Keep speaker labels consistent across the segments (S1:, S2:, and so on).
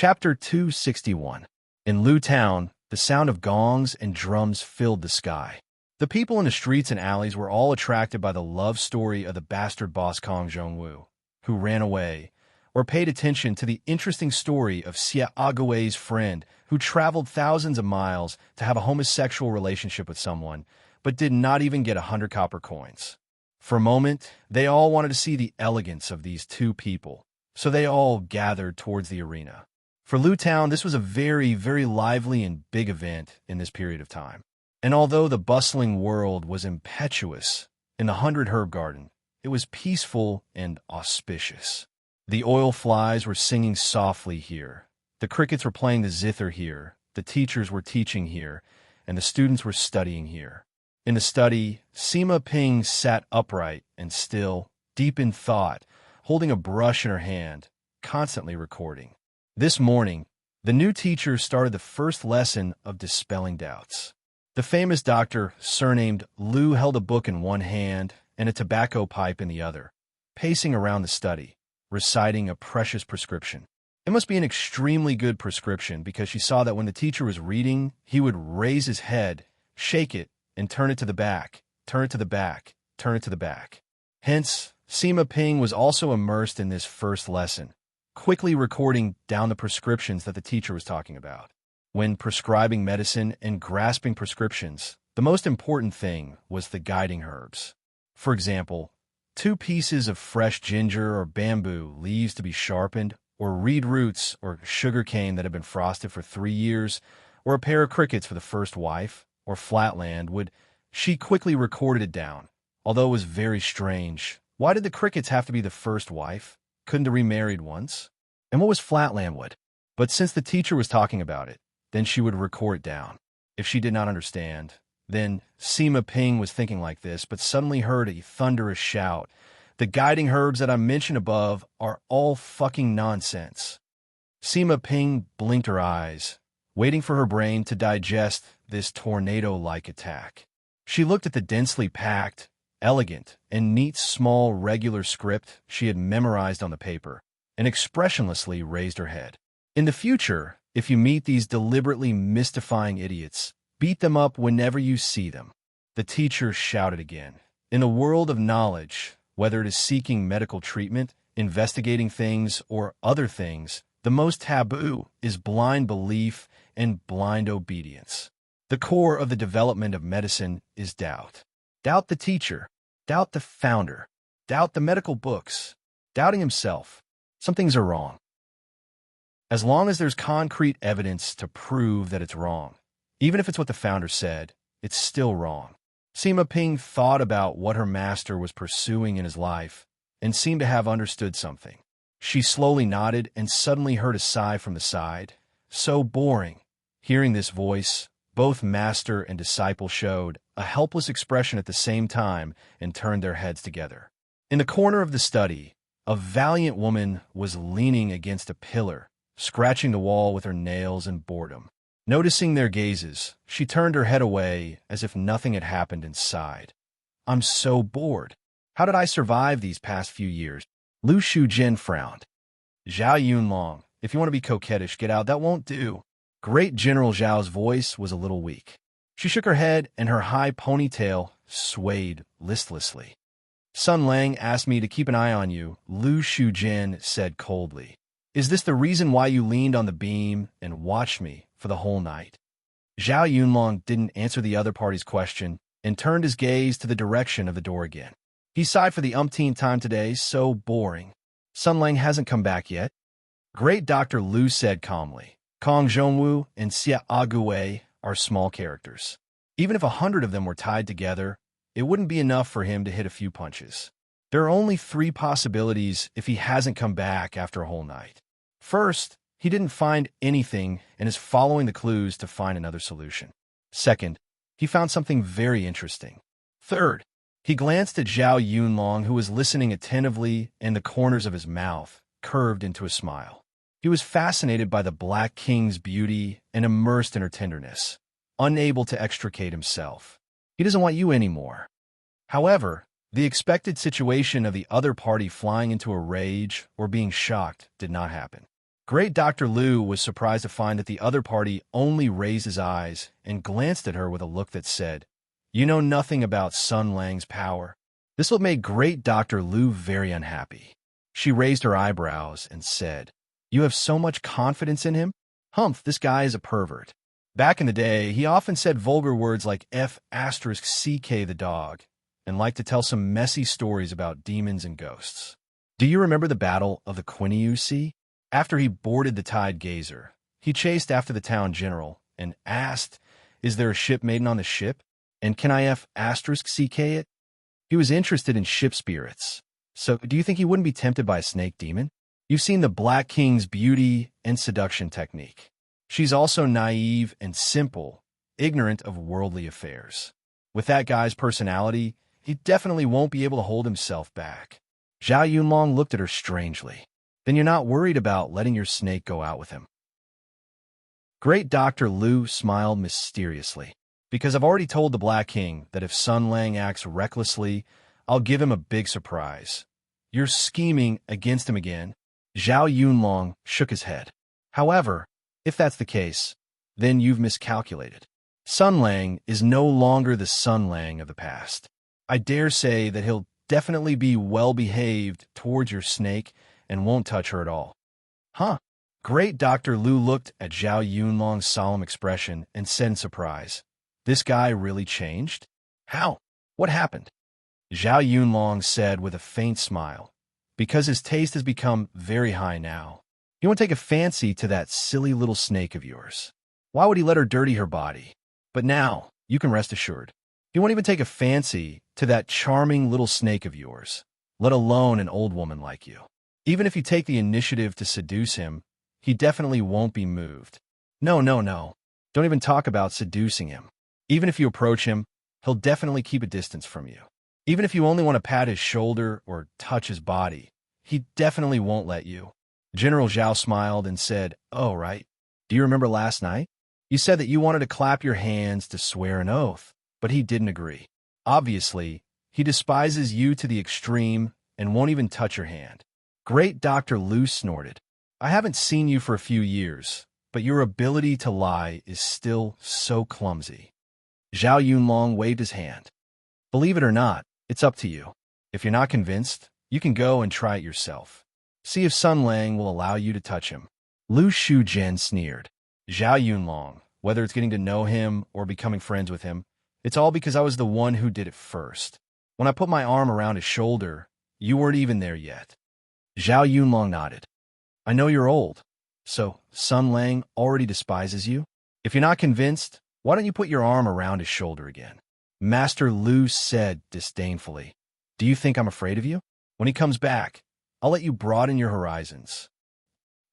S1: Chapter 261. In Lu Town, the sound of gongs and drums filled the sky. The people in the streets and alleys were all attracted by the love story of the bastard boss Kong Jong-woo, who ran away, or paid attention to the interesting story of Xia Agui's friend who traveled thousands of miles to have a homosexual relationship with someone, but did not even get 100 copper coins. For a moment, they all wanted to see the elegance of these two people, so they all gathered towards the arena. For Lu Town, this was a very, very lively and big event in this period of time. And although the bustling world was impetuous, in the 100 Herb Garden, it was peaceful and auspicious. The oil flies were singing softly here, the crickets were playing the zither here, the teachers were teaching here, and the students were studying here. In the study, Sima Ping sat upright and still, deep in thought, holding a brush in her hand, constantly recording. This morning, the new teacher started the first lesson of dispelling doubts. The famous doctor, surnamed Lu, held a book in one hand and a tobacco pipe in the other, pacing around the study, reciting a precious prescription. It must be an extremely good prescription because she saw that when the teacher was reading, he would raise his head, shake it, and turn it to the back, turn it to the back, turn it to the back. Hence, Sima Ping was also immersed in this first lesson, quickly recording down the prescriptions that the teacher was talking about. When prescribing medicine and grasping prescriptions, the most important thing was the guiding herbs. For example, 2 pieces of fresh ginger or bamboo leaves to be sharpened, or reed roots or sugar cane that had been frosted for 3 years, or a pair of crickets for the first wife, or flatland she quickly recorded it down. Although it was very strange, why did the crickets have to be the first wife? Couldn't the remarried once? And what was flatland wood? But since the teacher was talking about it, then she would record it down. If she did not understand, then Sima Ping was thinking like this, but suddenly heard a thunderous shout. The guiding herbs that I mentioned above are all fucking nonsense. Sima Ping blinked her eyes, waiting for her brain to digest this tornado-like attack. She looked at the densely packed, elegant, and neat small regular script she had memorized on the paper, and expressionlessly raised her head. In the future, if you meet these deliberately mystifying idiots, beat them up whenever you see them. The teacher shouted again. In a world of knowledge, whether it is seeking medical treatment, investigating things, or other things, the most taboo is blind belief and blind obedience. The core of the development of medicine is doubt. Doubt the teacher, doubt the founder, doubt the medical books, doubting himself. Some things are wrong. As long as there's concrete evidence to prove that it's wrong, even if it's what the founder said, it's still wrong. Sima Ping thought about what her master was pursuing in his life and seemed to have understood something. She slowly nodded and suddenly heard a sigh from the side. So boring. Hearing this voice, both master and disciple showed a helpless expression at the same time and turned their heads together. In the corner of the study, a valiant woman was leaning against a pillar, scratching the wall with her nails in boredom. Noticing their gazes, she turned her head away as if nothing had happened and sighed. I'm so bored. How did I survive these past few years? Lu Shujin frowned. Zhao Yunlong, if you want to be coquettish, get out. That won't do. Great General Zhao's voice was a little weak. She shook her head and her high ponytail swayed listlessly. Sun Lang asked me to keep an eye on you, Lu Shujin said coldly. Is this the reason why you leaned on the beam and watched me for the whole night? Zhao Yunlong didn't answer the other party's question and turned his gaze to the direction of the door again. He sighed for the umpteenth time today. So boring. Sun Lang hasn't come back yet. Great Dr. Lu said calmly. Kong Zhongwu and Xia Agui are small characters. Even if 100 of them were tied together, it wouldn't be enough for him to hit a few punches. There are only 3 possibilities if he hasn't come back after a whole night. First, he didn't find anything and is following the clues to find another solution. Second, he found something very interesting. Third, he glanced at Zhao Yunlong, who was listening attentively, and the corners of his mouth curved into a smile. He was fascinated by the Black King's beauty and immersed in her tenderness, unable to extricate himself. He doesn't want you anymore. However, the expected situation of the other party flying into a rage or being shocked did not happen. Great Dr. Liu was surprised to find that the other party only raised his eyes and glanced at her with a look that said, "You know nothing about Sun Lang's power." This would make Great Dr. Liu very unhappy. She raised her eyebrows and said, "You have so much confidence in him? Humph, this guy is a pervert." Back in the day, he often said vulgar words like F***CK the dog, and liked to tell some messy stories about demons and ghosts. Do you remember the Battle of the Quinniu Sea? After he boarded the Tide Gazer, he chased after the town general and asked, "Is there a ship maiden on the ship? And can I F***CK it?" He was interested in ship spirits. So do you think he wouldn't be tempted by a snake demon? You've seen the Black King's beauty and seduction technique. She's also naive and simple, ignorant of worldly affairs. With that guy's personality, he definitely won't be able to hold himself back. Zhao Yunlong looked at her strangely. Then you're not worried about letting your snake go out with him. Great Dr. Liu smiled mysteriously. Because I've already told the Black King that if Sun Lang acts recklessly, I'll give him a big surprise. You're scheming against him again. Zhao Yunlong shook his head. However, if that's the case, then you've miscalculated. Sun Lang is no longer the Sun Lang of the past. I dare say that he'll definitely be well-behaved towards your snake and won't touch her at all. Huh? Great Dr. Liu looked at Zhao Yunlong's solemn expression and said in surprise, "This guy really changed? How? What happened?" Zhao Yunlong said with a faint smile, "Because his taste has become very high now. He won't take a fancy to that silly little snake of yours. Why would he let her dirty her body? But now, you can rest assured, he won't even take a fancy to that charming little snake of yours, let alone an old woman like you. Even if you take the initiative to seduce him, he definitely won't be moved. No, no, no. Don't even talk about seducing him. Even if you approach him, he'll definitely keep a distance from you. Even if you only want to pat his shoulder or touch his body, he definitely won't let you." General Zhao smiled and said, "Oh, right. Do you remember last night? You said that you wanted to clap your hands to swear an oath, but he didn't agree. Obviously, he despises you to the extreme and won't even touch your hand." Great Dr. Liu snorted. "I haven't seen you for a few years, but your ability to lie is still so clumsy." Zhao Yunlong waved his hand. "Believe it or not, it's up to you. If you're not convinced, you can go and try it yourself. See if Sun Lang will allow you to touch him." Lu Shujian sneered. "Zhao Yunlong, whether it's getting to know him or becoming friends with him, it's all because I was the one who did it first. When I put my arm around his shoulder, you weren't even there yet." Zhao Yunlong nodded. "I know you're old, so Sun Lang already despises you? If you're not convinced, why don't you put your arm around his shoulder again?" Master Lu said disdainfully, "Do you think I'm afraid of you? When he comes back, I'll let you broaden your horizons."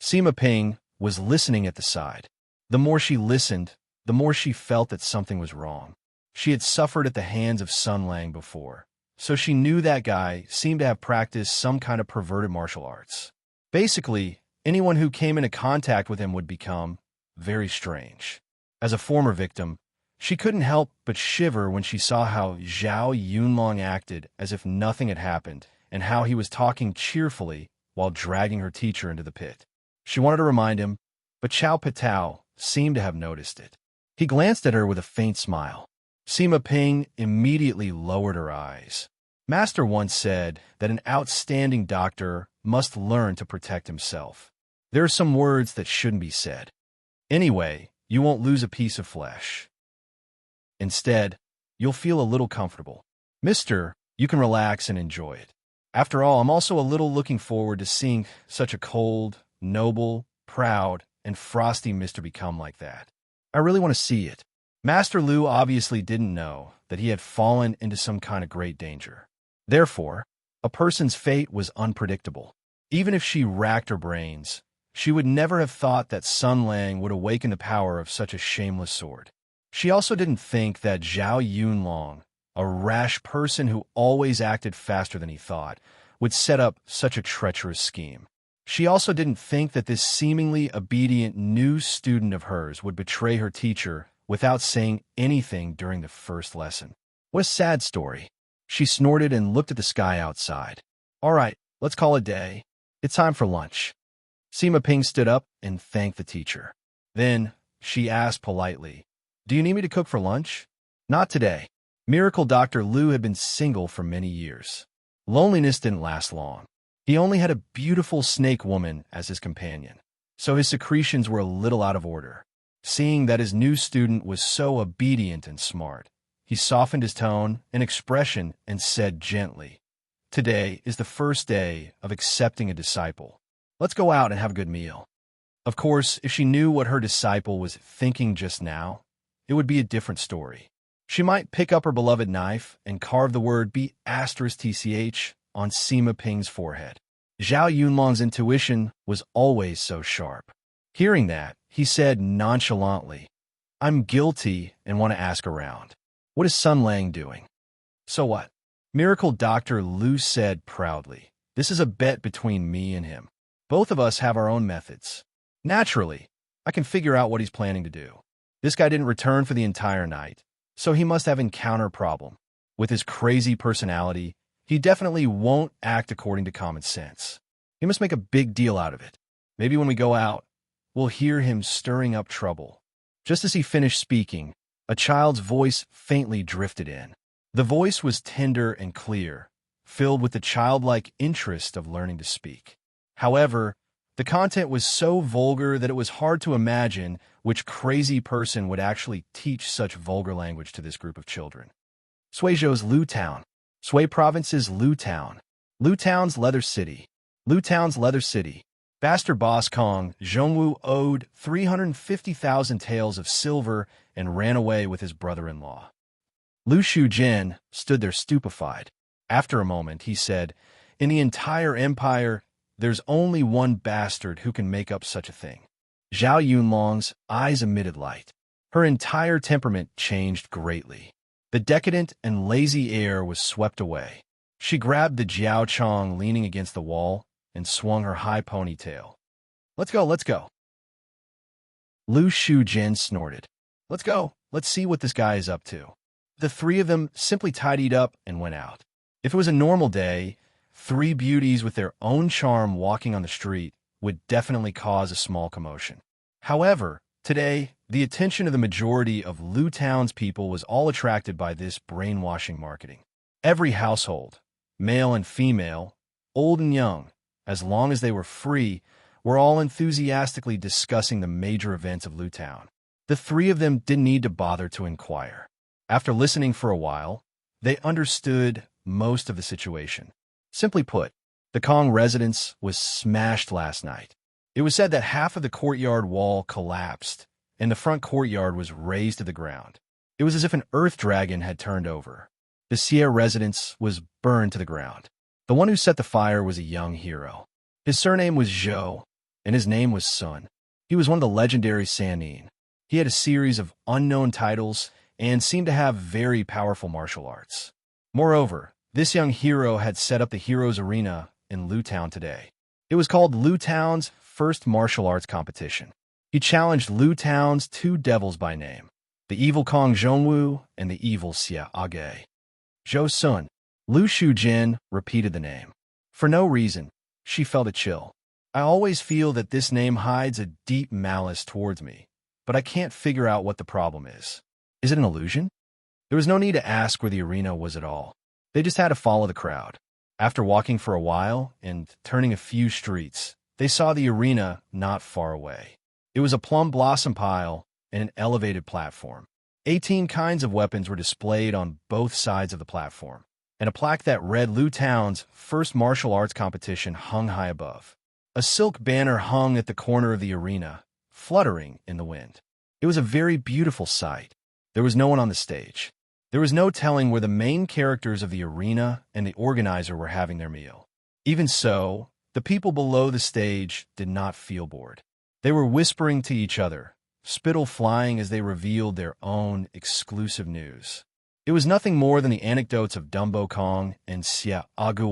S1: Sima Ping was listening at the side. The more she listened, the more she felt that something was wrong. She had suffered at the hands of Sun Lang before, so she knew that guy seemed to have practiced some kind of perverted martial arts. Basically, anyone who came into contact with him would become very strange. As a former victim, she couldn't help but shiver when she saw how Zhao Yunlong acted as if nothing had happened and how he was talking cheerfully while dragging her teacher into the pit. She wanted to remind him, but Chao Patao seemed to have noticed it. He glanced at her with a faint smile. Sima Ping immediately lowered her eyes. Master once said that an outstanding doctor must learn to protect himself. There are some words that shouldn't be said. Anyway, you won't lose a piece of flesh. Instead, you'll feel a little comfortable. Mister, you can relax and enjoy it. After all, I'm also a little looking forward to seeing such a cold, noble, proud, and frosty mister become like that. I really want to see it." Master Lu obviously didn't know that he had fallen into some kind of great danger. Therefore, a person's fate was unpredictable. Even if she racked her brains, she would never have thought that Sun Lang would awaken the power of such a shameless sword. She also didn't think that Zhao Yunlong, a rash person who always acted faster than he thought, would set up such a treacherous scheme. She also didn't think that this seemingly obedient new student of hers would betray her teacher without saying anything during the first lesson. What a sad story. She snorted and looked at the sky outside. "All right, let's call it a day. It's time for lunch." Sima Ping stood up and thanked the teacher. Then she asked politely, "Do you need me to cook for lunch?" "Not today." Miracle Dr. Lu had been single for many years. Loneliness didn't last long. He only had a beautiful snake woman as his companion, so his secretions were a little out of order. Seeing that his new student was so obedient and smart, he softened his tone and expression and said gently, "Today is the first day of accepting a disciple. Let's go out and have a good meal." Of course, if she knew what her disciple was thinking just now, it would be a different story. She might pick up her beloved knife and carve the word B*TCH on Sima Ping's forehead. Zhao Yunlong's intuition was always so sharp. Hearing that, he said nonchalantly, "I'm guilty and want to ask around. What is Sun Lang doing?" "So what?" Miracle Dr. Lu said proudly. "This is a bet between me and him. Both of us have our own methods. Naturally, I can figure out what he's planning to do. This guy didn't return for the entire night, so he must have encountered a problem. With his crazy personality, he definitely won't act according to common sense. He must make a big deal out of it. Maybe when we go out, we'll hear him stirring up trouble." Just as he finished speaking, a child's voice faintly drifted in. The voice was tender and clear, filled with the childlike interest of learning to speak. However, the content was so vulgar that it was hard to imagine which crazy person would actually teach such vulgar language to this group of children. Suizhou's Lu Town. Sui Province's Lu Town. Lu Town's Leather City. Lu Town's Leather City. Bastard Boss Kong Zhongwu owed 350,000 taels of silver and ran away with his brother-in-law. Lu Shujin stood there stupefied. After a moment, he said, "In the entire empire, there's only one bastard who can make up such a thing." Zhao Yunlong's eyes emitted light. Her entire temperament changed greatly. The decadent and lazy air was swept away. She grabbed the Jiao Chong leaning against the wall and swung her high ponytail. Let's go, let's go." Lu Shujin snorted. "Let's go. Let's see what this guy is up to." The three of them simply tidied up and went out. If it was a normal day, three beauties with their own charm walking on the street would definitely cause a small commotion. However, today, the attention of the majority of Lu Town's people was all attracted by this brainwashing marketing. Every household, male and female, old and young, as long as they were free, were all enthusiastically discussing the major events of Lu Town. The three of them didn't need to bother to inquire. After listening for a while, they understood most of the situation. Simply put, the Kong residence was smashed last night. It was said that half of the courtyard wall collapsed, and the front courtyard was razed to the ground. It was as if an earth dragon had turned over. The Xie residence was burned to the ground. The one who set the fire was a young hero. His surname was Zhou, and his name was Sun. He was one of the legendary Sannin. He had a series of unknown titles and seemed to have very powerful martial arts. Moreover, this young hero had set up the Heroes Arena in Lu Town today. It was called Lu Town's first martial arts competition. He challenged Lu Town's two devils by name, the evil Kong Zhongwu and the evil Xie Age. Zhou Sun. Lu Shujin repeated the name. For no reason, she felt a chill. "I always feel that this name hides a deep malice towards me, but I can't figure out what the problem is. Is it an illusion?" There was no need to ask where the arena was at all. They just had to follow the crowd. After walking for a while and turning a few streets, they saw the arena not far away. It was a plum blossom pile and an elevated platform. 18 kinds of weapons were displayed on both sides of the platform, and a plaque that read Lu Town's first martial arts competition hung high above. A silk banner hung at the corner of the arena, fluttering in the wind. It was a very beautiful sight. There was no one on the stage. There was no telling where the main characters of the arena and the organizer were having their meal. Even so, the people below the stage did not feel bored. They were whispering to each other, spittle flying as they revealed their own exclusive news. It was nothing more than the anecdotes of Dumbo Kong and Xie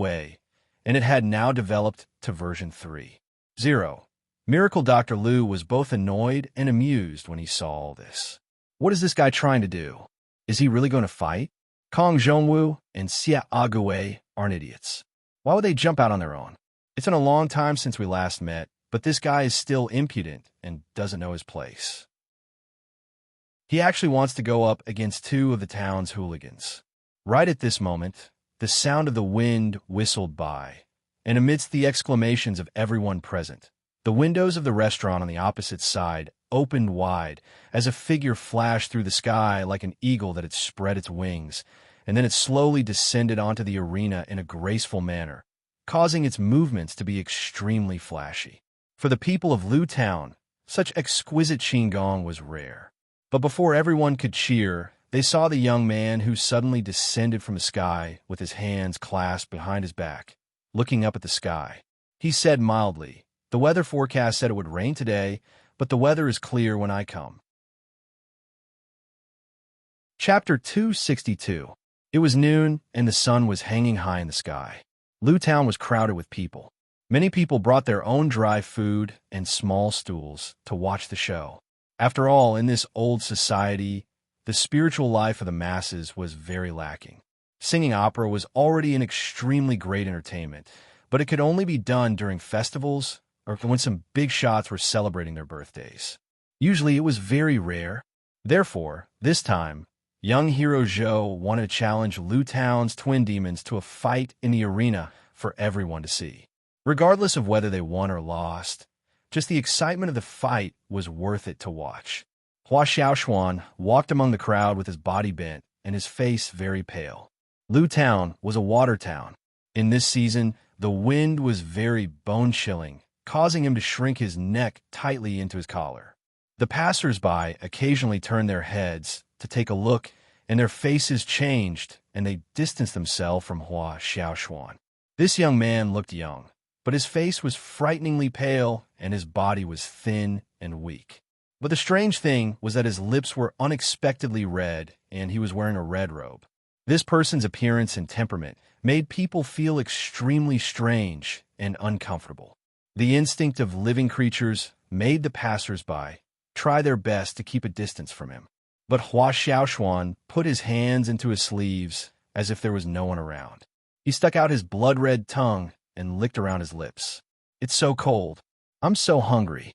S1: Age, and it had now developed to version 3.0. Miracle Dr. Lu was both annoyed and amused when he saw all this. What is this guy trying to do? Is he really going to fight? Kong Zhongwu and Xie Age aren't idiots. Why would they jump out on their own? It's been a long time since we last met, but this guy is still impudent and doesn't know his place. He actually wants to go up against two of the town's hooligans. Right at this moment, the sound of the wind whistled by, and amidst the exclamations of everyone present, the windows of the restaurant on the opposite side opened wide as a figure flashed through the sky like an eagle that had spread its wings, and then it slowly descended onto the arena in a graceful manner, causing its movements to be extremely flashy. For the people of Lu Town, such exquisite qigong was rare. But before everyone could cheer, they saw the young man who suddenly descended from the sky with his hands clasped behind his back, looking up at the sky. He said mildly, "The weather forecast said it would rain today, but the weather is clear when I come." Chapter 262. It was noon, and the sun was hanging high in the sky. Lu Town was crowded with people. Many people brought their own dry food and small stools to watch the show. After all, in this old society, the spiritual life of the masses was very lacking. Singing opera was already an extremely great entertainment, but it could only be done during festivals or when some big shots were celebrating their birthdays. Usually it was very rare. Therefore, this time, young hero Zhou wanted to challenge Lu Town's twin demons to a fight in the arena for everyone to see. Regardless of whether they won or lost, just the excitement of the fight was worth it to watch. Hua Xiaoshuan walked among the crowd with his body bent and his face very pale. Lu Town was a water town. In this season, the wind was very bone-chilling, causing him to shrink his neck tightly into his collar. The passers-by occasionally turned their heads to take a look, and their faces changed, and they distanced themselves from Hua Xiaoshuan. This young man looked young, but his face was frighteningly pale, and his body was thin and weak. But the strange thing was that his lips were unexpectedly red, and he was wearing a red robe. This person's appearance and temperament made people feel extremely strange and uncomfortable. The instinct of living creatures made the passers-by try their best to keep a distance from him. But Hua Xiaoshuan put his hands into his sleeves as if there was no one around. He stuck out his blood-red tongue and licked around his lips. "It's so cold. I'm so hungry."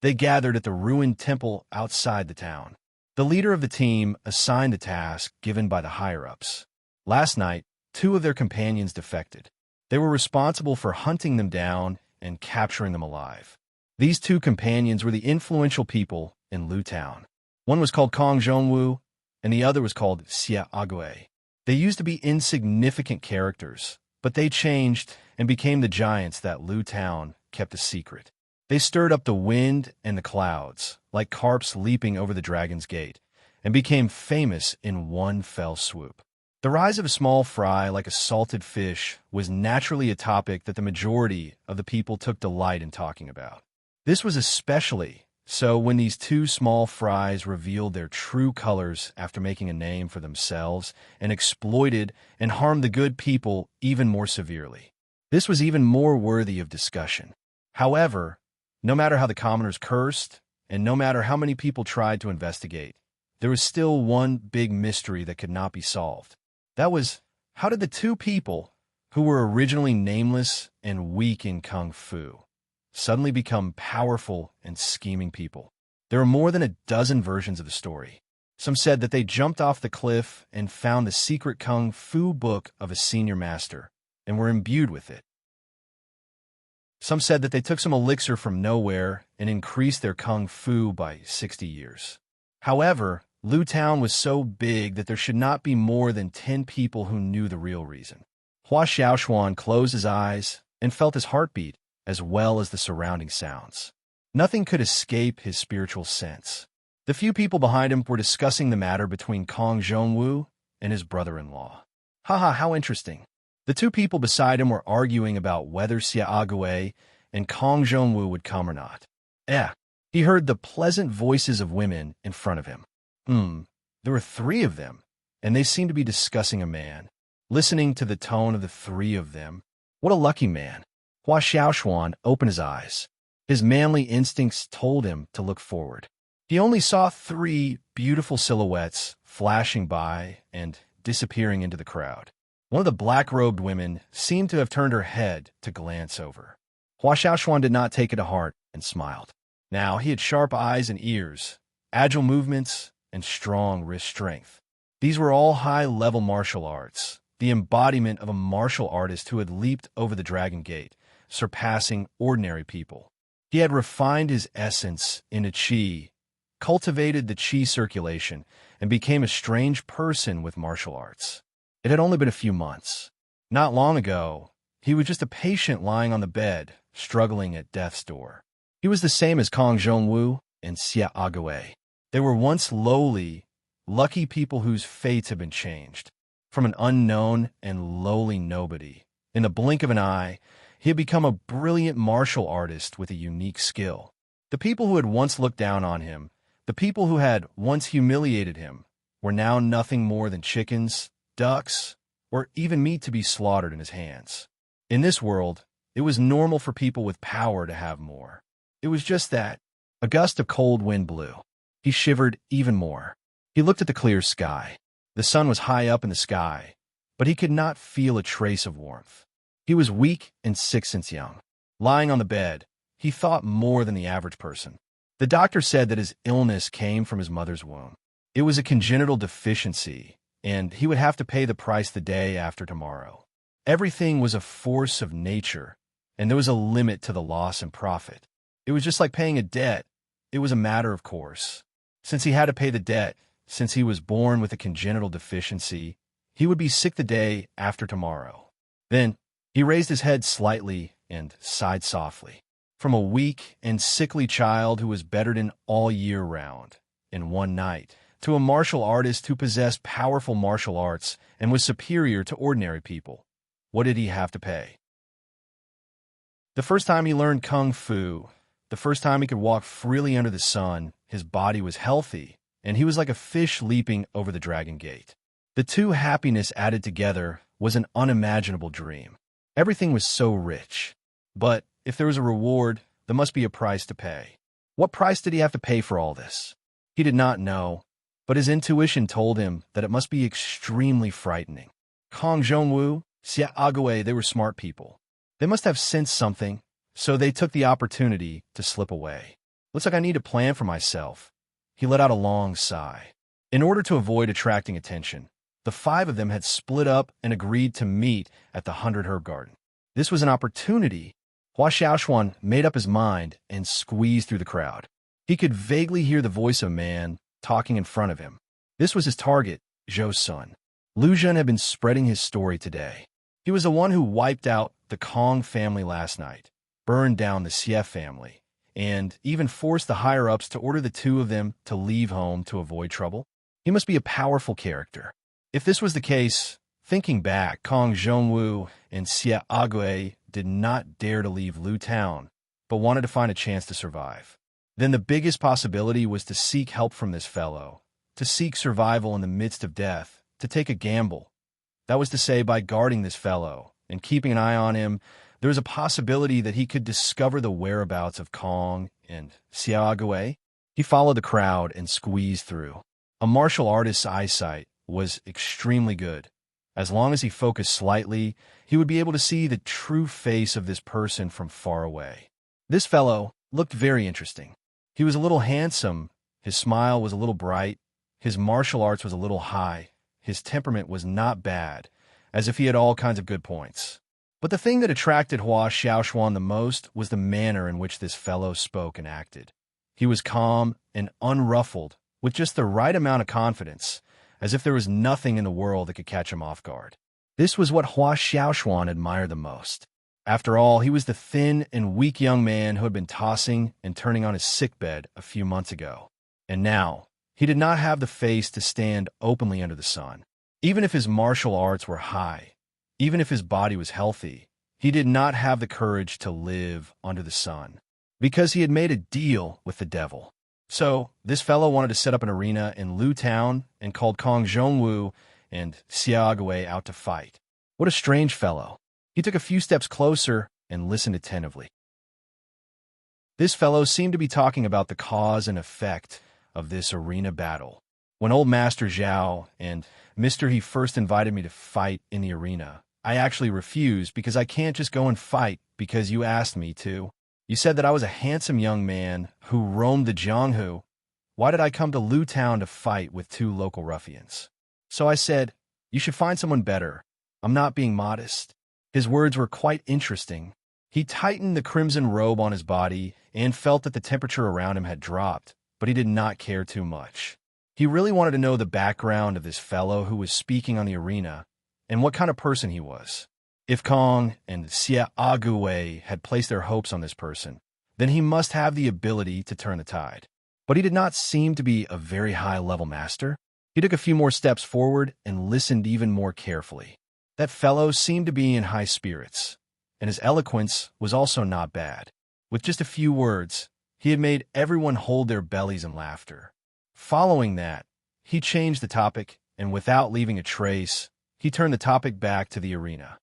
S1: They gathered at the ruined temple outside the town. The leader of the team assigned the task given by the higher-ups. Last night, two of their companions defected. They were responsible for hunting them down and capturing them alive. These two companions were the influential people in Lu Town. One was called Kong Zhongwu, and the other was called Xia Agui. They used to be insignificant characters, but they changed and became the giants that Lu Town kept a secret. They stirred up the wind and the clouds, like carps leaping over the dragon's gate, and became famous in one fell swoop. The rise of a small fry like a salted fish was naturally a topic that the majority of the people took delight in talking about. This was especially so when these two small fries revealed their true colors after making a name for themselves and exploited and harmed the good people even more severely. This was even more worthy of discussion. However, no matter how the commoners cursed, and no matter how many people tried to investigate, there was still one big mystery that could not be solved. That was, how did the two people, who were originally nameless and weak in kung fu, suddenly become powerful and scheming people? There are more than a dozen versions of the story. Some said that they jumped off the cliff and found the secret kung fu book of a senior master and were imbued with it. Some said that they took some elixir from nowhere and increased their kung fu by 60 years. However, Lu Town was so big that there should not be more than 10 people who knew the real reason. Hua Xiaoshuan closed his eyes and felt his heartbeat, as well as the surrounding sounds. Nothing could escape his spiritual sense. The few people behind him were discussing the matter between Kong Zhongwu and his brother-in-law. Haha, how interesting. The two people beside him were arguing about whether Xia Agui and Kong Zhongwu would come or not. He heard the pleasant voices of women in front of him. There were 3 of them, and they seemed to be discussing a man. Listening to the tone of the 3 of them, what a lucky man. Hua Xiaoshuan opened his eyes. His manly instincts told him to look forward. He only saw 3 beautiful silhouettes flashing by and disappearing into the crowd. One of the black-robed women seemed to have turned her head to glance over. Hua Xiaoshuan did not take it to heart and smiled. Now he had sharp eyes and ears, agile movements, and strong wrist strength. These were all high-level martial arts, the embodiment of a martial artist who had leaped over the Dragon Gate, surpassing ordinary people. He had refined his essence into qi, cultivated the qi circulation, and became a strange person with martial arts. It had only been a few months. Not long ago, he was just a patient lying on the bed, struggling at death's door. He was the same as Kong Zhongwu and Xia Ague. They were once lowly, lucky people whose fates had been changed. From an unknown and lowly nobody, in the blink of an eye, he had become a brilliant martial artist with a unique skill. The people who had once looked down on him, the people who had once humiliated him, were now nothing more than chickens, ducks, or even meat to be slaughtered in his hands. In this world, it was normal for people with power to have more. It was just that. A gust of cold wind blew. He shivered even more. He looked at the clear sky. The sun was high up in the sky, but he could not feel a trace of warmth. He was weak and sick since young. Lying on the bed, he thought more than the average person. The doctor said that his illness came from his mother's womb. It was a congenital deficiency, and he would have to pay the price the day after tomorrow. Everything was a force of nature, and there was a limit to the loss and profit. It was just like paying a debt. It was a matter of course. Since he had to pay the debt, since he was born with a congenital deficiency, he would be sick the day after tomorrow. Then, he raised his head slightly and sighed softly. From a weak and sickly child who was bettered in all year round, in one night, to a martial artist who possessed powerful martial arts and was superior to ordinary people, what did he have to pay? The first time he learned Kung Fu, the first time he could walk freely under the sun, his body was healthy, and he was like a fish leaping over the Dragon Gate. The two happiness added together was an unimaginable dream. Everything was so rich. But if there was a reward, there must be a price to pay. What price did he have to pay for all this? He did not know, but his intuition told him that it must be extremely frightening. Kong Zhongwu, Xia Ague, they were smart people. They must have sensed something, so they took the opportunity to slip away. Looks like I need to plan for myself. He let out a long sigh. In order to avoid attracting attention, the five of them had split up and agreed to meet at the 100 Herb Garden. This was an opportunity. Hua Xiaoshuan made up his mind and squeezed through the crowd. He could vaguely hear the voice of a man talking in front of him. This was his target, Zhou's son. Lu Zhen had been spreading his story today. He was the one who wiped out the Kong family last night, burned down the Xie family, and even forced the higher-ups to order the two of them to leave home to avoid trouble. He must be a powerful character. If this was the case, thinking back, Kong Zhongwu and Xia Ague did not dare to leave Lu Town, but wanted to find a chance to survive. Then the biggest possibility was to seek help from this fellow, to seek survival in the midst of death, to take a gamble. That was to say, by guarding this fellow and keeping an eye on him, there was a possibility that he could discover the whereabouts of Kong and Xia Ague. He followed the crowd and squeezed through. A martial artist's eyesight was extremely good. As long as he focused slightly, he would be able to see the true face of this person from far away. This fellow looked very interesting. He was a little handsome, his smile was a little bright, his martial arts was a little high, his temperament was not bad, as if he had all kinds of good points. But the thing that attracted Hua Xiaoshuan the most was the manner in which this fellow spoke and acted. He was calm and unruffled, with just the right amount of confidence, as if there was nothing in the world that could catch him off guard. This was what Hua Xiaoshuan admired the most. After all, he was the thin and weak young man who had been tossing and turning on his sickbed a few months ago. And now, he did not have the face to stand openly under the sun. Even if his martial arts were high, even if his body was healthy, he did not have the courage to live under the sun, because he had made a deal with the devil. So, this fellow wanted to set up an arena in Lu Town and called Kong Zhongwu and Xia Ague out to fight. What a strange fellow. He took a few steps closer and listened attentively. This fellow seemed to be talking about the cause and effect of this arena battle. When old Master Zhao and Mr. he first invited me to fight in the arena, I actually refused because I can't just go and fight because you asked me to. You said that I was a handsome young man who roamed the Jianghu. Why did I come to Lu Town to fight with two local ruffians? So I said, you should find someone better. I'm not being modest. His words were quite interesting. He tightened the crimson robe on his body and felt that the temperature around him had dropped, but he did not care too much. He really wanted to know the background of this fellow who was speaking on the arena and what kind of person he was. If Kong and Xie Ague had placed their hopes on this person, then he must have the ability to turn the tide. But he did not seem to be a very high-level master. He took a few more steps forward and listened even more carefully. That fellow seemed to be in high spirits, and his eloquence was also not bad. With just a few words, he had made everyone hold their bellies in laughter. Following that, he changed the topic, and without leaving a trace, he turned the topic back to the arena.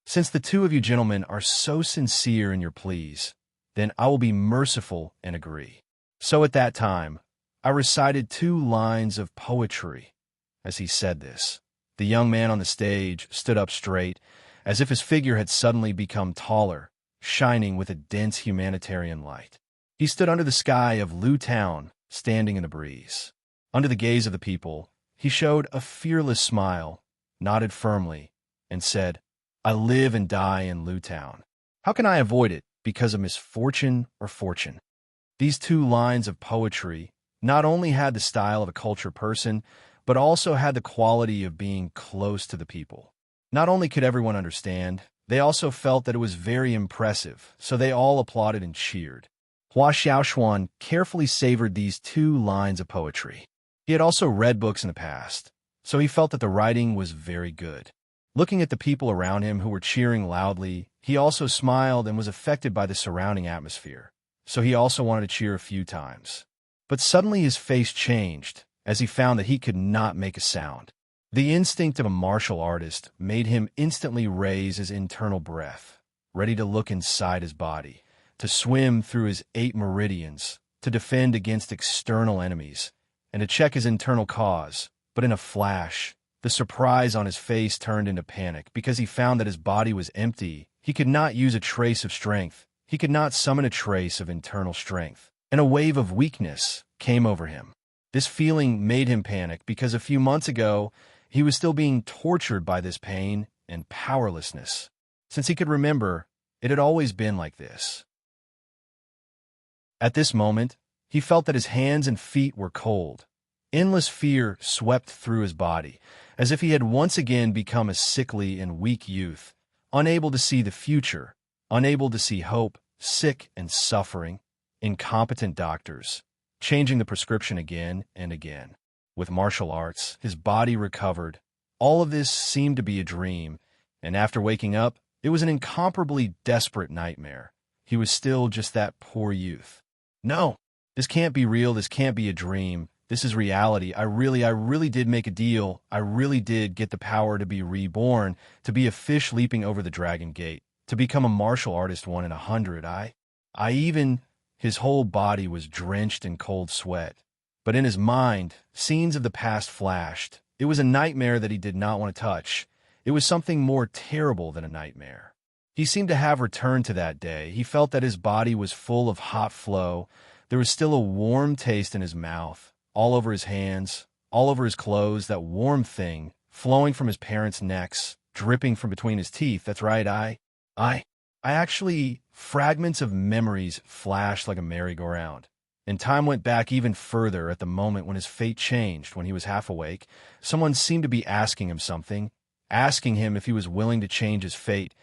S1: Since the two of you gentlemen are so sincere in your pleas, then I will be merciful and agree. So at that time, I recited 2 lines of poetry. As he said this, the young man on the stage stood up straight, as if his figure had suddenly become taller, shining with a dense humanitarian light. He stood under the sky of Lu Town, standing in the breeze. Under the gaze of the people, he showed a fearless smile, nodded firmly, and said, I live and die in Lu Town. How can I avoid it because of misfortune or fortune? These 2 lines of poetry not only had the style of a cultured person, but also had the quality of being close to the people. Not only could everyone understand, they also felt that it was very impressive, so they all applauded and cheered. Hua Xiaoshuan carefully savored these 2 lines of poetry. He had also read books in the past, so he felt that the writing was very good. Looking at the people around him who were cheering loudly, he also smiled and was affected by the surrounding atmosphere, so he also wanted to cheer a few times. But suddenly his face changed as he found that he could not make a sound. The instinct of a martial artist made him instantly raise his internal breath, ready to look inside his body, to swim through his 8 meridians, to defend against external enemies, and to check his internal cause. But in a flash, the surprise on his face turned into panic because he found that his body was empty. He could not use a trace of strength. He could not summon a trace of internal strength, and a wave of weakness came over him. This feeling made him panic because a few months ago, he was still being tortured by this pain and powerlessness. Since he could remember, it had always been like this. At this moment, he felt that his hands and feet were cold. Endless fear swept through his body, as if he had once again become a sickly and weak youth, unable to see the future, unable to see hope, sick and suffering, incompetent doctors, changing the prescription again and again. With martial arts, his body recovered. All of this seemed to be a dream, and after waking up, it was an incomparably desperate nightmare. He was still just that poor youth. No, this can't be real, this can't be a dream. This is reality. I really did make a deal. I really did get the power to be reborn, to be a fish leaping over the dragon gate, to become a martial artist 1 in 100. His whole body was drenched in cold sweat. But in his mind, scenes of the past flashed. It was a nightmare that he did not want to touch. It was something more terrible than a nightmare. He seemed to have returned to that day. He felt that his body was full of hot flow. There was still a warm taste in his mouth, all over his hands, all over his clothes, that warm thing flowing from his parents' necks, dripping from between his teeth. That's right, fragments of memories flashed like a merry-go-round. And time went back even further at the moment when his fate changed. When he was half awake, someone seemed to be asking him something, asking him if he was willing to change his fate,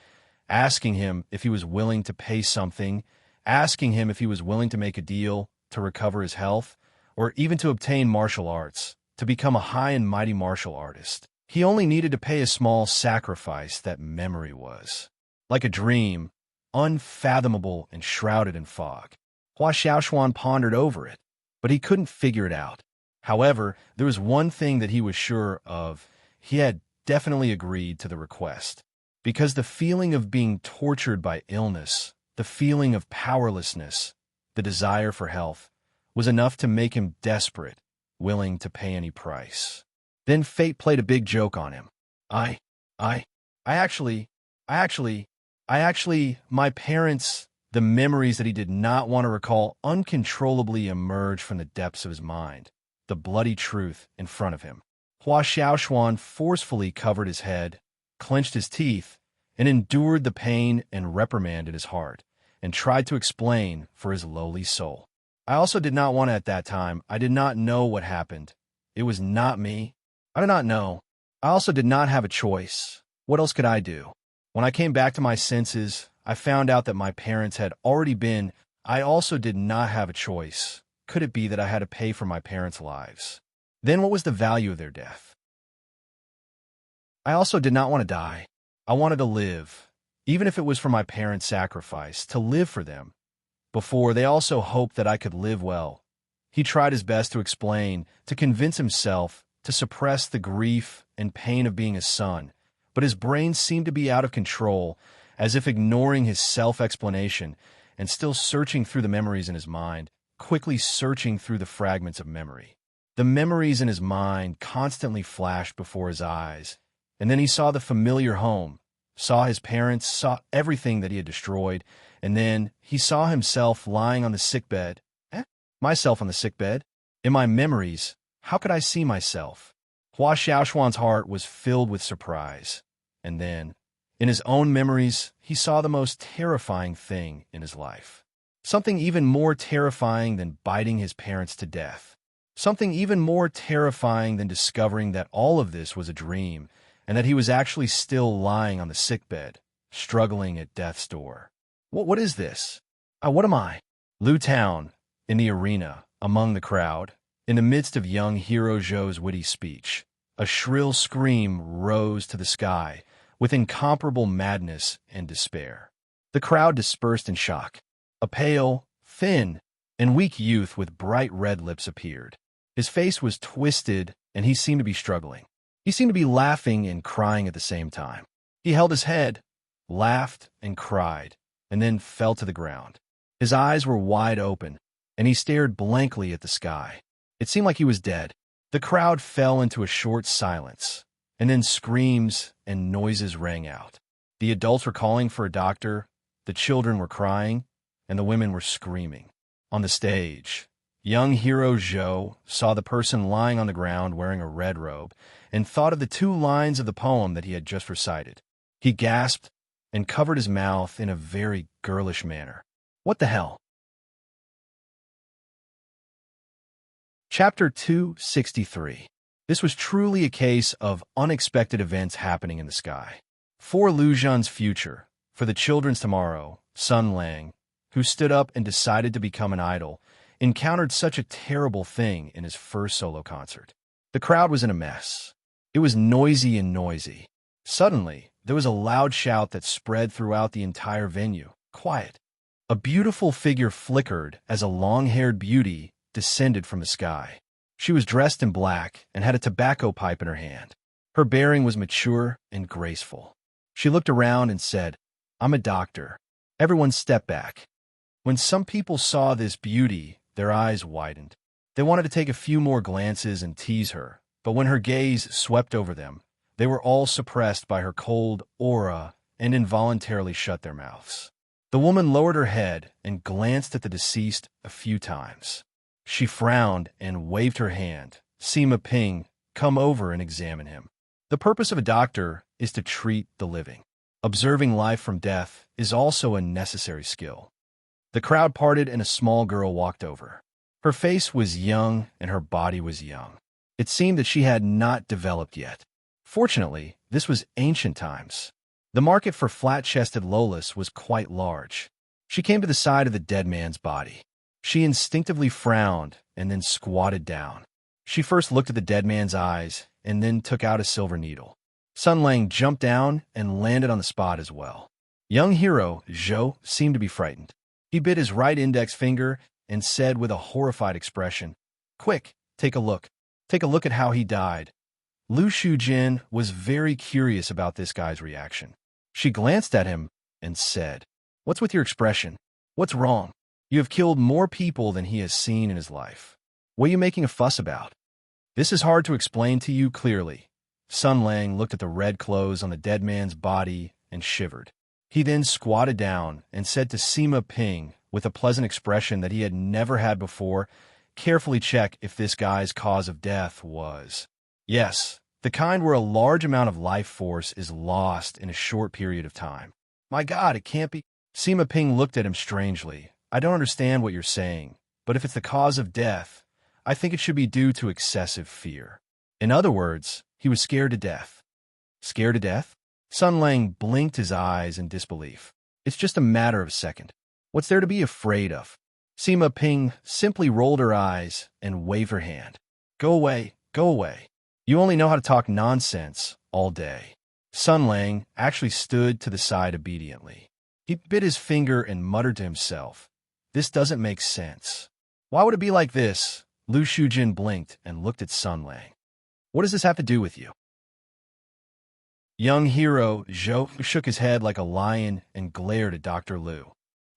S1: asking him if he was willing to pay something, asking him if he was willing to make a deal to recover his health, or even to obtain martial arts, to become a high and mighty martial artist. He only needed to pay a small sacrifice. That memory was like a dream, unfathomable and shrouded in fog. Hua Xiaoshuan pondered over it, but he couldn't figure it out. However, there was one thing that he was sure of. He had definitely agreed to the request, because the feeling of being tortured by illness, the feeling of powerlessness, the desire for health, was enough to make him desperate, willing to pay any price. Then fate played a big joke on him. I actually, I actually, my parents, the memories that he did not want to recall uncontrollably emerged from the depths of his mind, the bloody truth in front of him. Hua Xiaoshuan forcefully covered his head, clenched his teeth, and endured the pain and reprimand in his heart, and tried to explain for his lowly soul. I also did not want to at that time. I did not know what happened. It was not me. I did not know. I also did not have a choice. What else could I do? When I came back to my senses, I found out that my parents had already been. I also did not have a choice. Could it be that I had to pay for my parents' lives? Then what was the value of their death? I also did not want to die. I wanted to live, even if it was for my parents' sacrifice, to live for them. Before, they also hoped that I could live well. He tried his best to explain, to convince himself, to suppress the grief and pain of being a son, but his brain seemed to be out of control, as if ignoring his self-explanation and still searching through the memories in his mind, quickly searching through the fragments of memory. The memories in his mind constantly flashed before his eyes, and then he saw the familiar home, saw his parents, saw everything that he had destroyed, and then he saw himself lying on the sickbed. Myself on the sickbed? In my memories, how could I see myself? Hua Xiaoshuan's heart was filled with surprise. And then, in his own memories, he saw the most terrifying thing in his life. Something even more terrifying than biting his parents to death. Something even more terrifying than discovering that all of this was a dream and that he was actually still lying on the sickbed, struggling at death's door. What is this? What am I? Lu Town, in the arena, among the crowd, in the midst of young hero Zhou's witty speech, a shrill scream rose to the sky with incomparable madness and despair. The crowd dispersed in shock. A pale, thin, and weak youth with bright red lips appeared. His face was twisted, and he seemed to be struggling. He seemed to be laughing and crying at the same time. He held his head, laughed, and cried, and then fell to the ground. His eyes were wide open, and he stared blankly at the sky. It seemed like he was dead. The crowd fell into a short silence, and then screams and noises rang out. The adults were calling for a doctor, the children were crying, and the women were screaming. On the stage, young hero Zhou saw the person lying on the ground wearing a red robe and thought of the 2 lines of the poem that he had just recited. He gasped and covered his mouth in a very girlish manner. What the hell? Chapter 263. This was truly a case of unexpected events happening in the sky. For Lu Zhan's future, for the children's tomorrow, Sun Lang, who stood up and decided to become an idol, encountered such a terrible thing in his first solo concert. The crowd was in a mess. It was noisy and noisy. Suddenly, there was a loud shout that spread throughout the entire venue. Quiet. A beautiful figure flickered as a long-haired beauty descended from the sky. She was dressed in black and had a tobacco pipe in her hand. Her bearing was mature and graceful. She looked around and said, "I'm a doctor." Everyone stepped back. When some people saw this beauty, their eyes widened. They wanted to take a few more glances and tease her, but when her gaze swept over them, they were all suppressed by her cold aura and involuntarily shut their mouths. The woman lowered her head and glanced at the deceased a few times. She frowned and waved her hand. Sima Ping, come over and examine him. The purpose of a doctor is to treat the living. Observing life from death is also a necessary skill. The crowd parted and a small girl walked over. Her face was young and her body was young. It seemed that she had not developed yet. Fortunately, this was ancient times. The market for flat-chested Lolas was quite large. She came to the side of the dead man's body. She instinctively frowned and then squatted down. She first looked at the dead man's eyes and then took out a silver needle. Sun Lang jumped down and landed on the spot as well. Young hero Zhou seemed to be frightened. He bit his right index finger and said with a horrified expression, "Quick, take a look. Take a look at how he died." Lu Shujin was very curious about this guy's reaction. She glanced at him and said, "What's with your expression? What's wrong? You have killed more people than he has seen in his life. What are you making a fuss about?" "This is hard to explain to you clearly," Sun Lang looked at the red clothes on the dead man's body and shivered. He then squatted down and said to Sima Ping, with a pleasant expression that he had never had before, "Carefully check if this guy's cause of death was." Yes, the kind where a large amount of life force is lost in a short period of time. My God, it can't be. Sima Ping looked at him strangely. "I don't understand what you're saying, but if it's the cause of death, I think it should be due to excessive fear." In other words, he was scared to death. Scared to death? Sun Lang blinked his eyes in disbelief. "It's just a matter of a second. What's there to be afraid of?" Sima Ping simply rolled her eyes and waved her hand. "Go away, go away. You only know how to talk nonsense all day." Sun Lang actually stood to the side obediently. He bit his finger and muttered to himself, "This doesn't make sense. Why would it be like this?" Lu Shujin blinked and looked at Sun Lang. "What does this have to do with you?" Young hero Zhou shook his head like a lion and glared at Dr. Lu.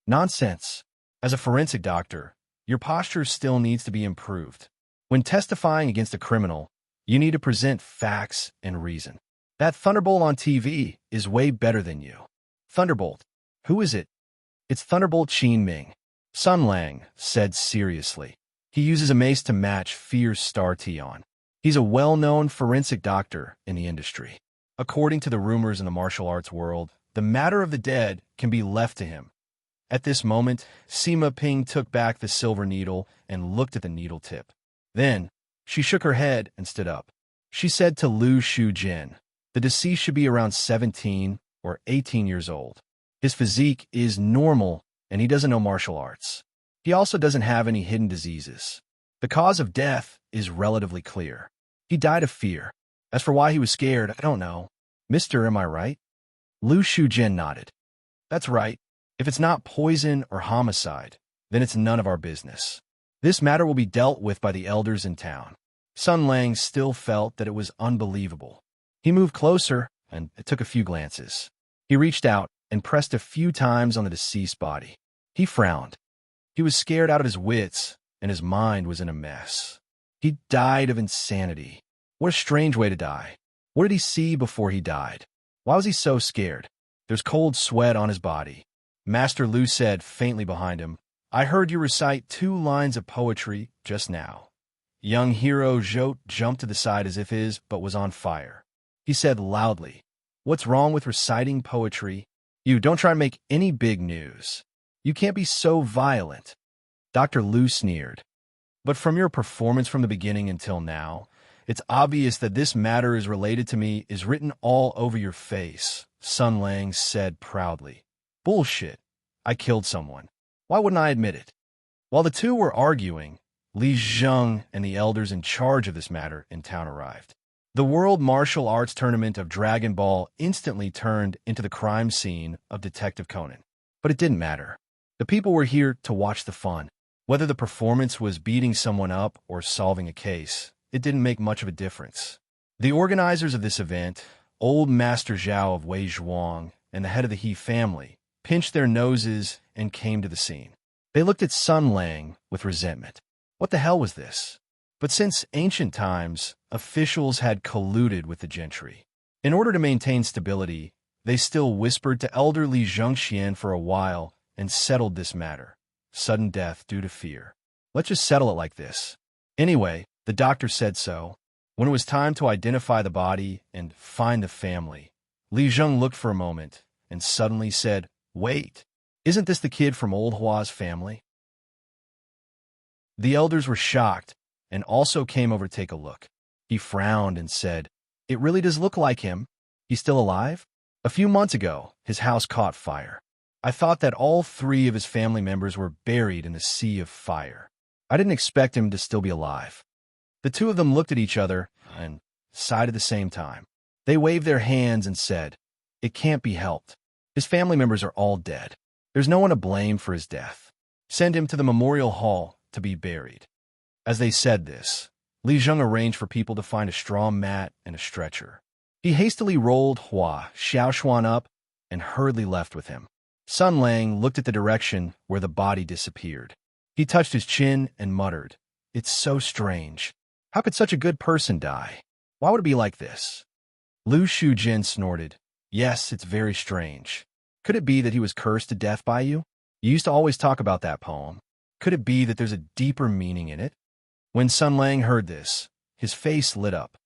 S1: "Nonsense. As a forensic doctor, your posture still needs to be improved. When testifying against a criminal, you need to present facts and reason. That Thunderbolt on TV is way better than you." "Thunderbolt? Who is it?" "It's Thunderbolt Qin Ming," Sun Lang said seriously. "He uses a mace to match Fear's Star Tion. He's a well-known forensic doctor in the industry. According to the rumors in the martial arts world, the matter of the dead can be left to him." At this moment, Sima Ping took back the silver needle and looked at the needle tip. Then, she shook her head and stood up. She said to Lu Shujin, "The deceased should be around 17 or 18 years old. His physique is normal, and he doesn't know martial arts. He also doesn't have any hidden diseases. The cause of death is relatively clear. He died of fear. As for why he was scared, I don't know. Mister, am I right?" Lu Shujin nodded. "That's right. If it's not poison or homicide, then it's none of our business. This matter will be dealt with by the elders in town." Sun Lang still felt that it was unbelievable. He moved closer, and it took a few glances. He reached out and pressed a few times on the deceased body. He frowned. He was scared out of his wits, and his mind was in a mess. He died of insanity. What a strange way to die. What did he see before he died? Why was he so scared? There's cold sweat on his body. Master Lu said faintly behind him, "I heard you recite 2 lines of poetry just now." Young hero Zhou jumped to the side as if his butt was on fire. He said loudly, "What's wrong with reciting poetry? You don't try to make any big news. You can't be so violent." Dr. Lu sneered. "But from your performance from the beginning until now, it's obvious that this matter is related to me is written all over your face," Sun Lang said proudly. "Bullshit. I killed someone. Why wouldn't I admit it?" While the two were arguing, Li Zheng and the elders in charge of this matter in town arrived. The World Martial Arts Tournament of Dragon Ball instantly turned into the crime scene of Detective Conan. But it didn't matter. The people were here to watch the fun. Whether the performance was beating someone up or solving a case, it didn't make much of a difference. The organizers of this event, Old Master Zhao of Wei Zhuang and the head of the He family, pinched their noses and came to the scene. They looked at Sun Lang with resentment. What the hell was this? But since ancient times, officials had colluded with the gentry. In order to maintain stability, they still whispered to elder Li Zhengxian for a while and settled this matter. Sudden death due to fear. Let's just settle it like this. Anyway, the doctor said so. When it was time to identify the body and find the family, Li Zheng looked for a moment and suddenly said, "Wait, isn't this the kid from Old Hua's family?" The elders were shocked and also came over to take a look. He frowned and said, "It really does look like him. He's still alive? A few months ago, his house caught fire. I thought that all 3 of his family members were buried in a sea of fire. I didn't expect him to still be alive." The 2 of them looked at each other and sighed at the same time. They waved their hands and said, "It can't be helped. His family members are all dead. There's no one to blame for his death. Send him to the memorial hall to be buried." As they said this, Li Zheng arranged for people to find a straw mat and a stretcher. He hastily rolled Hua Xiaoshuan up and hurriedly left with him. Sun Lang looked at the direction where the body disappeared. He touched his chin and muttered, "It's so strange. How could such a good person die? Why would it be like this?" Lu Shujin snorted. Yes, it's very strange. Could it be that he was cursed to death by you? You used to always talk about that poem. Could it be that there's a deeper meaning in it? When Sun Lang heard this, his face lit up.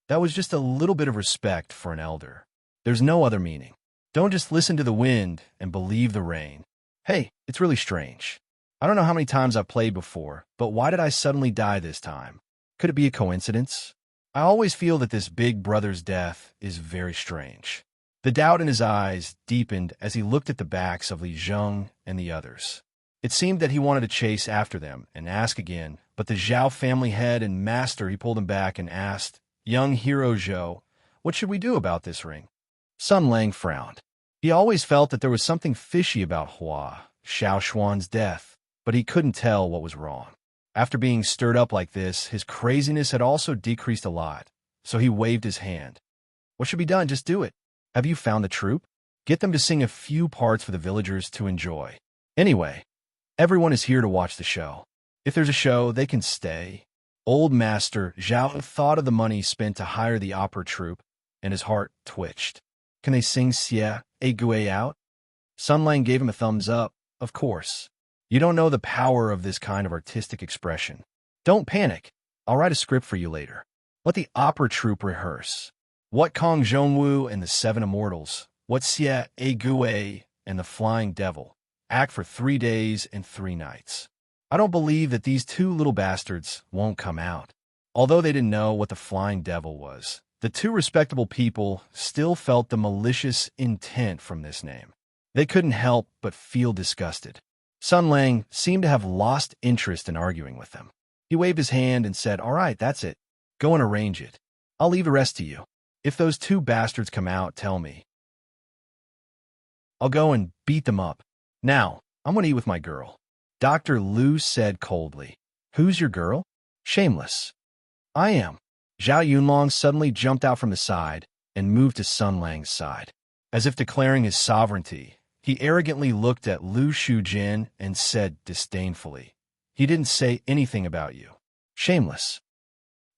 S1: That was just a little bit of respect for an elder. There's no other meaning. Don't just listen to the wind and believe the rain. Hey, it's really strange. I don't know how many times I've played before, but why did I suddenly die this time? Could it be a coincidence? I always feel that this big brother's death is very strange. The doubt in his eyes deepened as he looked at the backs of Li Zheng and the others. It seemed that he wanted to chase after them and ask again, but the Zhao family head and master, he pulled him back and asked, Young hero Zhou, what should we do about this ring? Sun Lang frowned. He always felt that there was something fishy about Hua, Xiao Xuan's death, but he couldn't tell what was wrong. After being stirred up like this, his craziness had also decreased a lot, so he waved his hand. What should be done? Just do it. Have you found the troupe? Get them to sing a few parts for the villagers to enjoy. Anyway, everyone is here to watch the show. If there's a show, they can stay. Old Master Zhao thought of the money spent to hire the opera troupe, and his heart twitched. Can they sing Xie Gui out? Sun Lang gave him a thumbs up. Of course. You don't know the power of this kind of artistic expression. Don't panic. I'll write a script for you later. Let the opera troupe rehearse. What Kong Zhongwu and the Seven Immortals? What Xie Gui and the Flying Devil? Act for 3 days and 3 nights. I don't believe that these 2 little bastards won't come out. Although they didn't know what the Flying Devil was, the 2 respectable people still felt the malicious intent from this name. They couldn't help but feel disgusted. Sun Lang seemed to have lost interest in arguing with them. He waved his hand and said, All right, that's it. Go and arrange it. I'll leave the rest to you. If those 2 bastards come out, tell me. I'll go and beat them up. Now, I'm going to eat with my girl. Dr. Lu said coldly. Who's your girl? Shameless. I am. Zhao Yunlong suddenly jumped out from the side and moved to Sun Lang's side. As if declaring his sovereignty, he arrogantly looked at Lu Shujin and said disdainfully, He didn't say anything about you. Shameless.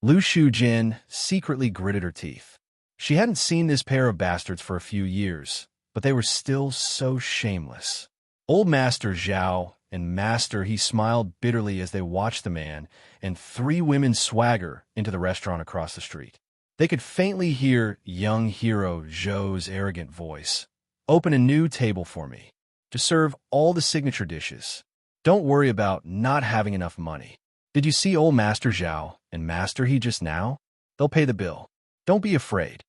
S1: Lu Shujin secretly gritted her teeth. She hadn't seen this pair of bastards for a few years, but they were still so shameless. Old Master Zhao and Master, he smiled bitterly as they watched the man and 3 women swagger into the restaurant across the street. They could faintly hear young hero Zhou's arrogant voice. Open a new table for me, to serve all the signature dishes. Don't worry about not having enough money. Did you see old Master Zhao and Master He just now? They'll pay the bill. Don't be afraid.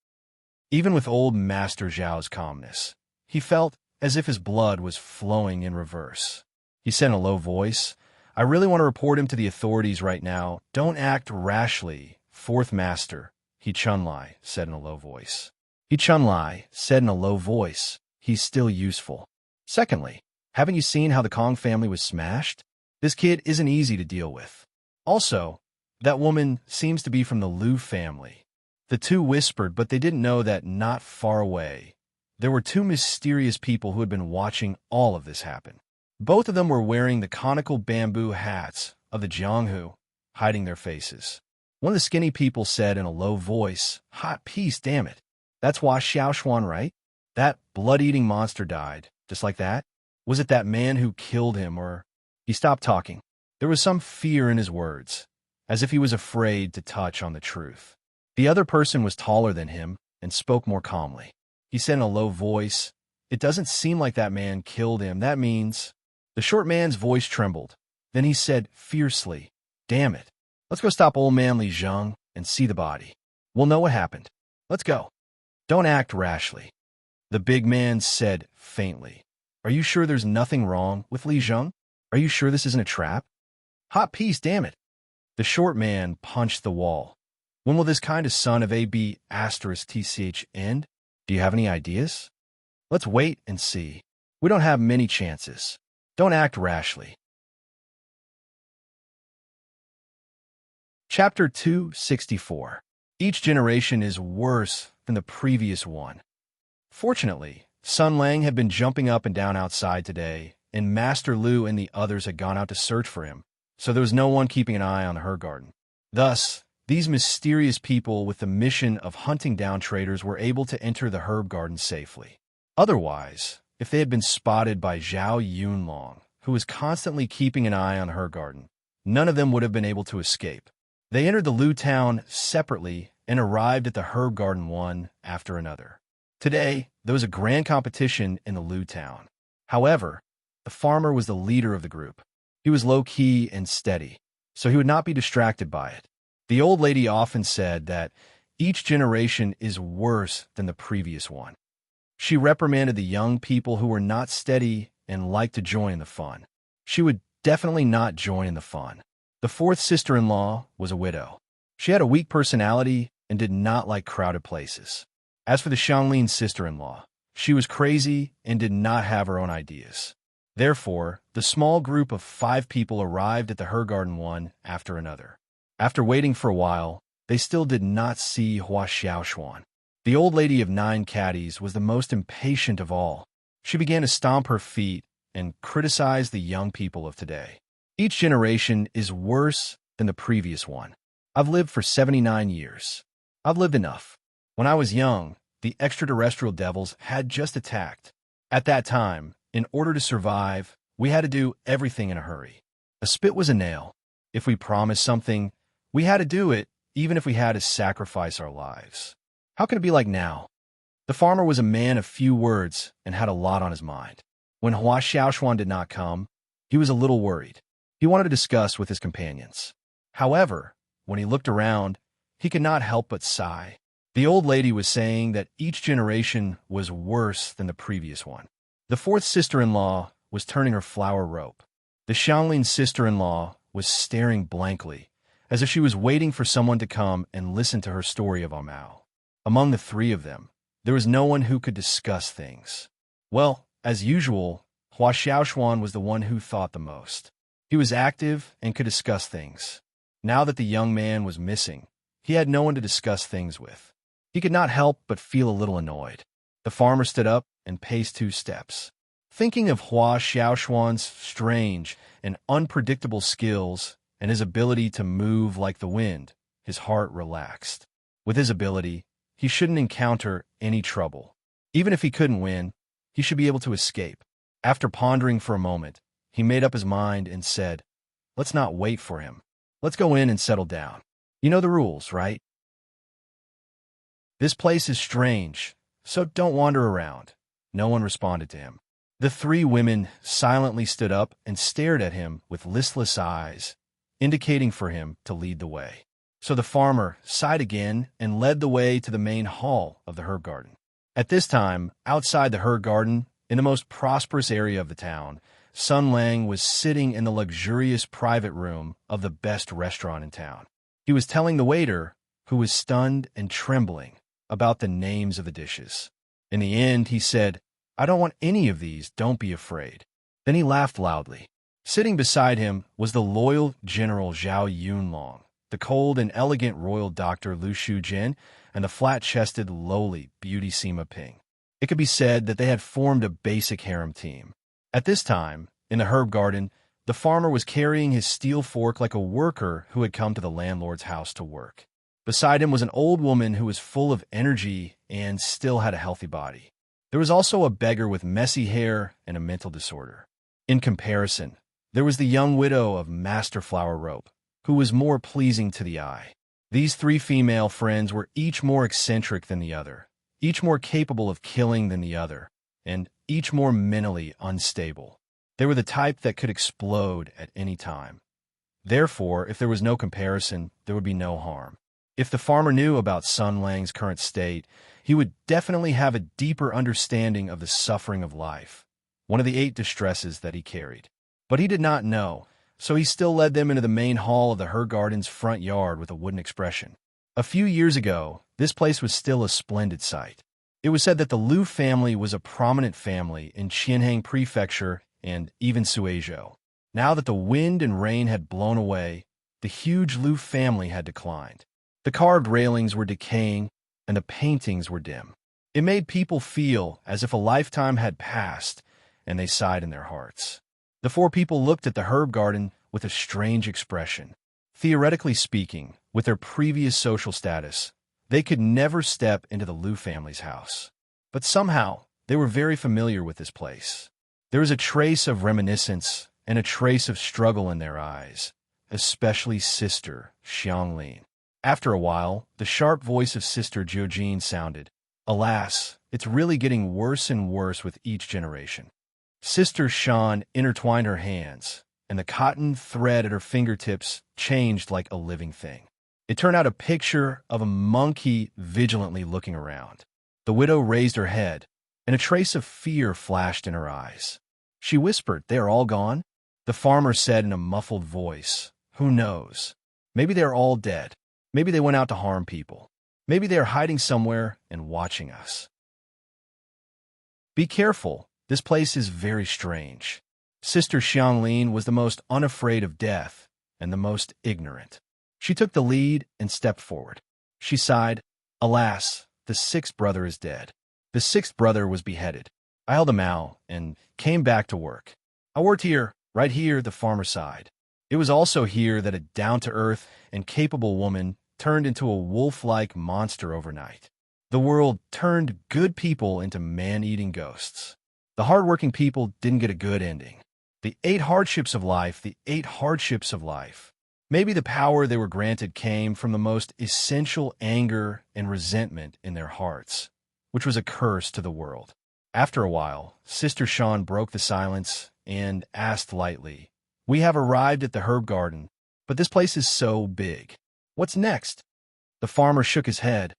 S1: Even with old Master Zhao's calmness, he felt as if his blood was flowing in reverse. He said in a low voice, I really want to report him to the authorities right now. Don't act rashly, 4th Master, He Chunlai said in a low voice. He Chunlai said in a low voice, He's still useful. Secondly, haven't you seen how the Kong family was smashed? This kid isn't easy to deal with. Also, that woman seems to be from the Lu family. The 2 whispered, but they didn't know that not far away, there were 2 mysterious people who had been watching all of this happen. Both of them were wearing the conical bamboo hats of the Jianghu, hiding their faces. One of the skinny people said in a low voice, Hot piece, damn it. That's Hua Xiao Xuan, right? That blood-eating monster died, just like that? Was it that man who killed him, or... He stopped talking. There was some fear in his words, as if he was afraid to touch on the truth. The other person was taller than him and spoke more calmly. He said in a low voice, It doesn't seem like that man killed him. That means... The short man's voice trembled. Then he said fiercely, Damn it. Let's go stop old man Li Zheng and see the body. We'll know what happened. Let's go. Don't act rashly. The big man said faintly, Are you sure there's nothing wrong with Li Zheng? Are you sure this isn't a trap? Hot piece, damn it. The short man punched the wall. When will this kind of son of AB *TCH end? Do you have any ideas? Let's wait and see. We don't have many chances. Don't act rashly. Chapter 264. Each generation is worse than the previous one. Fortunately, Sun Lang had been jumping up and down outside today, and Master Lu and the others had gone out to search for him, so there was no one keeping an eye on the herb garden. Thus, These mysterious people with the mission of hunting down traitors were able to enter the herb garden safely. Otherwise, if they had been spotted by Zhao Yunlong, who was constantly keeping an eye on the herb garden, none of them would have been able to escape. They entered the Lu town separately and arrived at the herb garden one after another. Today, there was a grand competition in the Lu town. However, the farmer was the leader of the group. He was low-key and steady, so he would not be distracted by it. The old lady often said that each generation is worse than the previous one. She reprimanded the young people who were not steady and liked to join the fun. She would definitely not join in the fun. The fourth sister-in-law was a widow. She had a weak personality and did not like crowded places. As for the Xianglin sister-in-law, she was crazy and did not have her own ideas. Therefore, the small group of 5 people arrived at the herb garden one after another. After waiting for a while, they still did not see Hua Xiaoshuan. The old lady of 9 caddies was the most impatient of all. She began to stomp her feet and criticize the young people of today. Each generation is worse than the previous one. I've lived for 79 years. I've lived enough. When I was young, the extraterrestrial devils had just attacked. At that time, in order to survive, we had to do everything in a hurry. A spit was a nail. If we promised something, we had to do it, even if we had to sacrifice our lives. How can it be like now? The farmer was a man of few words and had a lot on his mind. When Hua Xiaoshuan did not come, he was a little worried. He wanted to discuss with his companions. However, when he looked around, he could not help but sigh. The old lady was saying that each generation was worse than the previous one. The fourth sister-in-law was turning her flower rope. The Xianglin sister-in-law was staring blankly, as if she was waiting for someone to come and listen to her story of Amao. Among the 3 of them, there was no one who could discuss things. Well, as usual, Hua Xiaoshuan was the one who thought the most. He was active and could discuss things. Now that the young man was missing, he had no one to discuss things with. He could not help but feel a little annoyed. The farmer stood up and paced 2 steps. Thinking of Hua Xiaoshuan's strange and unpredictable skills and his ability to move like the wind, his heart relaxed. With his ability, he shouldn't encounter any trouble. Even if he couldn't win, he should be able to escape. After pondering for a moment, he made up his mind and said, "Let's not wait for him. Let's go in and settle down. You know the rules, right? This place is strange, so don't wander around." No one responded to him. The 3 women silently stood up and stared at him with listless eyes, indicating for him to lead the way. So the farmer sighed again and led the way to the main hall of the herb garden. At this time, outside the herb garden, in the most prosperous area of the town, Sun Lang was sitting in the luxurious private room of the best restaurant in town. He was telling the waiter, who was stunned and trembling, about the names of the dishes. In the end, he said, "I don't want any of these, don't be afraid." Then he laughed loudly. Sitting beside him was the loyal General Zhao Yunlong, the cold and elegant royal doctor Lu Shujin, and the flat-chested, lowly beauty Sima Ping. It could be said that they had formed a basic harem team. At this time, in the herb garden, the farmer was carrying his steel fork like a worker who had come to the landlord's house to work. Beside him was an old woman who was full of energy and still had a healthy body. There was also a beggar with messy hair and a mental disorder. In comparison, there was the young widow of Master Flower Rope, who was more pleasing to the eye. These 3 female friends were each more eccentric than the other, each more capable of killing than the other, and each more mentally unstable. They were the type that could explode at any time. Therefore, if there was no comparison, there would be no harm. If the farmer knew about Sun Lang's current state, he would definitely have a deeper understanding of the suffering of life, one of the 8 distresses that he carried. But he did not know, so he still led them into the main hall of the herb garden's front yard with a wooden expression. A few years ago, this place was still a splendid sight. It was said that the Lu family was a prominent family in Qianhang Prefecture and even Suizhou. Now that the wind and rain had blown away, the huge Lu family had declined. The carved railings were decaying, and the paintings were dim. It made people feel as if a lifetime had passed, and they sighed in their hearts. The 4 people looked at the herb garden with a strange expression. Theoretically speaking, with their previous social status, they could never step into the Liu family's house. But somehow, they were very familiar with this place. There was a trace of reminiscence and a trace of struggle in their eyes, especially Sister Xianglin. After a while, the sharp voice of Sister Jiujin sounded. Alas, it's really getting worse and worse with each generation. Sister Shan intertwined her hands, and the cotton thread at her fingertips changed like a living thing. It turned out a picture of a monkey vigilantly looking around. The widow raised her head, and a trace of fear flashed in her eyes. She whispered, "They are all gone?" The farmer said in a muffled voice, "Who knows? Maybe they are all dead. Maybe they went out to harm people. Maybe they are hiding somewhere and watching us. Be careful. This place is very strange." Sister Xianglin was the most unafraid of death and the most ignorant. She took the lead and stepped forward. She sighed, "Alas, the sixth brother is dead. The sixth brother was beheaded. I held him out and came back to work. I worked here, right here," the farmer sighed. "It was also here that a down-to-earth and capable woman turned into a wolf-like monster overnight. The world turned good people into man-eating ghosts. The hard-working people didn't get a good ending. The 8 hardships of life, the 8 hardships of life. Maybe the power they were granted came from the most essential anger and resentment in their hearts, which was a curse to the world." After a while, Sister Shan broke the silence and asked lightly, "We have arrived at the herb garden, but this place is so big. What's next?" The farmer shook his head.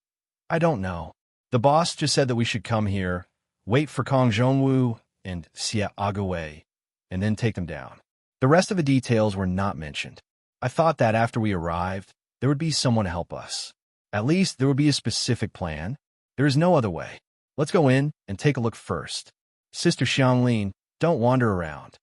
S1: "I don't know. The boss just said that we should come here, wait for Kong Zhongwu and Xia Agawei, and then take them down. The rest of the details were not mentioned. I thought that after we arrived, there would be someone to help us. At least there would be a specific plan. There is no other way. Let's go in and take a look first. Sister Xianglin, don't wander around."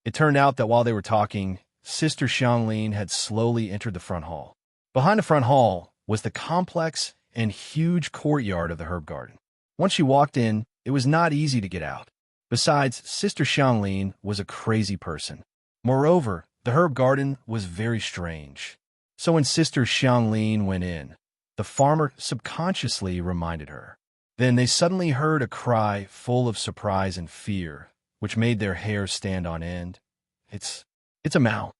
S1: It turned out that while they were talking, Sister Xianglin had slowly entered the front hall. Behind the front hall was the complex and huge courtyard of the herb garden. Once she walked in, it was not easy to get out. Besides, Sister Xianglin was a crazy person. Moreover, the herb garden was very strange. So when Sister Xianglin went in, the farmer subconsciously reminded her. Then they suddenly heard a cry full of surprise and fear, which made their hair stand on end. It's a Mao."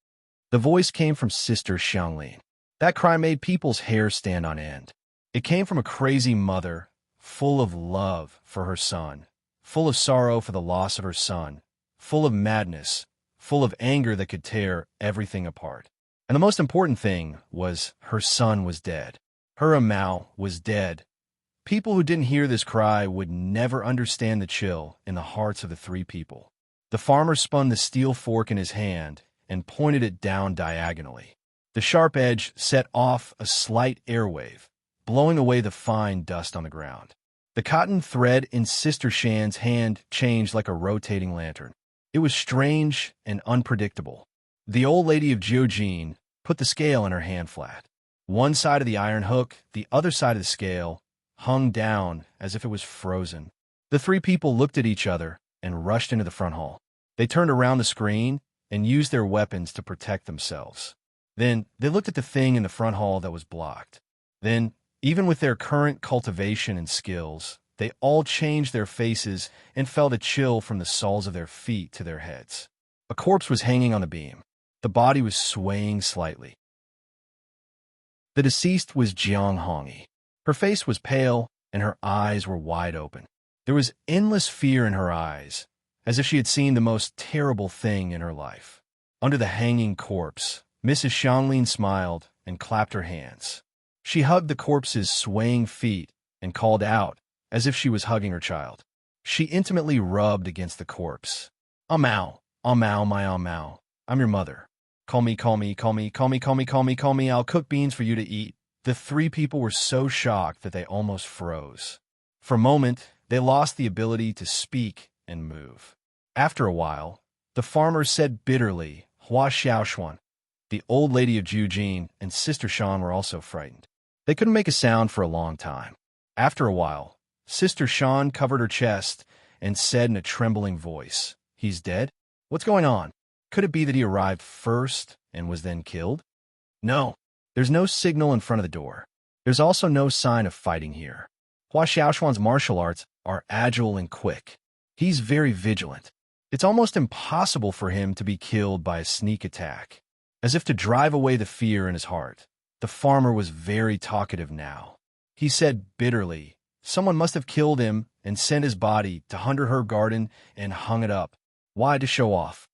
S1: The voice came from Sister Xianglin. That cry made people's hair stand on end. It came from a crazy mother, full of love for her son, full of sorrow for the loss of her son, full of madness, full of anger that could tear everything apart. And the most important thing was her son was dead. Her Mao was dead. People who didn't hear this cry would never understand the chill in the hearts of the 3 people. The farmer spun the steel fork in his hand and pointed it down diagonally. The sharp edge set off a slight airwave, blowing away the fine dust on the ground. The cotton thread in Sister Shan's hand changed like a rotating lantern. It was strange and unpredictable. The old lady of Jiujin put the scale in her hand flat. One side of the iron hook, the other side of the scale, hung down as if it was frozen. The 3 people looked at each other and rushed into the front hall. They turned around the screen and used their weapons to protect themselves. Then they looked at the thing in the front hall that was blocked. Then, even with their current cultivation and skills, they all changed their faces and felt a chill from the soles of their feet to their heads. A corpse was hanging on the beam. The body was swaying slightly. The deceased was Jiang Hongyi. Her face was pale, and her eyes were wide open. There was endless fear in her eyes, as if she had seen the most terrible thing in her life. Under the hanging corpse, Mrs. Xianglin smiled and clapped her hands. She hugged the corpse's swaying feet and called out, as if she was hugging her child. She intimately rubbed against the corpse. "Amao, Amao, my Amao, I'm your mother. Call me, call me, call me, call me, call me, call me, call me, I'll cook beans for you to eat." The 3 people were so shocked that they almost froze. For a moment, they lost the ability to speak and move. After a while, the farmer said bitterly, "Hua Xiaoshuan." The old lady of Jiujin and Sister Shan were also frightened. They couldn't make a sound for a long time. After a while, Sister Shan covered her chest and said in a trembling voice, "He's dead? What's going on? Could it be that he arrived first and was then killed?" No, there's no signal in front of the door. There's also no sign of fighting here. Hua Xiaoshuan's martial arts are agile and quick. He's very vigilant. It's almost impossible for him to be killed by a sneak attack. As if to drive away the fear in his heart, the farmer was very talkative now. He said bitterly, "Someone must have killed him and sent his body to Hunter Herb Garden and hung it up. Why, to show off?"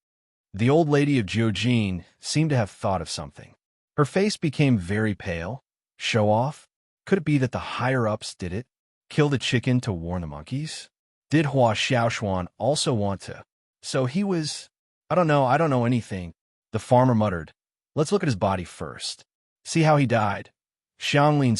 S1: The old lady of Jiujin seemed to have thought of something. Her face became very pale. Show off? Could it be that the higher-ups did it? Kill the chicken to warn the monkeys? Did Hua Xiaoshuan also want to? So he was... I don't know anything. The farmer muttered. Let's look at his body first. See how he died. Xianglin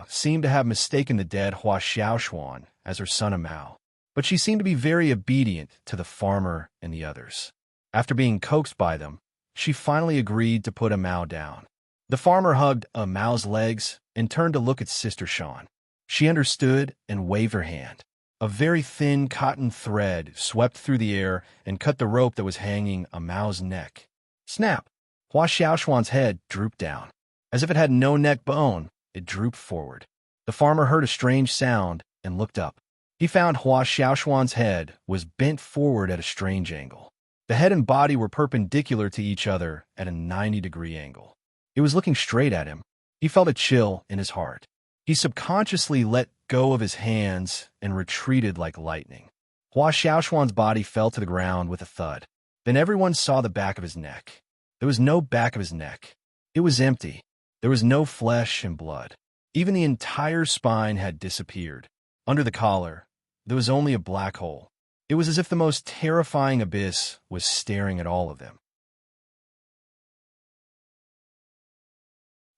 S1: seemed to have mistaken the dead Hua Xiaoshuan as her son Mao, but she seemed to be very obedient to the farmer and the others. After being coaxed by them, she finally agreed to put Mao down. The farmer hugged Mao's legs and turned to look at Sister Shan. She understood and waved her hand. A very thin cotton thread swept through the air and cut the rope that was hanging Mao's neck. Snap! Hua Xiaoshuan's head drooped down. As if it had no neck bone, it drooped forward. The farmer heard a strange sound and looked up. He found Hua Xiaoshuan's head was bent forward at a strange angle. The head and body were perpendicular to each other at a 90-degree angle. It was looking straight at him. He felt a chill in his heart. He subconsciously let go of his hands and retreated like lightning. Hua Xiaoshuan's body fell to the ground with a thud. Then everyone saw the back of his neck. There was no back of his neck. It was empty. There was no flesh and blood. Even the entire spine had disappeared. Under the collar, there was only a black hole. It was as if the most terrifying abyss was staring at all of them.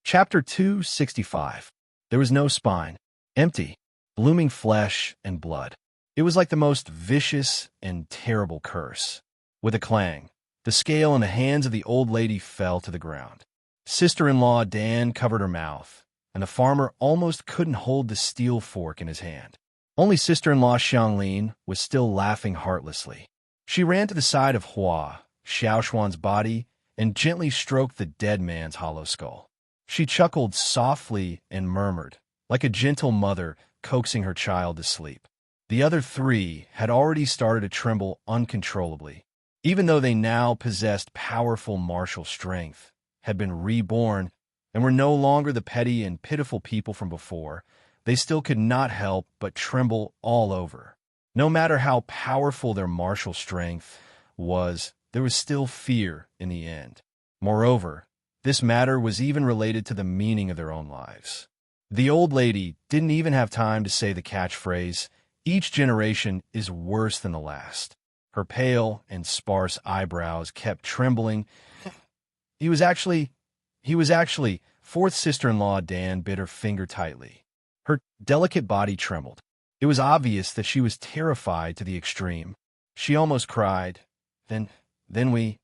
S1: Chapter 265. There was no spine. Empty, blooming flesh and blood. It was like the most vicious and terrible curse. With a clang, the scale in the hands of the old lady fell to the ground. Sister-in-law Dan covered her mouth, and the farmer almost couldn't hold the steel fork in his hand. Only sister-in-law Xianglin was still laughing heartlessly. She ran to the side of Hua Xiaoshuan's body and gently stroked the dead man's hollow skull. She chuckled softly and murmured, like a gentle mother coaxing her child to sleep. The other three had already started to tremble uncontrollably. Even though they now possessed powerful martial strength, had been reborn, and were no longer the petty and pitiful people from before, they still could not help but tremble all over. No matter how powerful their martial strength was, there was still fear in the end. Moreover, this matter was even related to the meaning of their own lives. The old lady didn't even have time to say the catchphrase, "Each generation is worse than the last." Her pale and sparse eyebrows kept trembling. He was actually, fourth sister-in-law Dan bit her finger tightly. Her delicate body trembled. It was obvious that she was terrified to the extreme. She almost cried. Then we...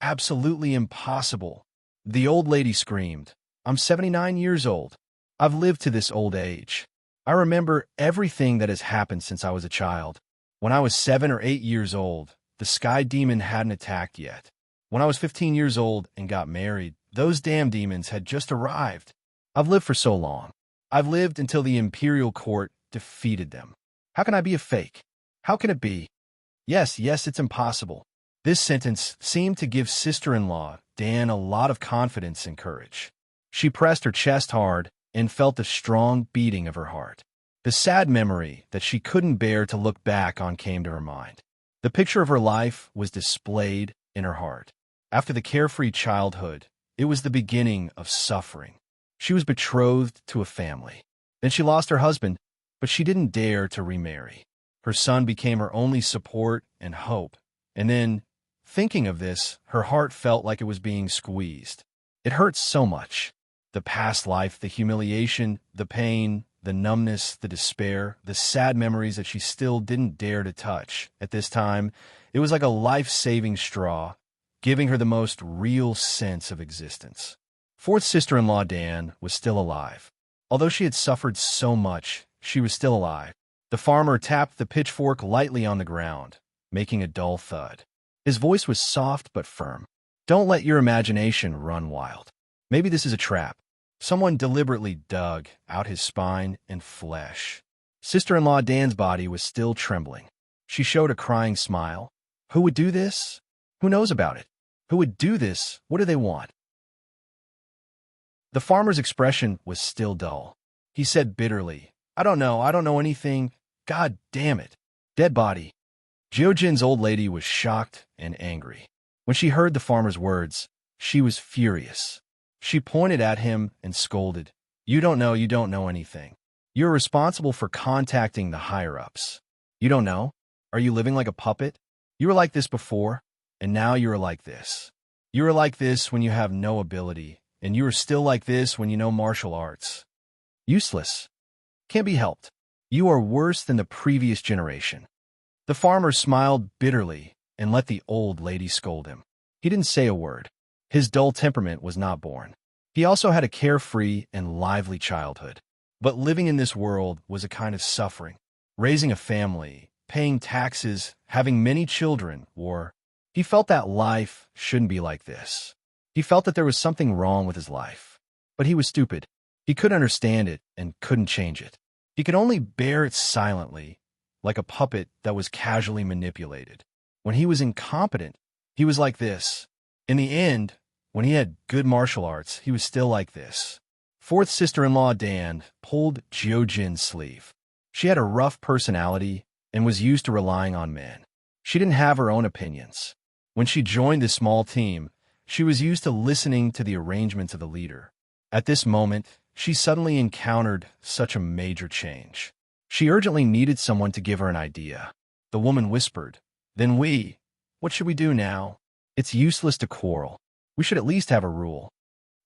S1: Absolutely impossible. The old lady screamed. I'm 79 years old. I've lived to this old age. I remember everything that has happened since I was a child. When I was 7 or 8 years old, the sky demon hadn't attacked yet. When I was 15 years old and got married, those damn demons had just arrived. I've lived for so long. I've lived until the imperial court defeated them. How can I be a fake? How can it be? Yes, it's impossible. This sentence seemed to give sister-in-law Dan a lot of confidence and courage. She pressed her chest hard and felt the strong beating of her heart. The sad memory that she couldn't bear to look back on came to her mind. The picture of her life was displayed in her heart. After the carefree childhood, it was the beginning of suffering. She was betrothed to a family. Then she lost her husband, but she didn't dare to remarry. Her son became her only support and hope. And then, thinking of this, her heart felt like it was being squeezed. It hurt so much. The past life, the humiliation, the pain, the numbness, the despair, the sad memories that she still didn't dare to touch. At this time, it was like a life-saving straw, giving her the most real sense of existence. Fourth sister-in-law Dan was still alive. Although she had suffered so much, she was still alive. The farmer tapped the pitchfork lightly on the ground, making a dull thud. His voice was soft but firm. Don't let your imagination run wild. Maybe this is a trap. Someone deliberately dug out his spine and flesh. Sister-in-law Dan's body was still trembling. She showed a crying smile. Who would do this? Who knows about it? Who would do this? What do they want? The farmer's expression was still dull. He said bitterly, I don't know anything. God damn it. Dead body. Jiojin's old lady was shocked and angry. When she heard the farmer's words, she was furious. She pointed at him and scolded, you don't know anything. You're responsible for contacting the higher-ups. You don't know? Are you living like a puppet? You were like this before, and now you are like this. You are like this when you have no ability, and you are still like this when you know martial arts. Useless. Can't be helped. You are worse than the previous generation. The farmer smiled bitterly and let the old lady scold him. He didn't say a word. His dull temperament was not born. He also had a carefree and lively childhood. But living in this world was a kind of suffering. Raising a family, paying taxes, having many children, he felt that life shouldn't be like this. He felt that there was something wrong with his life. But he was stupid. He couldn't understand it and couldn't change it. He could only bear it silently, like a puppet that was casually manipulated. When he was incompetent, he was like this. In the end, when he had good martial arts, he was still like this. Fourth sister-in-law Dan pulled Jiojin's sleeve. She had a rough personality and was used to relying on men. She didn't have her own opinions. When she joined the small team, she was used to listening to the arrangements of the leader. At this moment, she suddenly encountered such a major change. She urgently needed someone to give her an idea. The woman whispered, Then what should we do now? It's useless to quarrel. We should at least have a rule.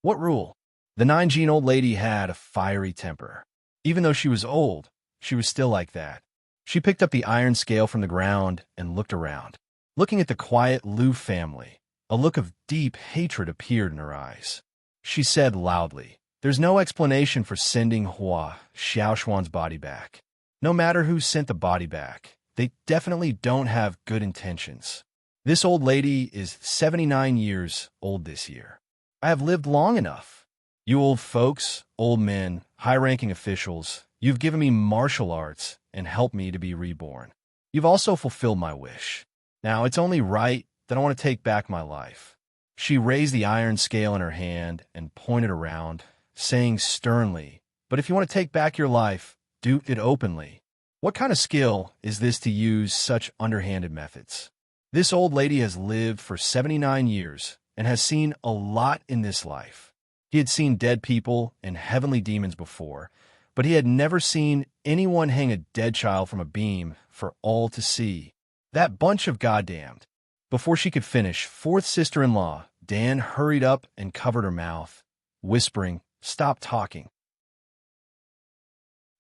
S1: What rule? The 9-old lady had a fiery temper. Even though she was old, she was still like that. She picked up the iron scale from the ground and looked around. Looking at the quiet Liu family, a look of deep hatred appeared in her eyes. She said loudly, There's no explanation for sending Hua Xiaoshuan's body back. No matter who sent the body back, they definitely don't have good intentions. This old lady is 79 years old this year. I have lived long enough. You old folks, old men, high-ranking officials, you've given me martial arts and helped me to be reborn. You've also fulfilled my wish. Now it's only right that I want to take back my life. She raised the iron scale in her hand and pointed around, saying sternly, But if you want to take back your life, do it openly. What kind of skill is this to use such underhanded methods? This old lady has lived for 79 years and has seen a lot in this life. He had seen dead people and heavenly demons before, but he had never seen anyone hang a dead child from a beam for all to see. That bunch of goddamned. Before she could finish, fourth sister-in-law, Dan hurried up and covered her mouth, whispering, Stop talking.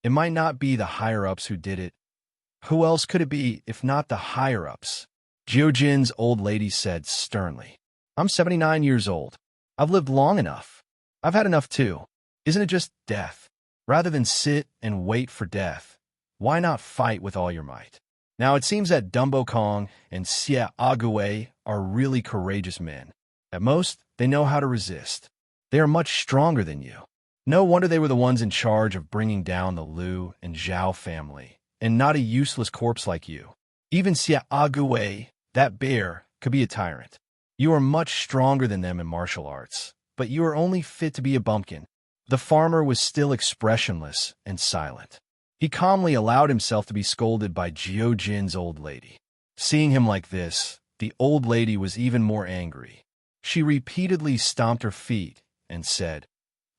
S1: It might not be the higher-ups who did it. Who else could it be if not the higher-ups? Jiojin's old lady said sternly. I'm 79 years old. I've lived long enough. I've had enough too. Isn't it just death? Rather than sit and wait for death, why not fight with all your might? Now it seems that Dumbo Kong and Xia Ague are really courageous men. At most, they know how to resist. They are much stronger than you. No wonder they were the ones in charge of bringing down the Liu and Zhao family, and not a useless corpse like you. Even Xia Ague, that bear, could be a tyrant. You are much stronger than them in martial arts, but you are only fit to be a bumpkin. The farmer was still expressionless and silent. He calmly allowed himself to be scolded by Jiojin's old lady. Seeing him like this, the old lady was even more angry. She repeatedly stomped her feet and said,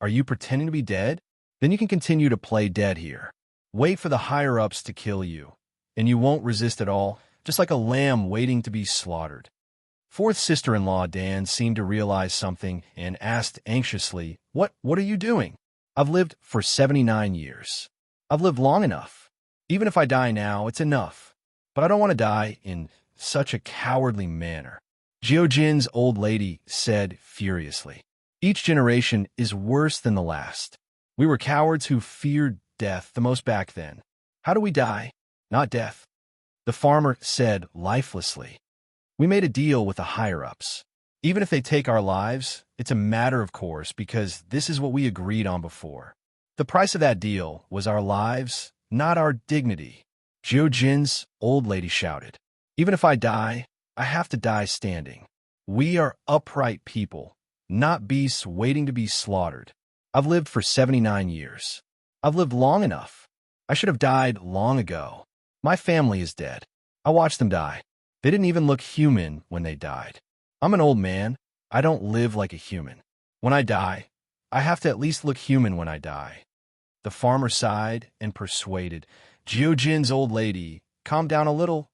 S1: Are you pretending to be dead? Then you can continue to play dead here. Wait for the higher-ups to kill you, and you won't resist at all, just like a lamb waiting to be slaughtered. Fourth sister-in-law Dan seemed to realize something and asked anxiously, What are you doing? I've lived for 79 years. I've lived long enough. Even if I die now, it's enough. But I don't want to die in such a cowardly manner. Jiojin's old lady said furiously. Each generation is worse than the last. We were cowards who feared death the most back then. How do we die? Not death. The farmer said lifelessly. We made a deal with the higher-ups. Even if they take our lives, It's a matter of course because this is what we agreed on before. The price of that deal was our lives, not our dignity. Jiojin's old lady shouted. Even if I die, I have to die standing. We are upright people, not beasts waiting to be slaughtered. I've lived for 79 years. I've lived long enough. I should have died long ago. My family is dead. I watched them die. They didn't even look human when they died. I'm an old man. I don't live like a human. When I die, I have to at least look human when I die. The farmer sighed and persuaded. Jiojin's old lady, calm down a little.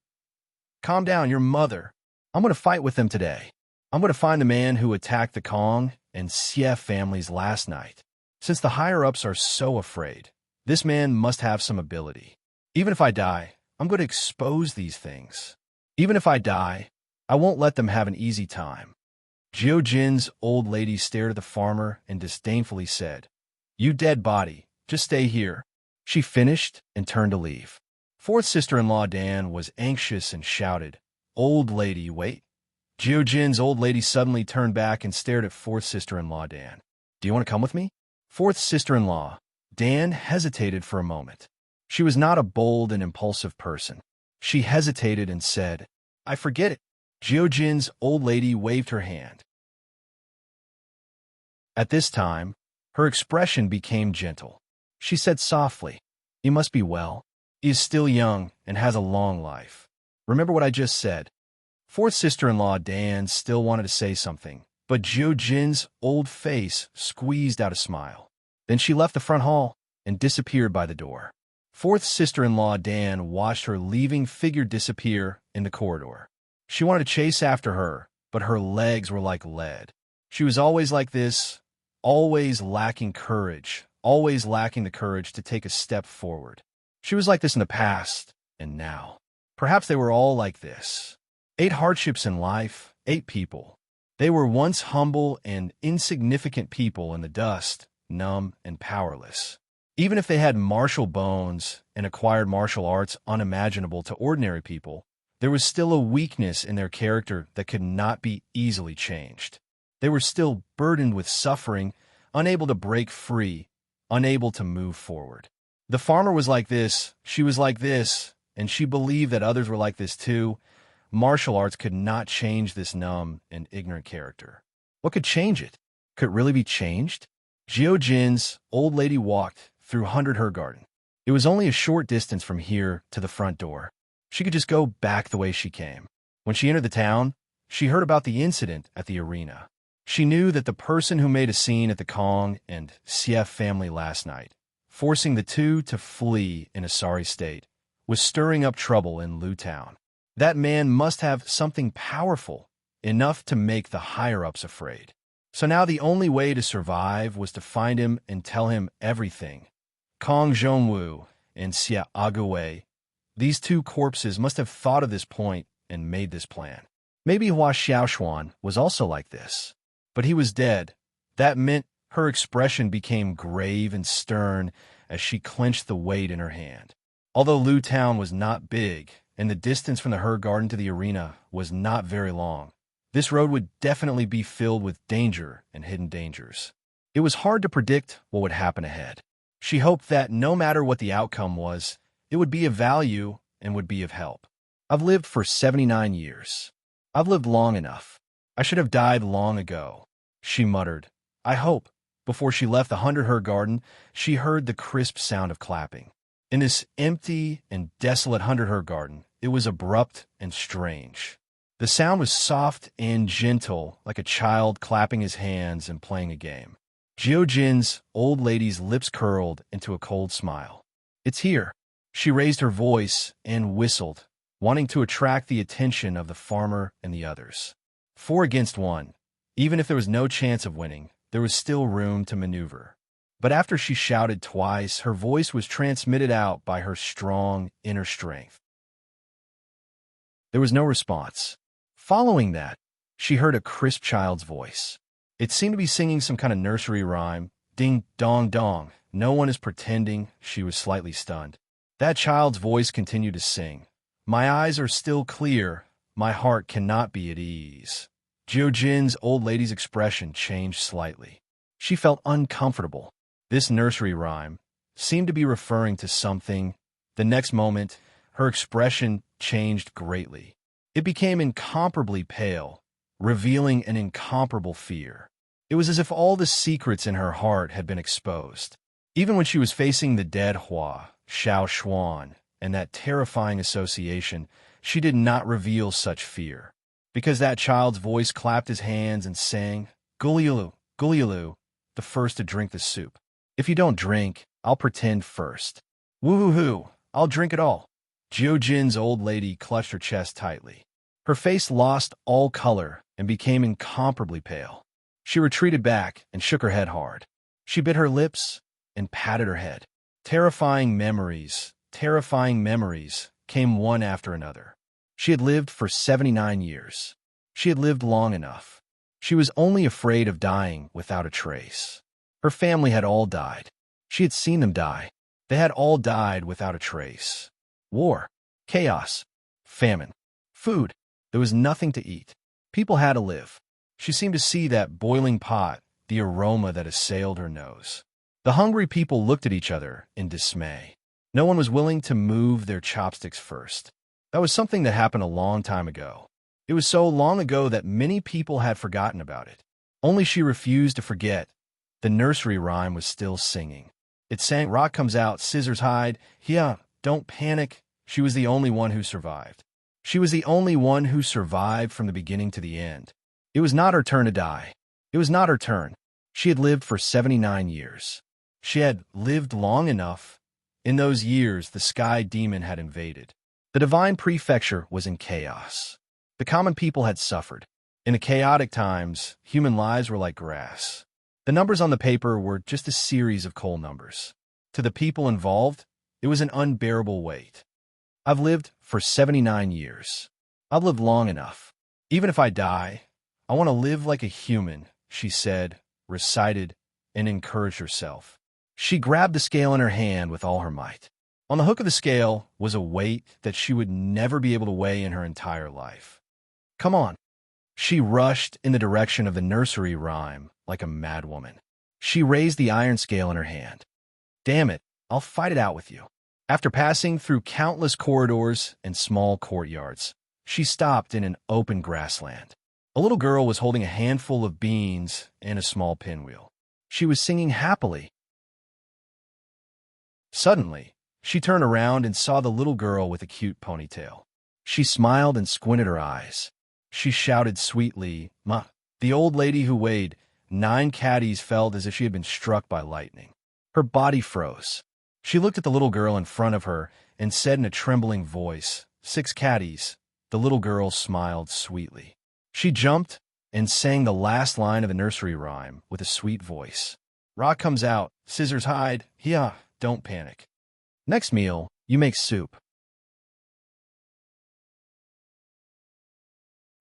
S1: Calm down, your mother. I'm going to fight with them today. I'm going to find the man who attacked the Kong and Xie families last night. Since the higher-ups are so afraid, this man must have some ability. Even if I die, I'm going to expose these things. Even if I die, I won't let them have an easy time. Jiojin's old lady stared at the farmer and disdainfully said, You dead body, just stay here. She finished and turned to leave. Fourth sister-in-law Dan was anxious and shouted, Old lady, wait. Jiojin's old lady suddenly turned back and stared at fourth sister-in-law Dan. Do you want to come with me? Fourth sister-in-law Dan hesitated for a moment. She was not a bold and impulsive person. She hesitated and said, I forget it. Jiojin's old lady waved her hand. At this time, her expression became gentle. She said softly, You must be well. He is still young and has a long life. Remember what I just said. Fourth sister-in-law Dan still wanted to say something, but Jiojin's old face squeezed out a smile. Then she left the front hall and disappeared by the door. Fourth sister-in-law Dan watched her leaving figure disappear in the corridor. She wanted to chase after her, but her legs were like lead. She was always like this, always lacking courage, always lacking the courage to take a step forward. She was like this in the past, and now. Perhaps they were all like this. 8 hardships in life, 8 people. They were once humble and insignificant people in the dust, numb and powerless. Even if they had martial bones and acquired martial arts unimaginable to ordinary people, there was still a weakness in their character that could not be easily changed. They were still burdened with suffering, unable to break free, unable to move forward. The farmer was like this, she was like this, and she believed that others were like this too. Martial arts could not change this numb and ignorant character. What could change it? Could it really be changed? Jiojin's old lady walked through 100 Her Garden. It was only a short distance from here to the front door. She could just go back the way she came. When she entered the town, she heard about the incident at the arena. She knew that the person who made a scene at the Kong and Xie family last night, forcing the two to flee in a sorry state, was stirring up trouble in Lu Town. That man must have something powerful, enough to make the higher-ups afraid. So now the only way to survive was to find him and tell him everything. Kong Zhongwu and Xie Agawei, these 2 corpses must have thought of this point and made this plan. Maybe Hua Xiaoshuan was also like this. But he was dead. That meant her expression became grave and stern as she clenched the weight in her hand. Although Lu Town was not big, and the distance from the Her Garden to the arena was not very long, this road would definitely be filled with danger and hidden dangers. It was hard to predict what would happen ahead. She hoped that no matter what the outcome was, it would be of value and would be of help. I've lived for 79 years. I've lived long enough. I should have died long ago, she muttered. I hope. Before she left the 100 Her Garden, she heard the crisp sound of clapping. In this empty and desolate 100 Her Garden, it was abrupt and strange. The sound was soft and gentle, like a child clapping his hands and playing a game. Jiojin's old lady's lips curled into a cold smile. It's here. She raised her voice and whistled, wanting to attract the attention of the farmer and the others. 4 against 1. Even if there was no chance of winning, there was still room to maneuver. But after she shouted twice, her voice was transmitted out by her strong inner strength. There was no response. Following that, she heard a crisp child's voice. It seemed to be singing some kind of nursery rhyme. Ding, dong, dong. No one is pretending. She was slightly stunned. That child's voice continued to sing. My eyes are still clear. My heart cannot be at ease. Jiojin's old lady's expression changed slightly. She felt uncomfortable. This nursery rhyme seemed to be referring to something. The next moment, her expression changed greatly. It became incomparably pale, revealing an incomparable fear. It was as if all the secrets in her heart had been exposed. Even when she was facing the dead Hua, Xiao Xuan, and that terrifying association, she did not reveal such fear. Because that child's voice clapped his hands and sang, "Guliulu, Guliulu," the first to drink the soup. "If you don't drink, I'll pretend first." "Woo-hoo-hoo, I'll drink it all." Jiojin's old lady clutched her chest tightly. Her face lost all color and became incomparably pale. She retreated back and shook her head hard. She bit her lips and patted her head. Terrifying memories came one after another. She had lived for 79 years. She had lived long enough. She was only afraid of dying without a trace. Her family had all died. She had seen them die. They had all died without a trace. War, chaos, famine, food. There was nothing to eat. People had to live. She seemed to see that boiling pot, the aroma that assailed her nose. The hungry people looked at each other in dismay. No one was willing to move their chopsticks first. That was something that happened a long time ago. It was so long ago that many people had forgotten about it. Only she refused to forget. The nursery rhyme was still singing. It sang, "Rock comes out, scissors hide. Yeah, don't panic." She was the only one who survived. She was the only one who survived from the beginning to the end. It was not her turn to die. It was not her turn. She had lived for 79 years. She had lived long enough. In those years, the sky demon had invaded. The divine prefecture was in chaos. The common people had suffered. In the chaotic times, human lives were like grass. The numbers on the paper were just a series of coal numbers. To the people involved, it was an unbearable weight. I've lived for 79 years. I've lived long enough. Even if I die, I want to live like a human, she said, recited, and encouraged herself. She grabbed the scale in her hand with all her might. On the hook of the scale was a weight that she would never be able to weigh in her entire life. "Come on." She rushed in the direction of the nursery rhyme like a madwoman. She raised the iron scale in her hand. "Damn it, I'll fight it out with you." After passing through countless corridors and small courtyards, she stopped in an open grassland. A little girl was holding a handful of beans and a small pinwheel. She was singing happily. Suddenly, she turned around and saw the little girl with a cute ponytail. She smiled and squinted her eyes. She shouted sweetly, "Ma." The old lady who weighed 9 caddies felt as if she had been struck by lightning. Her body froze. She looked at the little girl in front of her and said in a trembling voice, 6 caddies." The little girl smiled sweetly. She jumped and sang the last line of the nursery rhyme with a sweet voice. "Rock comes out, scissors hide. Yeah, don't panic." Next meal, you make soup.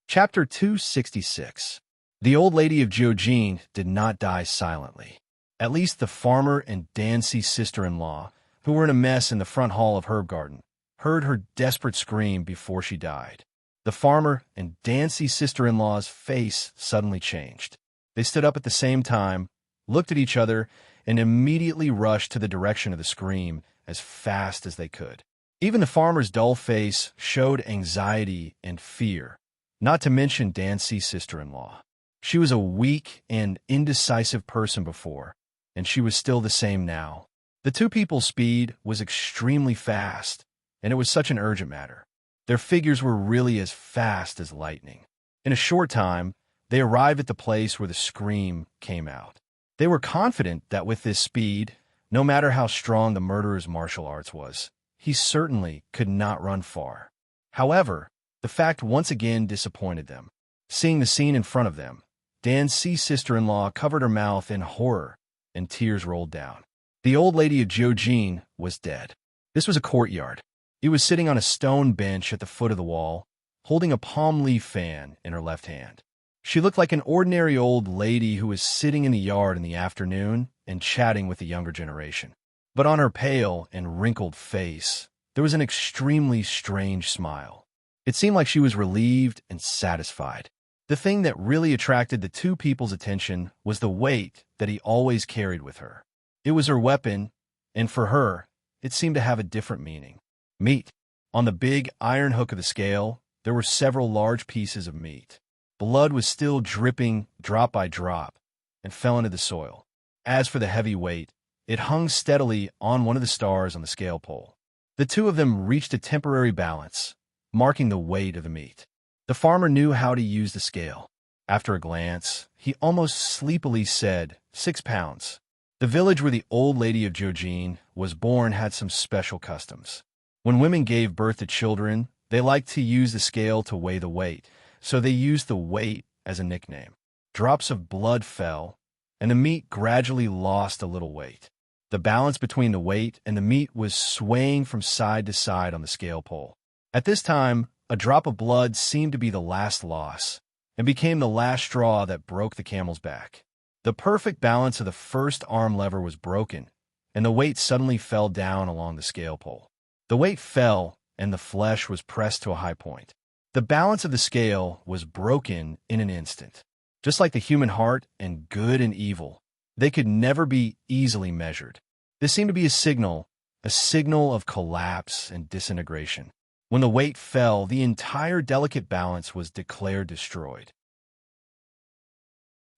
S1: Chapter 266. The old lady of Jiojin did not die silently. At least the farmer and Dancy's sister-in-law, who were in a mess in the front hall of Herb Garden, heard her desperate scream before she died. The farmer and Dancy's sister-in-law's face suddenly changed. They stood up at the same time, looked at each other, and immediately rushed to the direction of the scream as fast as they could. Even the farmer's dull face showed anxiety and fear, not to mention Dancy's sister-in-law. She was a weak and indecisive person before, and she was still the same now. The two people's speed was extremely fast, and it was such an urgent matter. Their figures were really as fast as lightning. In a short time, they arrived at the place where the scream came out. They were confident that with this speed, no matter how strong the murderer's martial arts was, he certainly could not run far. However, the fact once again disappointed them. Seeing the scene in front of them, Dancy's sister-in-law covered her mouth in horror, and tears rolled down. The old lady of Jiojin was dead. This was a courtyard. He was sitting on a stone bench at the foot of the wall, holding a palm leaf fan in her left hand. She looked like an ordinary old lady who was sitting in the yard in the afternoon and chatting with the younger generation. But on her pale and wrinkled face, there was an extremely strange smile. It seemed like she was relieved and satisfied. The thing that really attracted the two people's attention was the weight that he always carried with her. It was her weapon, and for her, it seemed to have a different meaning. Meat. On the big iron hook of the scale, there were several large pieces of meat. Blood was still dripping drop by drop and fell into the soil. As for the heavy weight, it hung steadily on one of the stars on the scale pole. The two of them reached a temporary balance, marking the weight of the meat. The farmer knew how to use the scale. After a glance, he almost sleepily said, 6 pounds. The village where the old lady of Jojin was born had some special customs. When women gave birth to children, they liked to use the scale to weigh the weight, so they used the weight as a nickname. Drops of blood fell, and the meat gradually lost a little weight. The balance between the weight and the meat was swaying from side to side on the scale pole. At this time, a drop of blood seemed to be the last loss, and became the last straw that broke the camel's back. The perfect balance of the first arm lever was broken, and the weight suddenly fell down along the scale pole. The weight fell, and the flesh was pressed to a high point. The balance of the scale was broken in an instant. Just like the human heart and good and evil, they could never be easily measured. This seemed to be a signal of collapse and disintegration. When the weight fell, the entire delicate balance was declared destroyed.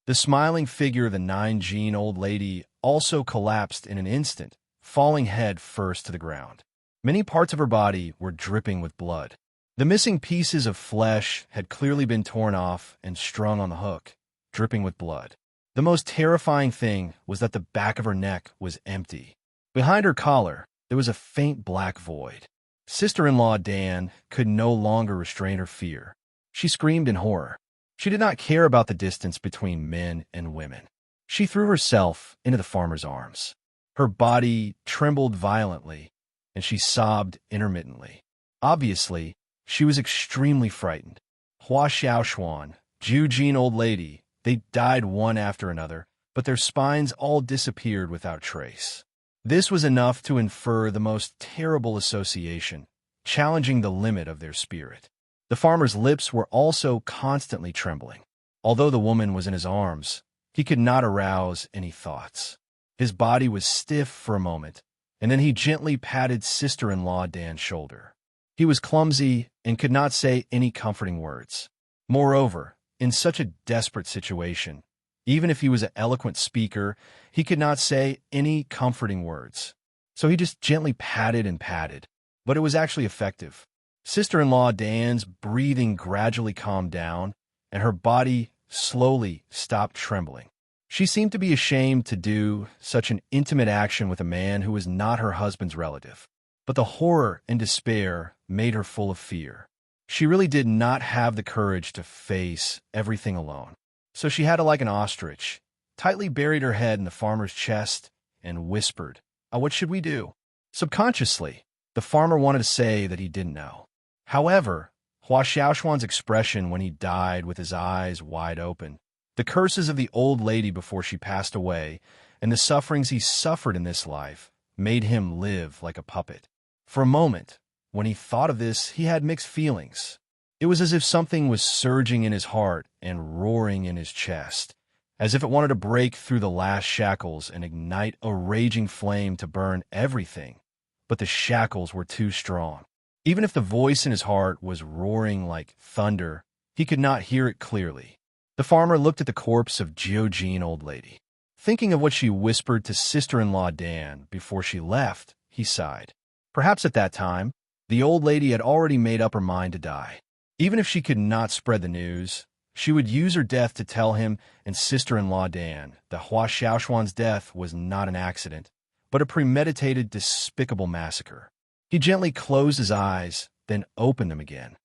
S1: The smiling figure of the 9-gene old lady also collapsed in an instant, falling head first to the ground. Many parts of her body were dripping with blood. The missing pieces of flesh had clearly been torn off and strung on the hook, dripping with blood. The most terrifying thing was that the back of her neck was empty. Behind her collar, there was a faint black void. Sister-in-law Dan could no longer restrain her fear. She screamed in horror. She did not care about the distance between men and women. She threw herself into the farmer's arms. Her body trembled violently, and she sobbed intermittently. Obviously, she was extremely frightened. Hua Xiaoshuan, Jujin old lady, they died one after another, but their spines all disappeared without trace. This was enough to infer the most terrible association, challenging the limit of their spirit. The farmer's lips were also constantly trembling. Although the woman was in his arms, he could not arouse any thoughts. His body was stiff for a moment, and then he gently patted sister-in-law Dan's shoulder. He was clumsy and could not say any comforting words. Moreover, in such a desperate situation, even if he was an eloquent speaker, he could not say any comforting words. So he just gently patted and patted, but it was actually effective. Sister-in-law Dan's breathing gradually calmed down, and her body slowly stopped trembling. She seemed to be ashamed to do such an intimate action with a man who was not her husband's relative. But the horror and despair made her full of fear. She really did not have the courage to face everything alone. So she had to, like an ostrich, tightly buried her head in the farmer's chest and whispered, what should we do?" Subconsciously, the farmer wanted to say that he didn't know. However, Hua Xiaoshuan's expression when he died with his eyes wide open, the curses of the old lady before she passed away, and the sufferings he suffered in this life made him live like a puppet. For a moment, when he thought of this, he had mixed feelings. It was as if something was surging in his heart and roaring in his chest, as if it wanted to break through the last shackles and ignite a raging flame to burn everything. But the shackles were too strong. Even if the voice in his heart was roaring like thunder, he could not hear it clearly. The farmer looked at the corpse of Jiojin old lady. Thinking of what she whispered to sister-in-law Dan before she left, he sighed. Perhaps at that time, the old lady had already made up her mind to die. Even if she could not spread the news, she would use her death to tell him and sister-in-law Dan that Hua Xiaoshuan's death was not an accident, but a premeditated, despicable massacre. He gently closed his eyes, then opened them again.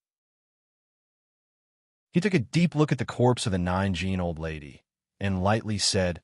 S1: He took a deep look at the corpse of the 9-gene old lady and lightly said,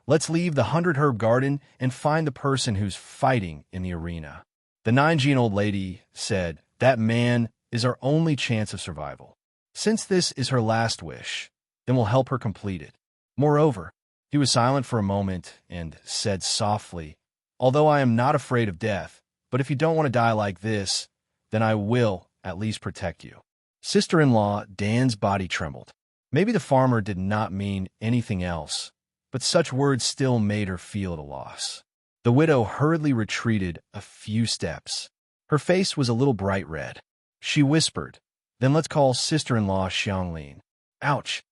S1: "Let's leave the 100-herb garden and find the person who's fighting in the arena." The 9-gene old lady said, "That man is our only chance of survival. Since this is her last wish, then we'll help her complete it." Moreover, he was silent for a moment and said softly, "Although I am not afraid of death, but if you don't want to die like this, then I will at least protect you." Sister-in-law Dan's body trembled. Maybe the farmer did not mean anything else, but such words still made her feel at a loss. The widow hurriedly retreated a few steps. Her face was a little bright red. She whispered, "Then let's call sister-in-law Xianglin." Ouch!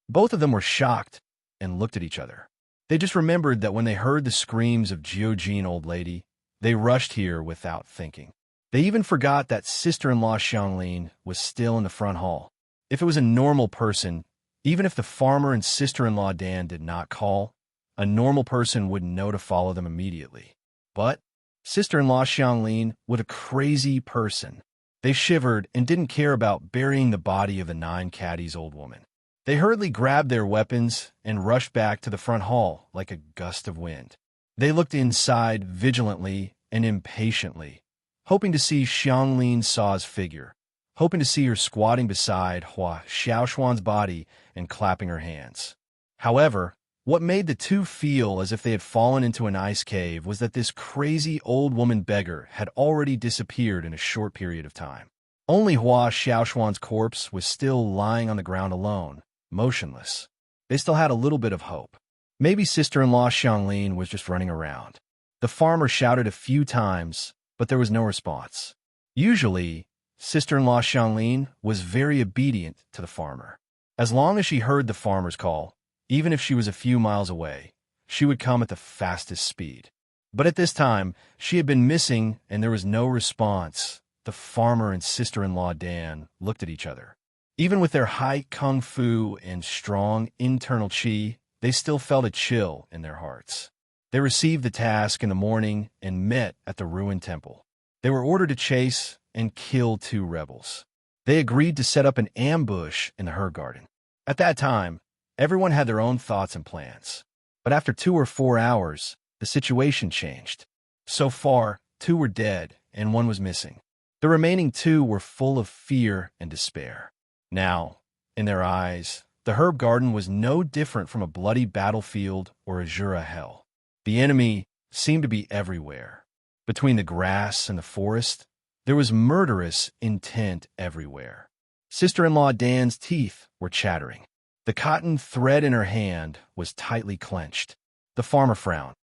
S1: Both of them were shocked and looked at each other. They just remembered that when they heard the screams of Jiujin old lady, they rushed here without thinking. They even forgot that sister-in-law Xianglin was still in the front hall. If it was a normal person, even if the farmer and sister-in-law Dan did not call, a normal person would know to follow them immediately. But sister-in-law Xianglin was a crazy person. They shivered and didn't care about burying the body of the 9 caddies old woman. They hurriedly grabbed their weapons and rushed back to the front hall like a gust of wind. They looked inside vigilantly and impatiently, hoping to see Xianglin Saw's figure, hoping to see her squatting beside Hua Xiaoshuan's body and clapping her hands. However, what made the two feel as if they had fallen into an ice cave was that this crazy old woman beggar had already disappeared in a short period of time. Only Hua Xiaoshuan's corpse was still lying on the ground alone, motionless. They still had a little bit of hope. Maybe sister-in-law Xianglin was just running around. The farmer shouted a few times, but there was no response. Usually, sister-in-law Xianglin was very obedient to the farmer. As long as she heard the farmer's call, even if she was a few miles away, she would come at the fastest speed. But at this time, she had been missing and there was no response. The farmer and sister-in-law Dan looked at each other. Even with their high kung fu and strong internal chi, they still felt a chill in their hearts. They received the task in the morning and met at the ruined temple. They were ordered to chase and kill 2 rebels. They agreed to set up an ambush in the herb garden. At that time, everyone had their own thoughts and plans. But after 2 or 4 hours, the situation changed. So far, 2 were dead and 1 was missing. The remaining 2 were full of fear and despair. Now, in their eyes, the herb garden was no different from a bloody battlefield or a Jura hell. The enemy seemed to be everywhere. Between the grass and the forest, there was murderous intent everywhere. Sister-in-law Dan's teeth were chattering. The cotton thread in her hand was tightly clenched. The farmer frowned.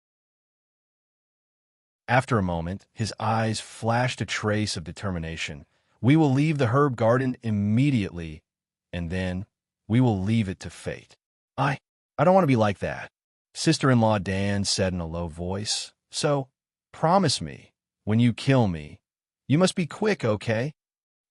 S1: After a moment, his eyes flashed a trace of determination. "We will leave the herb garden immediately, and then we will leave it to fate." I don't want to be like that," sister-in-law Dan said in a low voice. "So, promise me, when you kill me, you must be quick, okay?"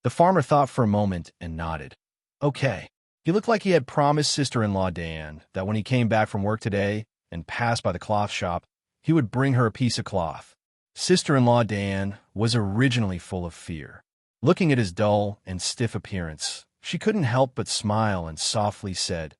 S1: The farmer thought for a moment and nodded. Okay. He looked like he had promised sister-in-law Dan that when he came back from work today and passed by the cloth shop, he would bring her a piece of cloth. Sister-in-law Dan was originally full of fear. Looking at his dull and stiff appearance, she couldn't help but smile and softly said,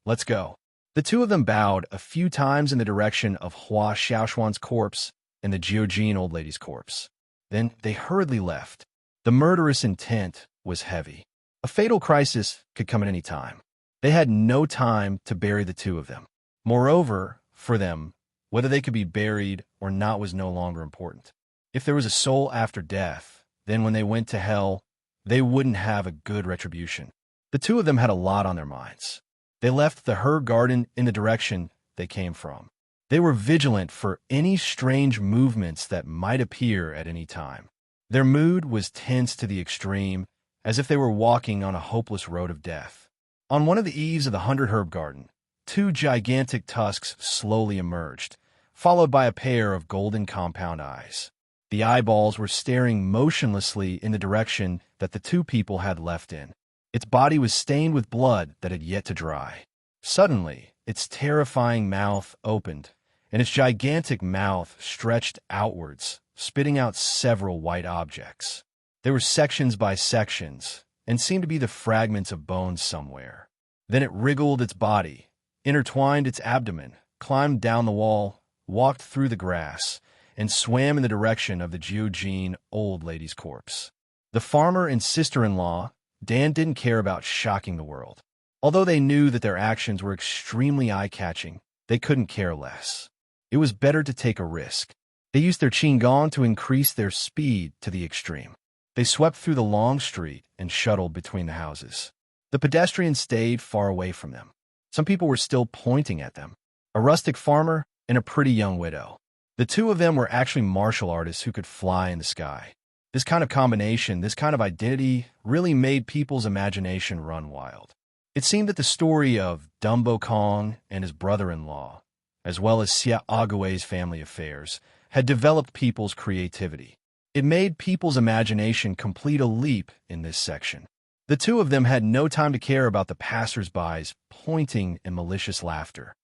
S1: "Let's go." The 2 of them bowed a few times in the direction of Hua Xiaoshuan's corpse and the Jiujin old lady's corpse. Then they hurriedly left. The murderous intent was heavy. A fatal crisis could come at any time. They had no time to bury the 2 of them. Moreover, for them, whether they could be buried or not was no longer important. If there was a soul after death, then when they went to hell, they wouldn't have a good retribution. The 2 of them had a lot on their minds. They left the herb garden in the direction they came from. They were vigilant for any strange movements that might appear at any time. Their mood was tense to the extreme, as if they were walking on a hopeless road of death. On one of the eaves of the 100 herb garden, 2 gigantic tusks slowly emerged, followed by a pair of golden compound eyes. The eyeballs were staring motionlessly in the direction that the 2 people had left in. Its body was stained with blood that had yet to dry. Suddenly, its terrifying mouth opened, and its gigantic mouth stretched outwards, spitting out several white objects. They were sections by sections, and seemed to be the fragments of bones somewhere. Then it wriggled its body, intertwined its abdomen, climbed down the wall, walked through the grass, and swam in the direction of the Jiujin old lady's corpse. The farmer and sister-in-law, Dan, didn't care about shocking the world. Although they knew that their actions were extremely eye-catching, they couldn't care less. It was better to take a risk. They used their qinggong to increase their speed to the extreme. They swept through the long street and shuttled between the houses. The pedestrians stayed far away from them. Some people were still pointing at them. A rustic farmer and a pretty young widow. The two of them were actually martial artists who could fly in the sky. This kind of combination, this kind of identity, really made people's imagination run wild. It seemed that the story of Dumbo Kong and his brother-in-law, as well as Sia Agwe's family affairs, had developed people's creativity. It made people's imagination complete a leap in this section. The two of them had no time to care about the passers-by's pointing and malicious laughter.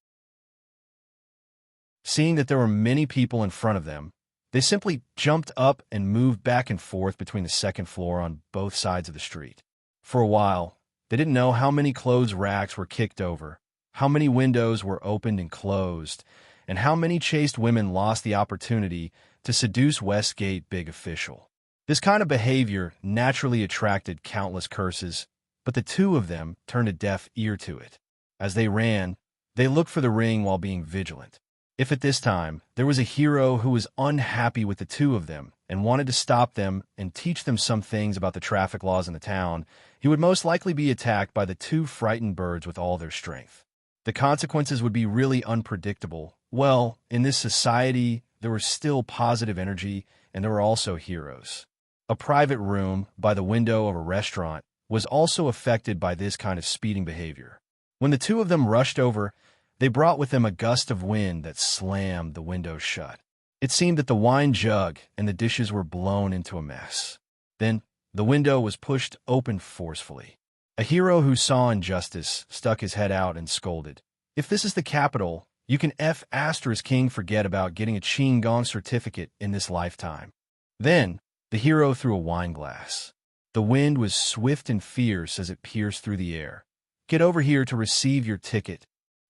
S1: Seeing that there were many people in front of them, they simply jumped up and moved back and forth between the second floor on both sides of the street. For a while, they didn't know how many clothes racks were kicked over, how many windows were opened and closed, and how many chaste women lost the opportunity to seduce Westgate big official. This kind of behavior naturally attracted countless curses, but the two of them turned a deaf ear to it. As they ran, they looked for the ring while being vigilant. If at this time there was a hero who was unhappy with the two of them and wanted to stop them and teach them some things about the traffic laws in the town, he would most likely be attacked by the two frightened birds with all their strength. The consequences would be really unpredictable. Well, in this society, there was still positive energy, and there were also heroes. A private room by the window of a restaurant was also affected by this kind of speeding behavior. When the two of them rushed over, they brought with them a gust of wind that slammed the windows shut. It seemed that the wine jug and the dishes were blown into a mess. Then, the window was pushed open forcefully. A hero who saw injustice stuck his head out and scolded, "If this is the capital, you can **king forget about getting a Qing Gong certificate in this lifetime." Then, the hero threw a wine glass. The wind was swift and fierce as it pierced through the air. "Get over here to receive your ticket."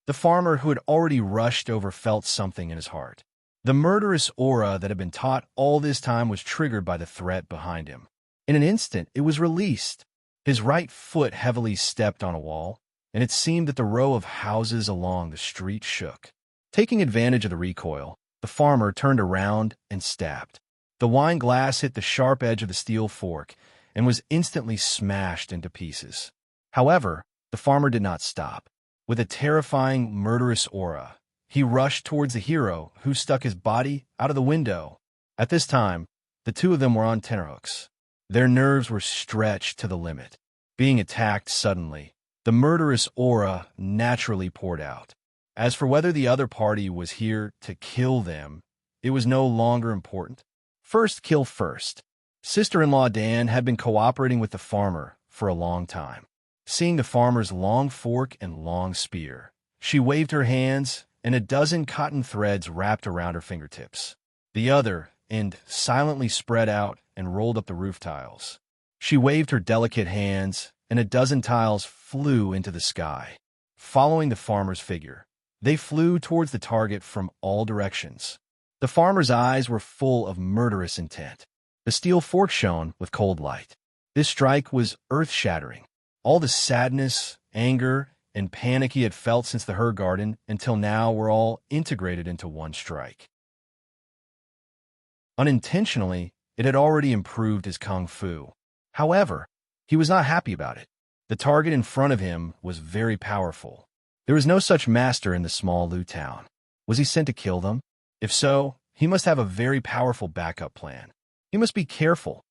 S1: The farmer who had already rushed over felt something in his heart. The murderous aura that had been taught all this time was triggered by the threat behind him. In an instant, it was released. His right foot heavily stepped on a wall, and it seemed that the row of houses along the street shook. Taking advantage of the recoil, the farmer turned around and stabbed. The wine glass hit the sharp edge of the steel fork and was instantly smashed into pieces. However, the farmer did not stop. With a terrifying, murderous aura, he rushed towards the hero, who stuck his body out of the window. At this time, the two of them were on tenterhooks. Their nerves were stretched to the limit. Being attacked suddenly, the murderous aura naturally poured out. As for whether the other party was here to kill them, it was no longer important. First kill first. Sister-in-law Dan had been cooperating with the farmer for a long time. Seeing the farmer's long fork and long spear, she waved her hands, and a dozen cotton threads wrapped around her fingertips. The other end silently spread out and rolled up the roof tiles. She waved her delicate hands, and a dozen tiles flew into the sky. Following the farmer's figure, they flew towards the target from all directions. The farmer's eyes were full of murderous intent. The steel fork shone with cold light. This strike was earth-shattering. All the sadness, anger, and panic he had felt since the herb garden until now were all integrated into one strike. Unintentionally, it had already improved his kung fu. However, he was not happy about it. The target in front of him was very powerful. There was no such master in the small Lu town. Was he sent to kill them? If so, he must have a very powerful backup plan. He must be careful.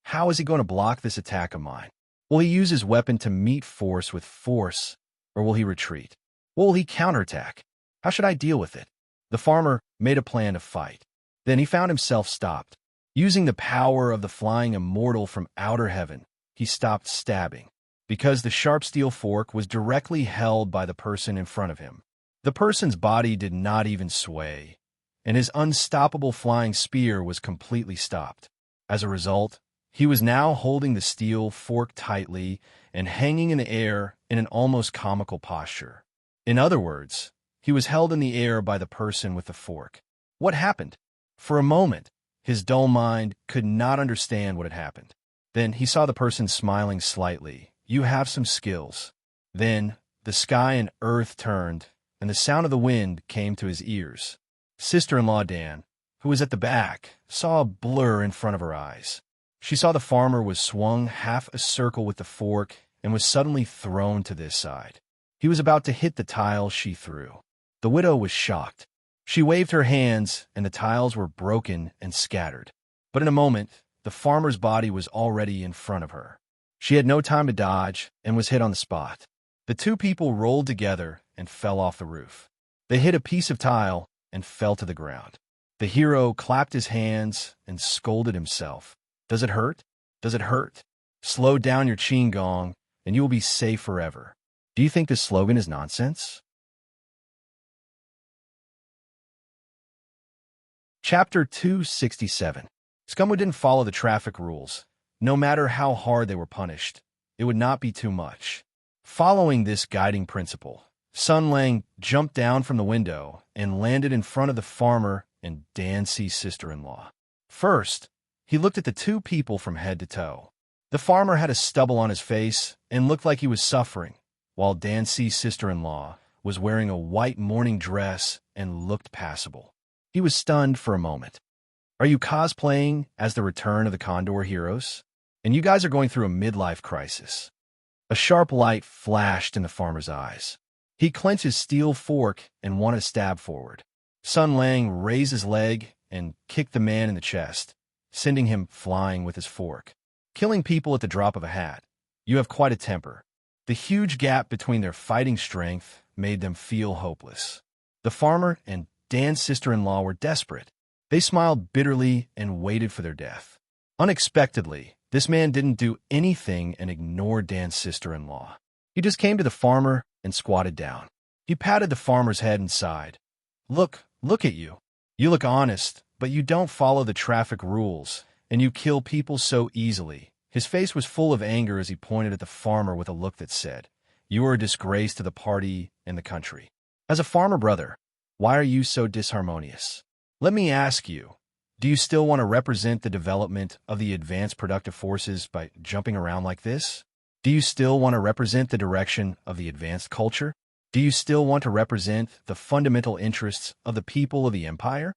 S1: How is he going to block this attack of mine? Will he use his weapon to meet force with force, or will he retreat? What will he counterattack? How should I deal with it? The farmer made a plan to fight. Then he found himself stopped. Using the power of the flying immortal from outer heaven, he stopped stabbing, because the sharp steel fork was directly held by the person in front of him. The person's body did not even sway, and his unstoppable flying spear was completely stopped. As a result, he was now holding the steel fork tightly and hanging in the air in an almost comical posture. In other words, he was held in the air by the person with the fork. What happened? For a moment, his dull mind could not understand what had happened. Then he saw the person smiling slightly. "You have some skills." Then the sky and earth turned, and the sound of the wind came to his ears. Sister-in-law Dan, who was at the back, saw a blur in front of her eyes. She saw the farmer was swung half a circle with the fork and was suddenly thrown to this side. He was about to hit the tiles she threw. The widow was shocked. She waved her hands, and the tiles were broken and scattered. But in a moment, the farmer's body was already in front of her. She had no time to dodge and was hit on the spot. The two people rolled together and fell off the roof. They hit a piece of tile and fell to the ground. The hero clapped his hands and scolded himself. Does it hurt? Does it hurt? Slow down your qing gong, and you will be safe forever. Do you think this slogan is nonsense? Chapter 267. Scum who didn't follow the traffic rules. No matter how hard they were punished, it would not be too much. Following this guiding principle, Sun Lang jumped down from the window and landed in front of the farmer and Dancy's sister-in-law. First, he looked at the two people from head to toe. The farmer had a stubble on his face and looked like he was suffering, while Dancy's sister-in-law was wearing a white morning dress and looked passable. He was stunned for a moment. Are you cosplaying as the return of the Condor heroes? And you guys are going through a midlife crisis. A sharp light flashed in the farmer's eyes. He clenched his steel fork and wanted to stab forward. Sun Lang raised his leg and kicked the man in the chest, sending him flying with his fork. Killing people at the drop of a hat. You have quite a temper. The huge gap between their fighting strength made them feel hopeless. The farmer and Dan's sister-in-law were desperate. They smiled bitterly and waited for their death. Unexpectedly, this man didn't do anything and ignored Dan's sister-in-law. He just came to the farmer and squatted down. He patted the farmer's head and sighed. Look at you. You look honest, but you don't follow the traffic rules, and you kill people so easily. His face was full of anger as he pointed at the farmer with a look that said, You are a disgrace to the party and the country. As a farmer brother, why are you so disharmonious? Let me ask you, do you still want to represent the development of the advanced productive forces by jumping around like this? Do you still want to represent the direction of the advanced culture? Do you still want to represent the fundamental interests of the people of the empire?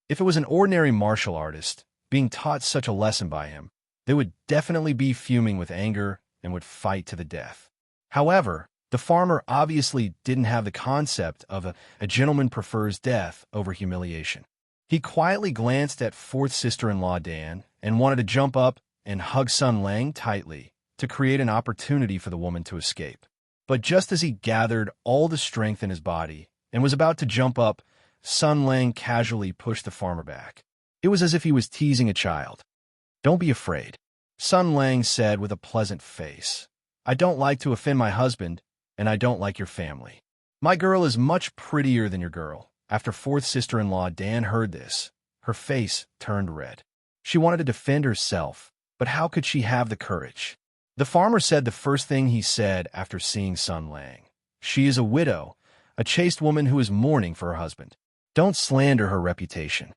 S1: If it was an ordinary martial artist being taught such a lesson by him, they would definitely be fuming with anger and would fight to the death. However, the farmer obviously didn't have the concept of a gentleman prefers death over humiliation. He quietly glanced at fourth sister-in-law Dan and wanted to jump up and hug Sun Lang tightly to create an opportunity for the woman to escape. But just as he gathered all the strength in his body and was about to jump up, Sun Lang casually pushed the farmer back. It was as if he was teasing a child. Don't be afraid, Sun Lang said with a pleasant face. I don't like to offend my husband, and I don't like your family. My girl is much prettier than your girl. After fourth sister-in-law Dan heard this, her face turned red. She wanted to defend herself, but how could she have the courage? The farmer said the first thing he said after seeing Sun Lang. She is a widow, a chaste woman who is mourning for her husband. Don't slander her reputation.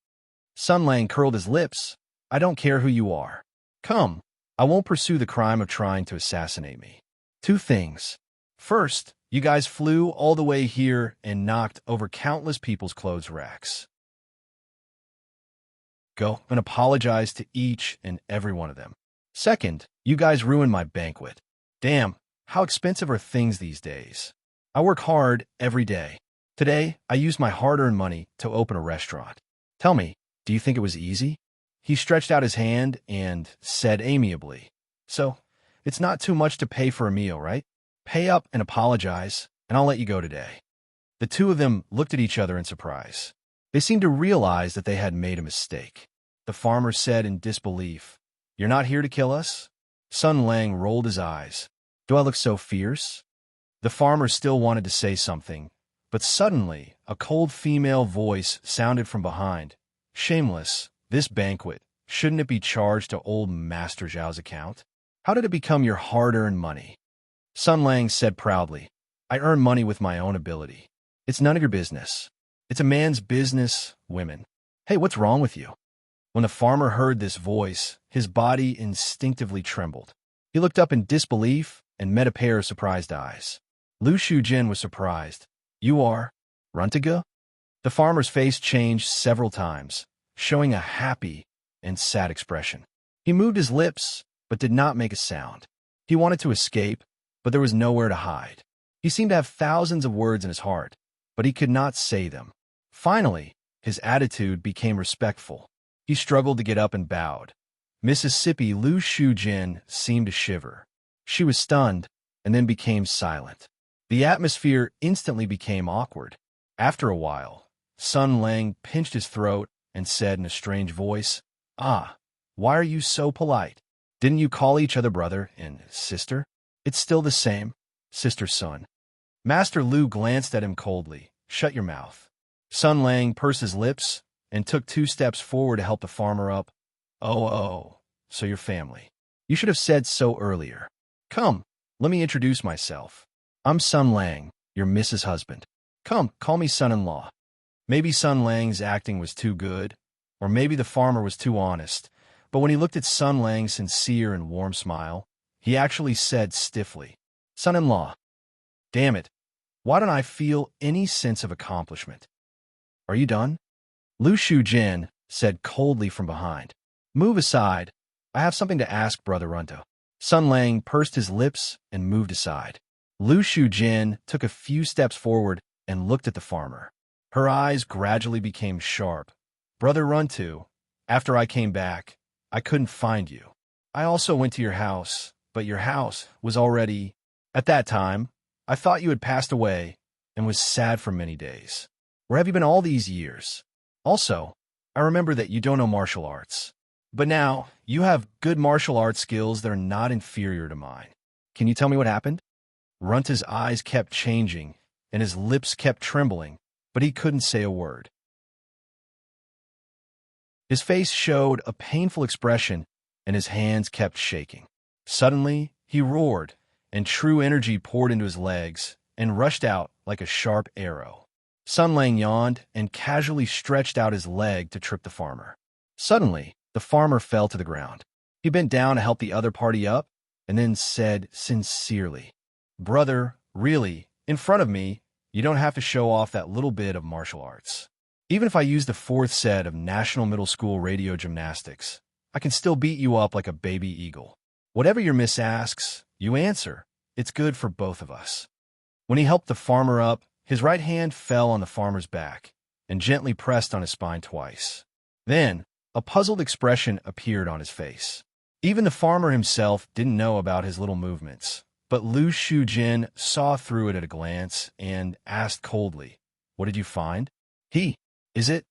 S1: Sun Lang curled his lips. I don't care who you are. Come, I won't pursue the crime of trying to assassinate me. Two things. First, you guys flew all the way here and knocked over countless people's clothes racks. Go and apologize to each and every one of them. Second, you guys ruined my banquet. Damn, how expensive are things these days? I work hard every day. Today, I used my hard-earned money to open a restaurant. Tell me, do you think it was easy? He stretched out his hand and said amiably, So, it's not too much to pay for a meal, right? Pay up and apologize, and I'll let you go today. The two of them looked at each other in surprise. They seemed to realize that they had made a mistake. The farmer said in disbelief, You're not here to kill us? Sun Lang rolled his eyes. Do I look so fierce? The farmer still wanted to say something, but suddenly a cold female voice sounded from behind. Shameless, this banquet, shouldn't it be charged to old Master Zhao's account? How did it become your hard-earned money? Sun Lang said proudly, I earn money with my own ability. It's none of your business. It's a man's business, women. Hey, what's wrong with you? When the farmer heard this voice, his body instinctively trembled. He looked up in disbelief and met a pair of surprised eyes. Lu Shujin was surprised. You are Runtiga? The farmer's face changed several times, showing a happy and sad expression. He moved his lips, but did not make a sound. He wanted to escape, but there was nowhere to hide. He seemed to have thousands of words in his heart, but he could not say them. Finally, his attitude became respectful. He struggled to get up and bowed. Mississippi Lu Shujin seemed to shiver. She was stunned and then became silent. The atmosphere instantly became awkward. After a while, Sun Lang pinched his throat and said in a strange voice, "Ah, why are you so polite? Didn't you call each other brother and sister?" "It's still the same, sister Sun." Master Lu glanced at him coldly. "Shut your mouth." Sun Lang pursed his lips and took 2 steps forward to help the farmer up. Oh, so your family. You should have said so earlier. Come, let me introduce myself. I'm Sun Lang, your Mrs. Husband. Come, call me son-in-law. Maybe Sun Lang's acting was too good, or maybe the farmer was too honest, but when he looked at Sun Lang's sincere and warm smile, he actually said stiffly, "Son-in-law." Damn it, why don't I feel any sense of accomplishment? "Are you done?" Lu Shujin said coldly from behind. "Move aside. I have something to ask, Brother Runto." Sun Lang pursed his lips and moved aside. Lu Shujin took a few steps forward and looked at the farmer. Her eyes gradually became sharp. "Brother Runto, after I came back, I couldn't find you. I also went to your house, but your house was already... At that time, I thought you had passed away and was sad for many days. Where have you been all these years? Also, I remember that you don't know martial arts. But now, you have good martial arts skills that are not inferior to mine. Can you tell me what happened?" Runta's eyes kept changing, and his lips kept trembling, but he couldn't say a word. His face showed a painful expression, and his hands kept shaking. Suddenly, he roared, and true energy poured into his legs and rushed out like a sharp arrow. Sun Lang yawned and casually stretched out his leg to trip the farmer. Suddenly, the farmer fell to the ground. He bent down to help the other party up, and then said sincerely, "Brother, really, in front of me, you don't have to show off that little bit of martial arts. Even if I use the 4th set of National Middle School Radio Gymnastics, I can still beat you up like a baby eagle. Whatever your miss asks, you answer. It's good for both of us." When he helped the farmer up, his right hand fell on the farmer's back and gently pressed on his spine twice. Then, a puzzled expression appeared on his face. Even the farmer himself didn't know about his little movements, but Lu Shujin saw through it at a glance and asked coldly, "What did you find?" Is it?"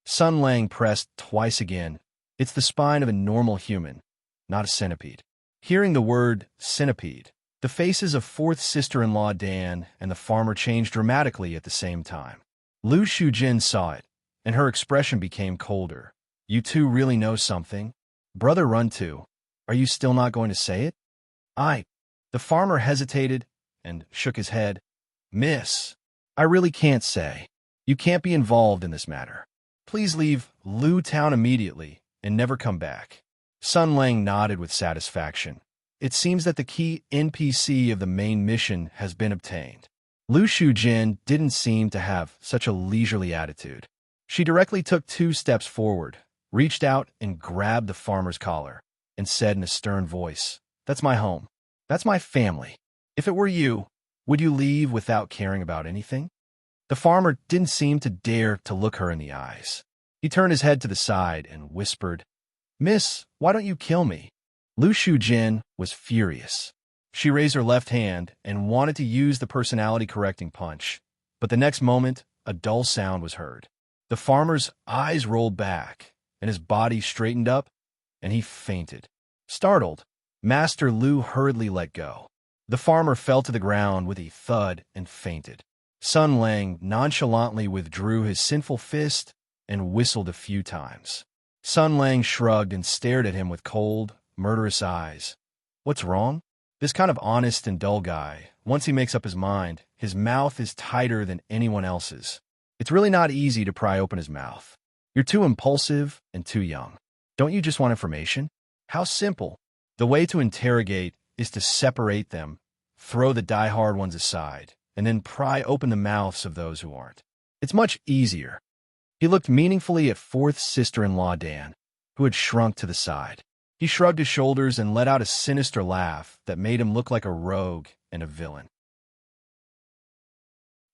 S1: Sun Lang pressed twice again. "It's the spine of a normal human, not a centipede." Hearing the word centipede, the faces of 4th sister-in-law Dan and the farmer changed dramatically at the same time. Lu Shujin saw it, and her expression became colder. "You two really know something? Brother Runto, are you still not going to say it?" The farmer hesitated and shook his head. "Miss, I really can't say. You can't be involved in this matter. Please leave Lu Town immediately and never come back." Sun Lang nodded with satisfaction. It seems that the key NPC of the main mission has been obtained. Lu Shujin didn't seem to have such a leisurely attitude. She directly took 2 steps forward, reached out and grabbed the farmer's collar, and said in a stern voice, "That's my home. That's my family. If it were you, would you leave without caring about anything?" The farmer didn't seem to dare to look her in the eyes. He turned his head to the side and whispered, "Miss, why don't you kill me?" Lu Shujin was furious. She raised her left hand and wanted to use the personality-correcting punch, but the next moment, a dull sound was heard. The farmer's eyes rolled back, and his body straightened up, and he fainted. Startled, Master Lu hurriedly let go. The farmer fell to the ground with a thud and fainted. Sun Lang nonchalantly withdrew his sinful fist and whistled a few times. Sun Lang shrugged and stared at him with cold, murderous eyes. What's wrong? This kind of honest and dull guy, once he makes up his mind, his mouth is tighter than anyone else's. It's really not easy to pry open his mouth. You're too impulsive and too young. Don't you just want information? How simple. The way to interrogate is to separate them, throw the die-hard ones aside, and then pry open the mouths of those who aren't. It's much easier. He looked meaningfully at 4th sister-in-law Dan, who had shrunk to the side. He shrugged his shoulders and let out a sinister laugh that made him look like a rogue and a villain.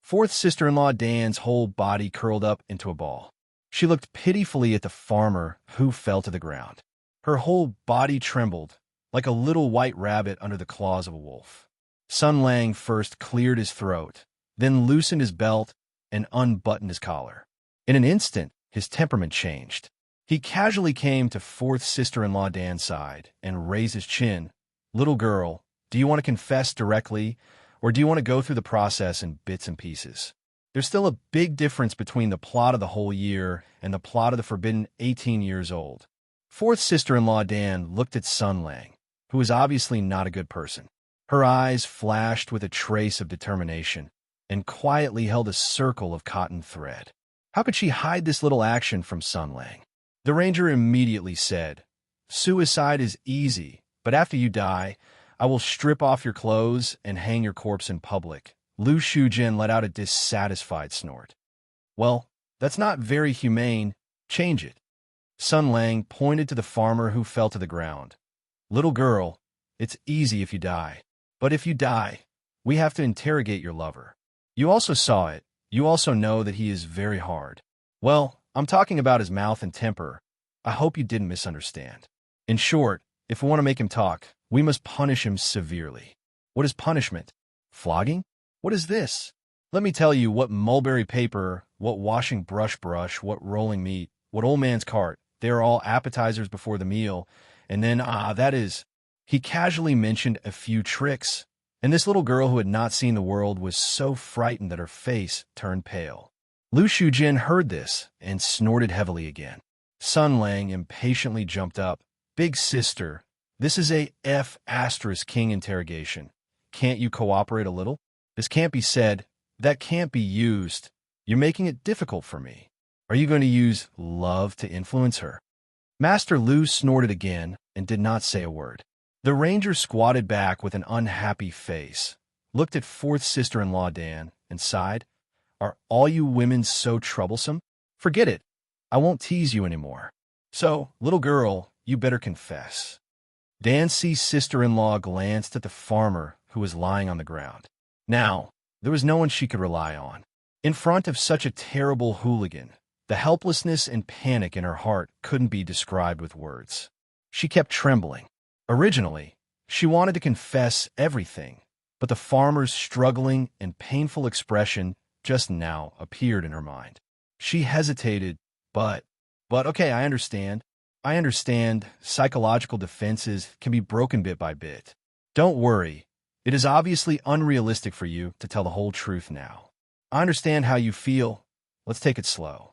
S1: Fourth sister-in-law Dan's whole body curled up into a ball. She looked pitifully at the farmer, who fell to the ground. Her whole body trembled, like a little white rabbit under the claws of a wolf. Sun Lang first cleared his throat, then loosened his belt and unbuttoned his collar. In an instant, his temperament changed. He casually came to fourth sister-in-law Dan's side and raised his chin. "Little girl, do you want to confess directly, or do you want to go through the process in bits and pieces? There's still a big difference between the plot of the whole year and the plot of the forbidden 18 years old." Fourth sister-in-law Dan looked at Sun Lang, who was obviously not a good person. Her eyes flashed with a trace of determination and quietly held a circle of cotton thread. How could she hide this little action from Sun Lang? The ranger immediately said, "Suicide is easy, but after you die, I will strip off your clothes and hang your corpse in public." Lu Shujin let out a dissatisfied snort. "Well, that's not very humane. Change it." Sun Lang pointed to the farmer who fell to the ground. "Little girl, it's easy if you die. But if you die, we have to interrogate your lover. You also saw it. You also know that he is very hard. Well, I'm talking about his mouth and temper. I hope you didn't misunderstand. In short, if we want to make him talk, we must punish him severely." "What is punishment? Flogging? What is this?" "Let me tell you what mulberry paper, what washing brush, what rolling meat, what old man's cart. They are all appetizers before the meal, and then, that is—" He casually mentioned a few tricks, and this little girl who had not seen the world was so frightened that her face turned pale. Lu Shujin heard this and snorted heavily again. Sun Lang impatiently jumped up. "Big sister, this is a F*** interrogation. Can't you cooperate a little? This can't be said. That can't be used. You're making it difficult for me. Are you going to use love to influence her?" Master Lu snorted again and did not say a word. The ranger squatted back with an unhappy face, looked at fourth sister-in-law Dan, and sighed. "Are all you women so troublesome? Forget it. I won't tease you anymore. So, little girl, you better confess." Dan's sister-in-law glanced at the farmer who was lying on the ground. Now, there was no one she could rely on. In front of such a terrible hooligan, the helplessness and panic in her heart couldn't be described with words. She kept trembling. Originally, she wanted to confess everything, but the farmer's struggling and painful expression just now appeared in her mind. She hesitated, but okay, I understand. Psychological defenses can be broken bit by bit. Don't worry. It is obviously unrealistic for you to tell the whole truth now. I understand how you feel. Let's take it slow."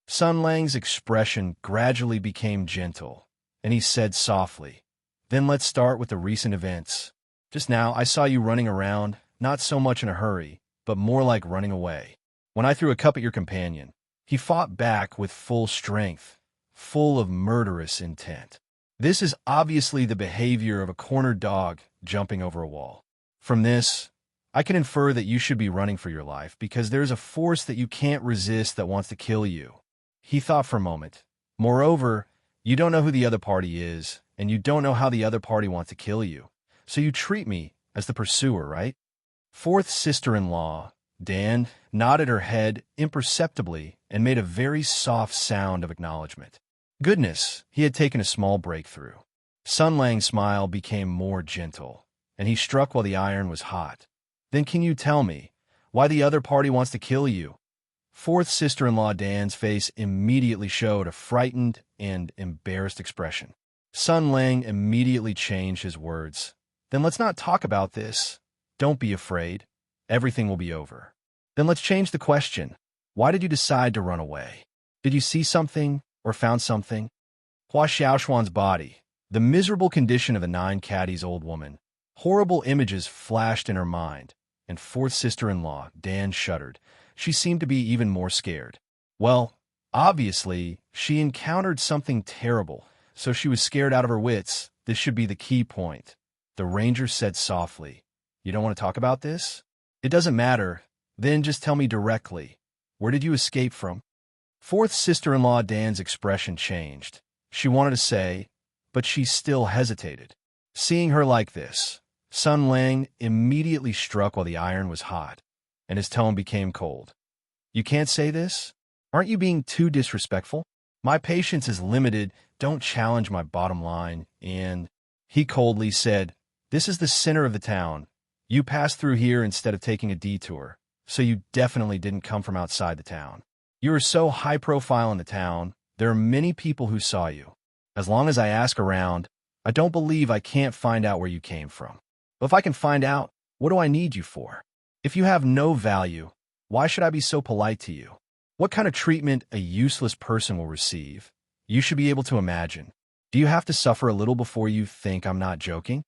S1: Sun Lang's expression gradually became gentle, and he said softly, "Then let's start with the recent events. Just now, I saw you running around, not so much in a hurry, but more like running away. When I threw a cup at your companion, he fought back with full strength, full of murderous intent. This is obviously the behavior of a cornered dog jumping over a wall. From this, I can infer that you should be running for your life because there's a force that you can't resist that wants to kill you." He thought for a moment. "Moreover, you don't know who the other party is, and you don't know how the other party wants to kill you. So you treat me as the pursuer, right?" Fourth sister-in-law, Dan, nodded her head imperceptibly and made a very soft sound of acknowledgement. Goodness, he had taken a small breakthrough. Sun Lang's smile became more gentle, and he struck while the iron was hot. "Then can you tell me why the other party wants to kill you?" Fourth sister-in-law Dan's face immediately showed a frightened and embarrassed expression. Sun Lang immediately changed his words. "Then let's not talk about this. Don't be afraid. Everything will be over. Then let's change the question. Why did you decide to run away? Did you see something or found something?" Hua Xiaoshuan's body, the miserable condition of the 9 caddies-old woman, horrible images flashed in her mind, and fourth sister-in-law Dan shuddered. She seemed to be even more scared. Well, obviously, she encountered something terrible, so she was scared out of her wits. This should be the key point. The ranger said softly, "You don't want to talk about this? It doesn't matter. Then just tell me directly. Where did you escape from?" Fourth sister-in-law Dan's expression changed. She wanted to say, but she still hesitated. Seeing her like this, Sun Lang immediately struck while the iron was hot, and his tone became cold. You can't say this? Aren't you being too disrespectful? My patience is limited. Don't challenge my bottom line. And he coldly said, this is the center of the town. You passed through here instead of taking a detour, so you definitely didn't come from outside the town. You are so high profile in the town, there are many people who saw you. As long as I ask around, I don't believe I can't find out where you came from. But if I can find out, what do I need you for? If you have no value, why should I be so polite to you? What kind of treatment a useless person will receive? You should be able to imagine. Do you have to suffer a little before you think I'm not joking?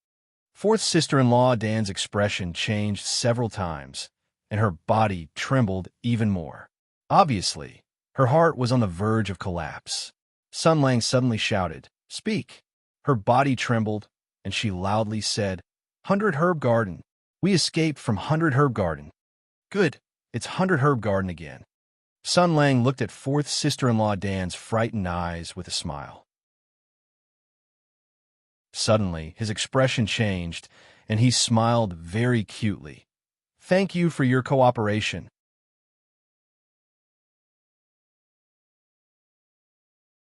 S1: Fourth sister-in-law Dan's expression changed several times, and her body trembled even more. Obviously, her heart was on the verge of collapse. Sun Lang suddenly shouted, "Speak!" Her body trembled, and she loudly said, "100 Herb Garden. We escaped from 100 Herb Garden." Good, it's 100 Herb Garden again. Sun Lang looked at fourth sister-in-law Dan's frightened eyes with a smile. Suddenly, his expression changed, and he smiled very cutely. Thank you for your cooperation.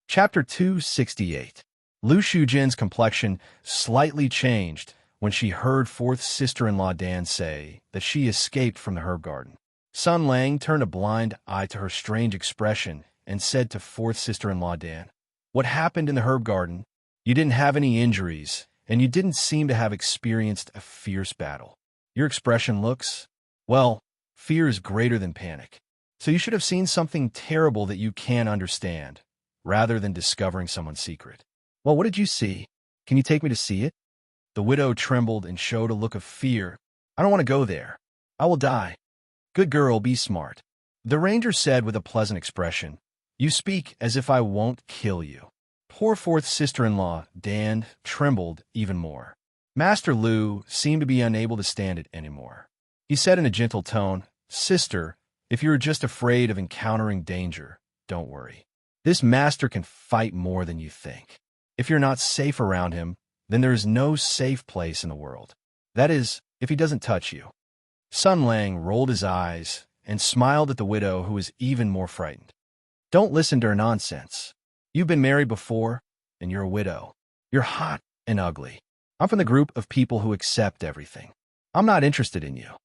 S1: Chapter 268. Lu Shujin's complexion slightly changed when she heard fourth sister-in-law Dan say that she escaped from the herb garden. Sun Lang turned a blind eye to her strange expression and said to fourth sister-in-law Dan, "What happened in the herb garden? You didn't have any injuries, and you didn't seem to have experienced a fierce battle. Your expression looks, well, fear is greater than panic. So you should have seen something terrible that you can't understand, rather than discovering someone's secret. Well, what did you see? Can you take me to see it?" The widow trembled and showed a look of fear. "I don't want to go there. I will die." "Good girl, be smart." The ranger said with a pleasant expression, "You speak as if I won't kill you." Poor fourth sister-in-law, Dan, trembled even more. Master Lu seemed to be unable to stand it anymore. He said in a gentle tone, "Sister, if you're just afraid of encountering danger, don't worry. This master can fight more than you think. If you're not safe around him, then there is no safe place in the world. That is, if he doesn't touch you." Sun Lang rolled his eyes and smiled at the widow, who was even more frightened. "Don't listen to her nonsense. You've been married before, and you're a widow. You're hot and ugly. I'm from the group of people who accept everything. I'm not interested in you.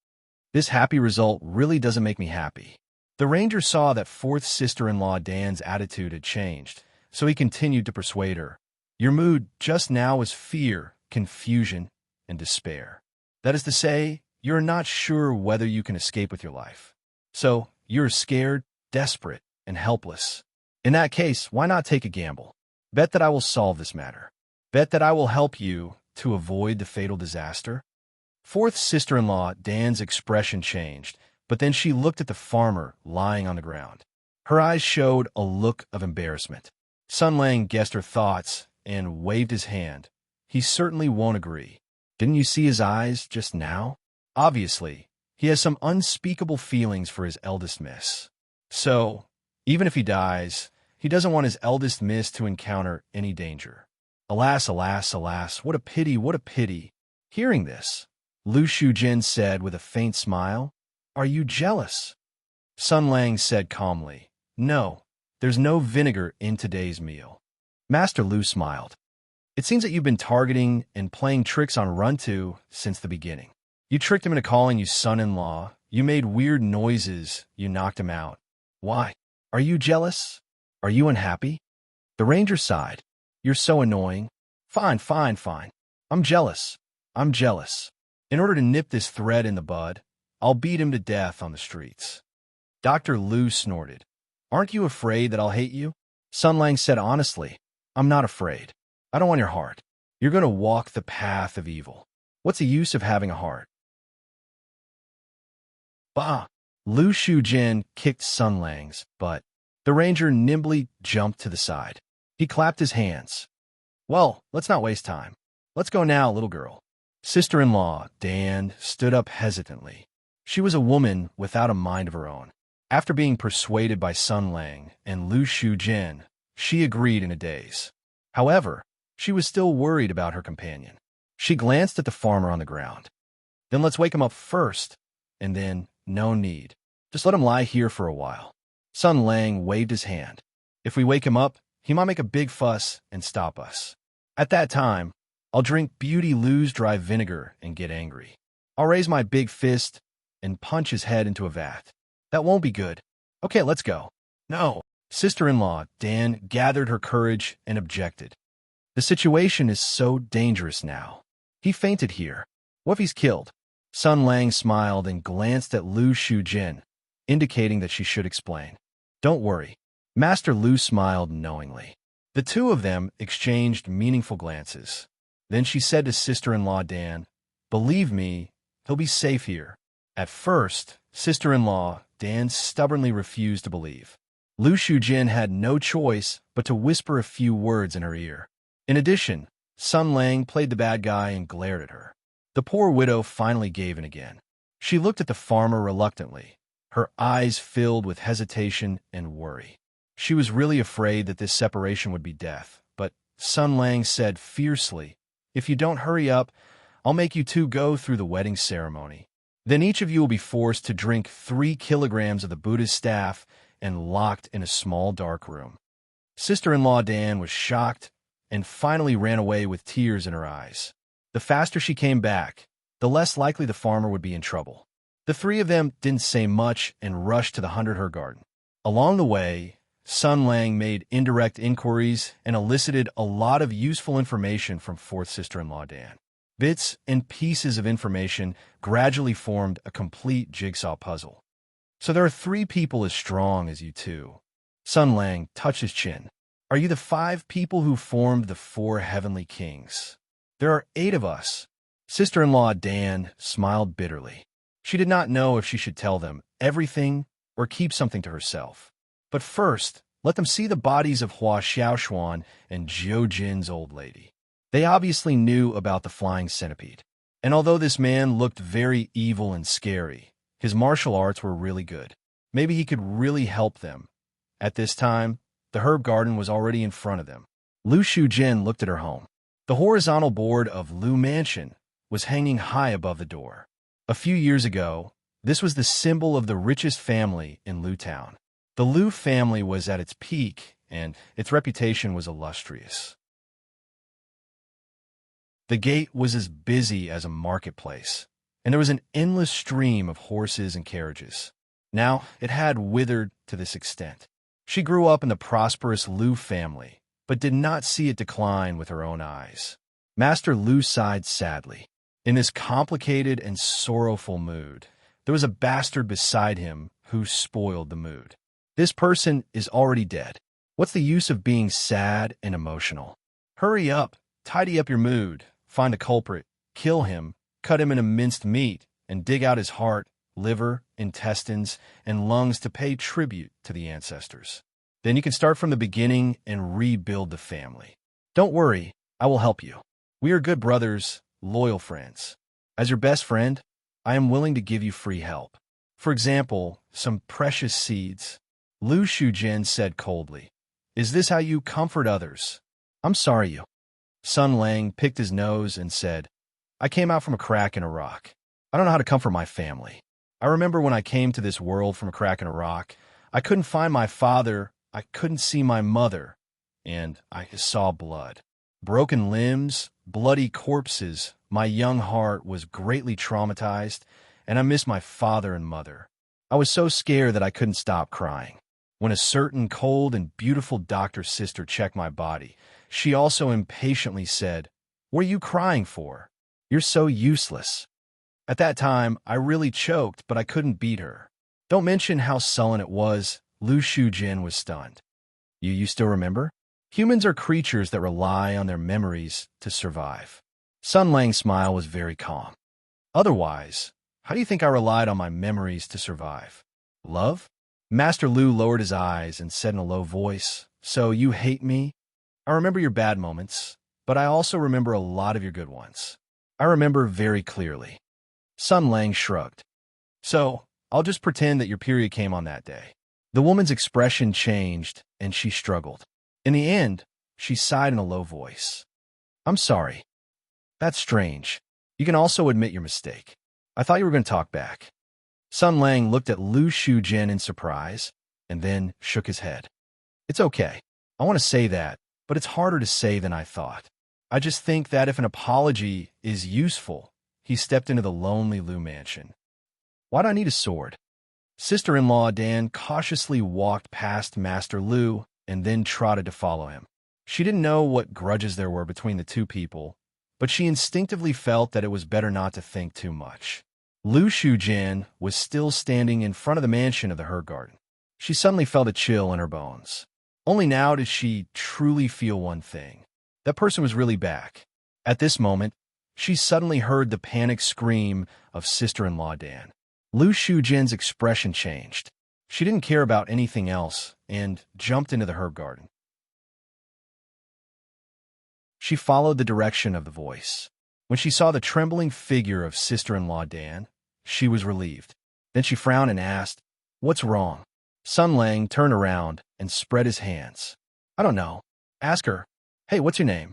S1: This happy result really doesn't make me happy." The ranger saw that fourth sister-in-law Dan's attitude had changed, so he continued to persuade her. "Your mood just now was fear, confusion, and despair. That is to say, you're not sure whether you can escape with your life. So, you're scared, desperate, and helpless. In that case, why not take a gamble? Bet that I will solve this matter. Bet that I will help you to avoid the fatal disaster." Fourth sister-in-law Dan's expression changed, but then she looked at the farmer lying on the ground. Her eyes showed a look of embarrassment. Sun Lang guessed her thoughts and waved his hand. "He certainly won't agree. Didn't you see his eyes just now? Obviously, he has some unspeakable feelings for his eldest miss. So, even if he dies, he doesn't want his eldest miss to encounter any danger. Alas, alas, alas, what a pity, what a pity." Hearing this, Lu Shujin said with a faint smile, "Are you jealous?" Sun Lang said calmly, "No, there's no vinegar in today's meal." Master Lu smiled. "It seems that you've been targeting and playing tricks on Runtu since the beginning. You tricked him into calling you son-in-law, you made weird noises, you knocked him out. Why? Are you jealous? Are you unhappy?" The ranger sighed. "You're so annoying. Fine, fine, fine. I'm jealous. I'm jealous. In order to nip this thread in the bud, I'll beat him to death on the streets." Dr. Lu snorted. "Aren't you afraid that I'll hate you?" Sun Lang said honestly, "I'm not afraid. I don't want your heart. You're going to walk the path of evil. What's the use of having a heart?" "Bah!" Lu Shujin kicked Sun Lang's butt. The ranger nimbly jumped to the side. He clapped his hands. "Well, let's not waste time. Let's go now, little girl." Sister-in-law Dan stood up hesitantly. She was a woman without a mind of her own. After being persuaded by Sun Lang and Lu Shujin, she agreed in a daze. However, she was still worried about her companion. She glanced at the farmer on the ground. Then let's wake him up first, and then no need. Just let him lie here for a while. Sun Lang waved his hand. If we wake him up, he might make a big fuss and stop us. At that time, I'll drink Beauty Lu's dry vinegar and get angry. I'll raise my big fist and punch his head into a vat. That won't be good. Okay, let's go. No. Sister-in-law, Dan, gathered her courage and objected. The situation is so dangerous now. He fainted here. What if he's killed? Sun Lang smiled and glanced at Lu Shujin, indicating that she should explain. Don't worry. Master Lu smiled knowingly. The two of them exchanged meaningful glances. Then she said to sister-in-law Dan, Believe me, he'll be safe here. At first, sister-in-law Dan stubbornly refused to believe. Lu Shujin had no choice but to whisper a few words in her ear. In addition, Sun Lang played the bad guy and glared at her. The poor widow finally gave in again. She looked at the farmer reluctantly, her eyes filled with hesitation and worry. She was really afraid that this separation would be death, but Sun Lang said fiercely, If you don't hurry up, I'll make you two go through the wedding ceremony. Then each of you will be forced to drink 3 kilograms of the Buddha's staff and locked in a small dark room. Sister-in-law Dan was shocked and finally ran away with tears in her eyes. The faster she came back, the less likely the farmer would be in trouble. The three of them didn't say much and rushed to the 100-her garden. Along the way, Sun Lang made indirect inquiries and elicited a lot of useful information from fourth sister-in-law Dan. Bits and pieces of information gradually formed a complete jigsaw puzzle. So there are 3 people as strong as you two. Sun Lang touched his chin. Are you the 5 people who formed the 4 heavenly kings? There are 8 of us. Sister-in-law Dan smiled bitterly. She did not know if she should tell them everything or keep something to herself. But first, let them see the bodies of Hua Xiaoshuan and Zhou Jin's old lady. They obviously knew about the flying centipede. And although this man looked very evil and scary, his martial arts were really good. Maybe he could really help them. At this time, the herb garden was already in front of them. Lu Shujin looked at her home. The horizontal board of Lu Mansion was hanging high above the door. A few years ago, this was the symbol of the richest family in Lu Town. The Lu family was at its peak, and its reputation was illustrious. The gate was as busy as a marketplace, and there was an endless stream of horses and carriages. Now, it had withered to this extent. She grew up in the prosperous Lu family, but did not see it decline with her own eyes. Master Lu sighed sadly. In this complicated and sorrowful mood, there was a bastard beside him who spoiled the mood. This person is already dead. What's the use of being sad and emotional? Hurry up, tidy up your mood, find the culprit, kill him, cut him into minced meat, and dig out his heart, liver, intestines, and lungs to pay tribute to the ancestors. Then you can start from the beginning and rebuild the family. Don't worry, I will help you. We are good brothers, loyal friends. As your best friend, I am willing to give you free help. For example, some precious seeds. Lu Shujin said coldly, Is this how you comfort others? I'm sorry you. Sun Lang picked his nose and said, I came out from a crack in a rock. I don't know how to comfort my family. I remember when I came to this world from a crack in a rock, I couldn't find my father, I couldn't see my mother, and I saw blood. Broken limbs, bloody corpses, my young heart was greatly traumatized, and I missed my father and mother. I was so scared that I couldn't stop crying. When a certain cold and beautiful doctor sister checked my body, she also impatiently said, What are you crying for? You're so useless. At that time, I really choked, but I couldn't beat her. Don't mention how sullen it was. Lu Shujin was stunned. You still remember? Humans are creatures that rely on their memories to survive. Sun Lang's smile was very calm. Otherwise, how do you think I relied on my memories to survive? Love? Master Lu lowered his eyes and said in a low voice, So you hate me? I remember your bad moments, but I also remember a lot of your good ones. I remember very clearly. Sun Lang shrugged. So, I'll just pretend that your period came on that day. The woman's expression changed, and she struggled. In the end, she sighed in a low voice. I'm sorry. That's strange. You can also admit your mistake. I thought you were going to talk back. Sun Lang looked at Lu Shujin in surprise, and then shook his head. It's okay. I want to say that, but it's harder to say than I thought. I just think that if an apology is useful, he stepped into the lonely Lu mansion. Why do I need a sword? Sister-in-law Dan cautiously walked past Master Lu and then trotted to follow him. She didn't know what grudges there were between the two people, but she instinctively felt that it was better not to think too much. Lu Shujin was still standing in front of the mansion of the herb garden. She suddenly felt a chill in her bones. Only now did she truly feel one thing. That person was really back. At this moment, she suddenly heard the panicked scream of sister-in-law Dan. Lu Shujin's expression changed. She didn't care about anything else and jumped into the herb garden. She followed the direction of the voice. When she saw the trembling figure of sister-in-law Dan, she was relieved. Then she frowned and asked, "What's wrong?" Sun Lang turned around and spread his hands. "I don't know. Ask her. Hey, what's your name?"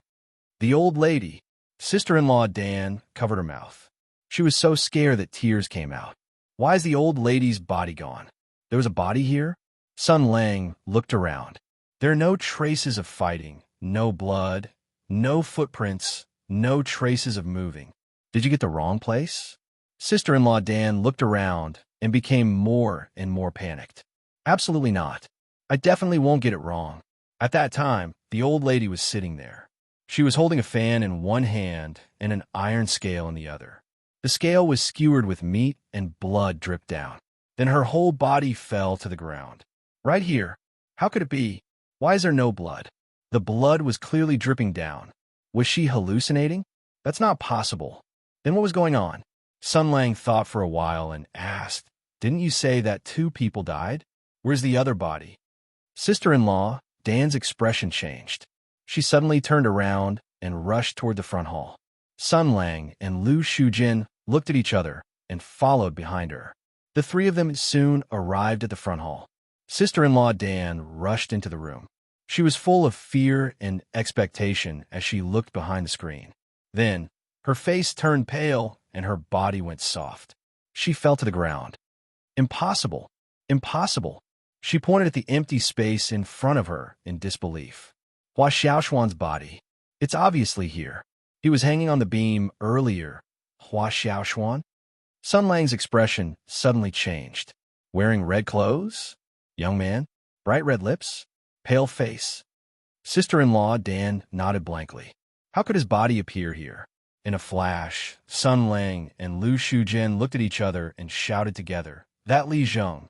S1: The old lady. Sister-in-law Dan covered her mouth. She was so scared that tears came out. Why is the old lady's body gone? There was a body here? Sun Lang looked around. There are no traces of fighting, no blood, no footprints, no traces of moving. Did you get the wrong place? Sister-in-law Dan looked around and became more and more panicked. Absolutely not. I definitely won't get it wrong. At that time, the old lady was sitting there. She was holding a fan in one hand and an iron scale in the other. The scale was skewered with meat and blood dripped down. Then her whole body fell to the ground. Right here. How could it be? Why is there no blood? The blood was clearly dripping down. Was she hallucinating? That's not possible. Then what was going on? Sun Lang thought for a while and asked, "Didn't you say that 2 people died? Where's the other body?" Sister-in-law, Dan's expression changed. She suddenly turned around and rushed toward the front hall. Sun Lang and Lu Shujin looked at each other and followed behind her. The 3 of them soon arrived at the front hall. Sister-in-law Dan rushed into the room. She was full of fear and expectation as she looked behind the screen. Then, her face turned pale and her body went soft. She fell to the ground. Impossible! Impossible! She pointed at the empty space in front of her in disbelief. Hua Xiaoshuan's body. It's obviously here. He was hanging on the beam earlier. Hua Xiaoshuan? Sun Lang's expression suddenly changed. Wearing red clothes? Young man? Bright red lips? Pale face? Sister-in-law Dan nodded blankly. How could his body appear here? In a flash, Sun Lang and Lu Shujin looked at each other and shouted together, "That Li Zhong!"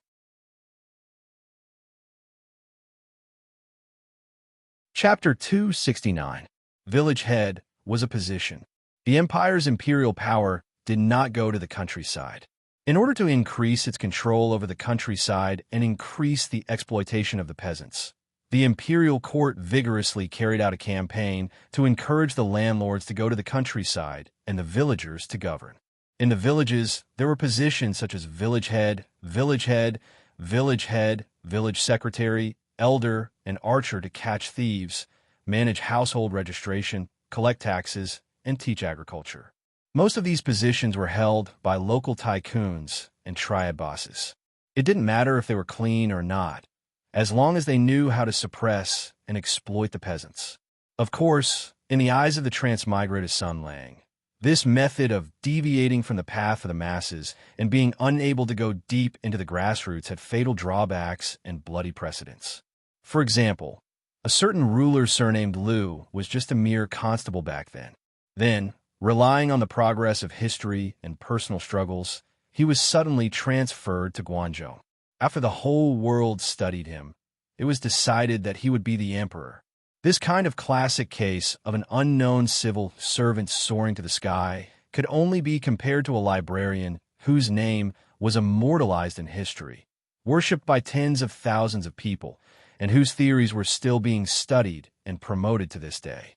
S1: Chapter 269. Village Head was a position. The empire's imperial power did not go to the countryside. In order to increase its control over the countryside and increase the exploitation of the peasants, the imperial court vigorously carried out a campaign to encourage the landlords to go to the countryside and the villagers to govern. In the villages, there were positions such as village head, village head, village head, village secretary, elder, and archer to catch thieves, manage household registration, collect taxes, and teach agriculture. Most of these positions were held by local tycoons and triad bosses. It didn't matter if they were clean or not, as long as they knew how to suppress and exploit the peasants. Of course, in the eyes of the transmigrated Sun Lang, this method of deviating from the path of the masses and being unable to go deep into the grassroots had fatal drawbacks and bloody precedents. For example, a certain ruler surnamed Lu was just a mere constable back then. Then, relying on the progress of history and personal struggles, he was suddenly transferred to Guangzhou. After the whole world studied him, it was decided that he would be the emperor. This kind of classic case of an unknown civil servant soaring to the sky could only be compared to a librarian whose name was immortalized in history, worshipped by tens of thousands of people, and whose theories were still being studied and promoted to this day.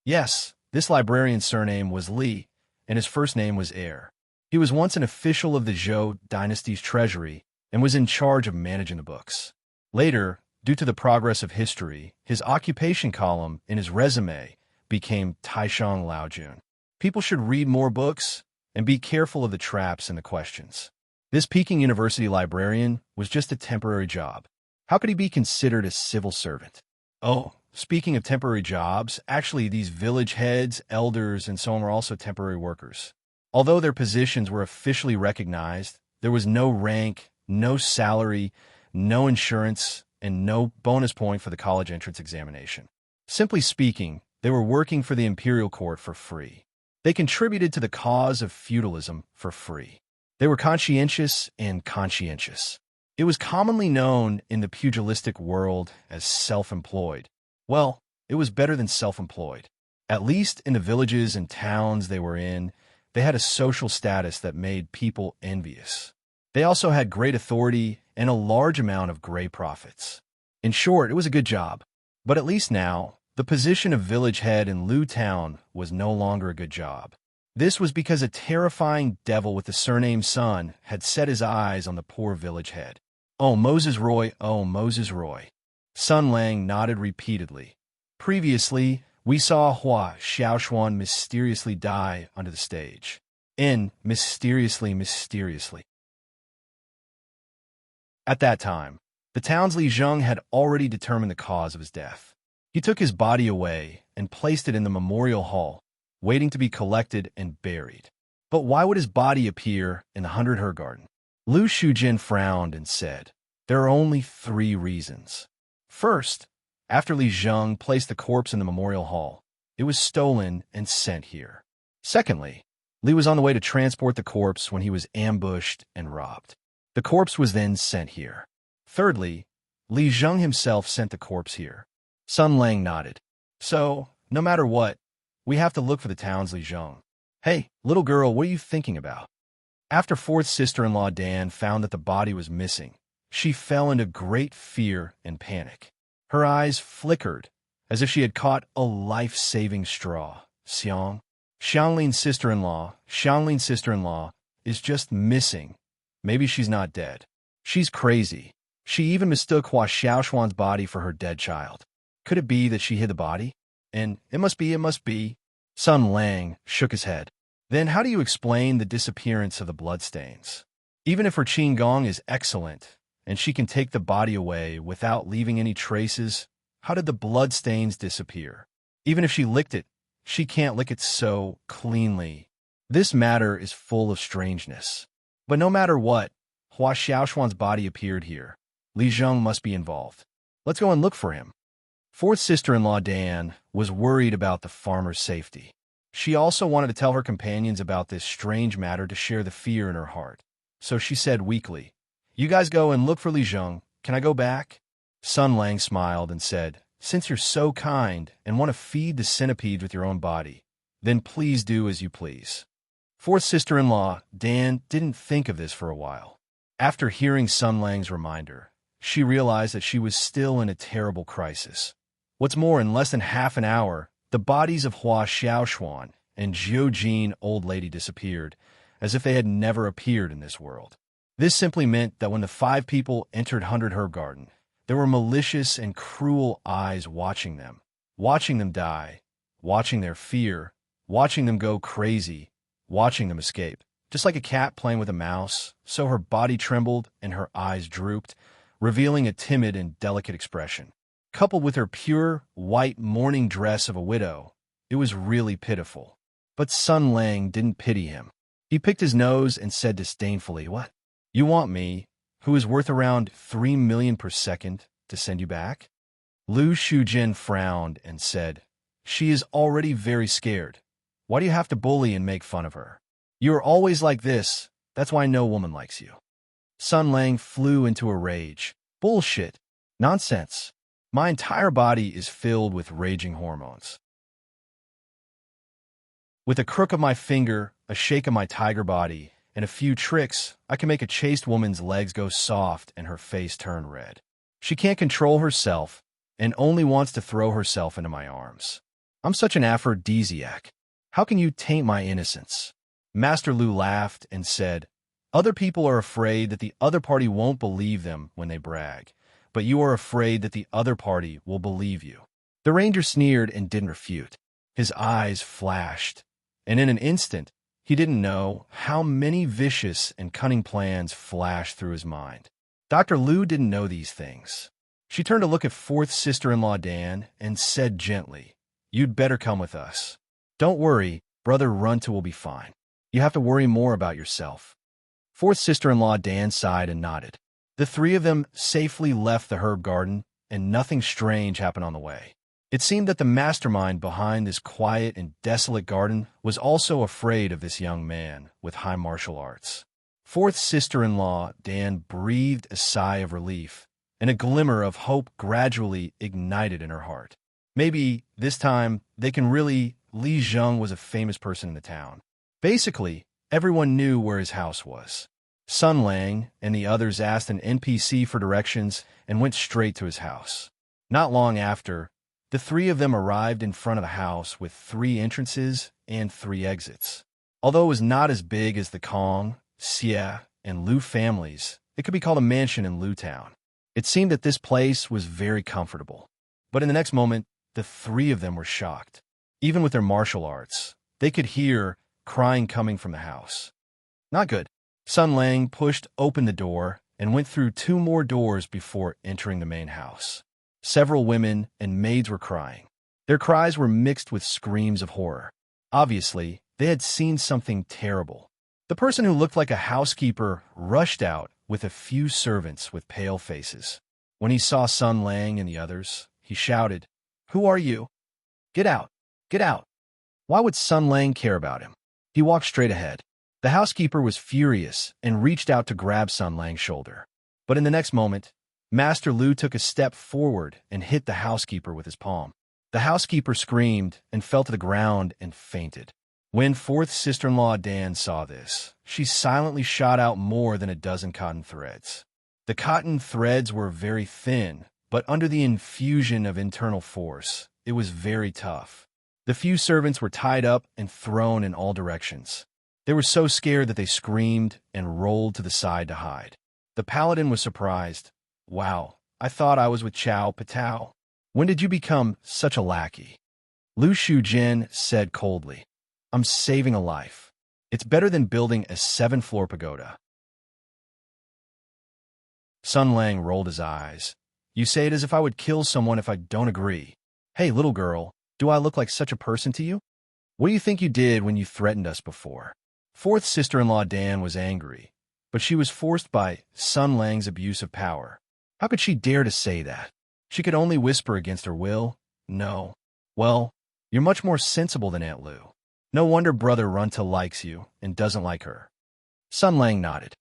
S1: Yes, this librarian's surname was Li, and his first name was Heir. He was once an official of the Zhou dynasty's treasury and was in charge of managing the books. Later, due to the progress of history, his occupation column in his resume became Taishang Laojun. People should read more books and be careful of the traps and the questions. This Peking University librarian was just a temporary job. How could he be considered a civil servant? Oh, speaking of temporary jobs, actually these village heads, elders, and so on were also temporary workers. Although their positions were officially recognized, there was no rank, no salary, no insurance, and no bonus point for the college entrance examination. Simply speaking, they were working for the imperial court for free. They contributed to the cause of feudalism for free. They were conscientious and conscientious. It was commonly known in the pugilistic world as self-employed. Well, it was better than self-employed. At least in the villages and towns they were in, they had a social status that made people envious. They also had great authority and a large amount of gray profits. In short, it was a good job. But at least now, the position of village head in Lu Town was no longer a good job. This was because a terrifying devil with the surname Sun had set his eyes on the poor village head. Oh, Moses Roy, oh, Moses Roy. Sun Lang nodded repeatedly. Previously, we saw Hua Xiaoshuan mysteriously die under the stage. Mysteriously. At that time, the town's Li Zheng had already determined the cause of his death. He took his body away and placed it in the memorial hall, waiting to be collected and buried. But why would his body appear in the 100 Her Garden? Lu Shujin frowned and said, "There are only 3 reasons. First, after Li Zheng placed the corpse in the memorial hall, it was stolen and sent here. Secondly, Li was on the way to transport the corpse when he was ambushed and robbed. The corpse was then sent here. Thirdly, Li Zheng himself sent the corpse here." Sun Lang nodded. "So, no matter what, we have to look for the town's Li Zheng. Hey, little girl, what are you thinking about?" After fourth sister-in-law Dan found that the body was missing, she fell into great fear and panic. Her eyes flickered, as if she had caught a life-saving straw. Xiangling's sister-in-law, is just missing. Maybe she's not dead. She's crazy. She even mistook Hua Xiaoshuan's body for her dead child. Could it be that she hid the body? And it must be. Sun Lang shook his head. Then how do you explain the disappearance of the bloodstains? Even if her Qigong is excellent, and she can take the body away without leaving any traces, how did the bloodstains disappear? Even if she licked it, she can't lick it so cleanly. This matter is full of strangeness. But no matter what, Hua Xiaoshuan's body appeared here. Li Zheng must be involved. Let's go and look for him. Fourth sister-in-law Dan was worried about the farmer's safety. She also wanted to tell her companions about this strange matter to share the fear in her heart. So she said weakly, "You guys go and look for Li Zheng. Can I go back?" Sun Lang smiled and said, "Since you're so kind and want to feed the centipedes with your own body, then please do as you please." Fourth sister-in-law Dan didn't think of this for a while. After hearing Sun Lang's reminder, she realized that she was still in a terrible crisis. What's more, in less than half an hour, the bodies of Hua Xiaoshuan and Jiu Jin old lady disappeared, as if they had never appeared in this world. This simply meant that when the 5 people entered 100 Herb Garden, there were malicious and cruel eyes watching them die, watching their fear, watching them go crazy, watching them escape. Just like a cat playing with a mouse, so her body trembled and her eyes drooped, revealing a timid and delicate expression. Coupled with her pure, white mourning dress of a widow, it was really pitiful. But Sun Lang didn't pity him. He picked his nose and said disdainfully, "What? You want me, who is worth around 3 million per second, to send you back?" Lu Shujin frowned and said, "She is already very scared. Why do you have to bully and make fun of her? You are always like this. That's why no woman likes you." Sun Lang flew into a rage. "Bullshit. Nonsense. My entire body is filled with raging hormones. With a crook of my finger, a shake of my tiger body, and a few tricks, I can make a chaste woman's legs go soft and her face turn red. She can't control herself and only wants to throw herself into my arms. I'm such an aphrodisiac. How can you taint my innocence?" Master Lu laughed and said, "Other people are afraid that the other party won't believe them when they brag, but you are afraid that the other party will believe you." The ranger sneered and didn't refute. His eyes flashed. and in an instant, he didn't know how many vicious and cunning plans flashed through his mind. Dr. Liu didn't know these things. She turned to look at fourth sister-in-law Dan and said gently, "You'd better come with us. Don't worry, Brother Runta will be fine. You have to worry more about yourself." Fourth sister-in-law Dan sighed and nodded. The three of them safely left the herb garden, and nothing strange happened on the way. It seemed that the mastermind behind this quiet and desolate garden was also afraid of this young man with high martial arts. Fourth sister-in-law Dan breathed a sigh of relief, and a glimmer of hope gradually ignited in her heart. Maybe this time they can really. Li Zheng was a famous person in the town. Basically, everyone knew where his house was. Sun Lang and the others asked an NPC for directions and went straight to his house. Not long after, the three of them arrived in front of the house with 3 entrances and 3 exits. Although it was not as big as the Kong, Xie, and Liu families, it could be called a mansion in Liu Town. It seemed that this place was very comfortable. But in the next moment, the 3 of them were shocked. Even with their martial arts, they could hear crying coming from the house. Not good. Sun Lang pushed open the door and went through 2 more doors before entering the main house. Several women and maids were crying. Their cries were mixed with screams of horror. Obviously, they had seen something terrible. The person who looked like a housekeeper rushed out with a few servants with pale faces. When he saw Sun Lang and the others, he shouted, "Who are you? Get out! Get out!" Why would Sun Lang care about him? He walked straight ahead. The housekeeper was furious and reached out to grab Sun Lang's shoulder. But in the next moment, Master Liu took a step forward and hit the housekeeper with his palm. The housekeeper screamed and fell to the ground and fainted. When fourth sister-in-law Dan saw this, she silently shot out more than a dozen cotton threads. The cotton threads were very thin, but under the infusion of internal force, it was very tough. The few servants were tied up and thrown in all directions. They were so scared that they screamed and rolled to the side to hide. The paladin was surprised. "Wow, I thought I was with Chow Patao. When did you become such a lackey?" Lu Shujin said coldly, "I'm saving a life. It's better than building a 7-floor pagoda." Sun Lang rolled his eyes. "You say it as if I would kill someone if I don't agree. Hey, little girl, do I look like such a person to you? What do you think you did when you threatened us before?" Fourth sister-in-law Dan was angry, but she was forced by Sun Lang's abuse of power. How could she dare to say that? She could only whisper against her will, "No." "Well, you're much more sensible than Aunt Lu. No wonder Brother Runta likes you and doesn't like her." Sun Lang nodded.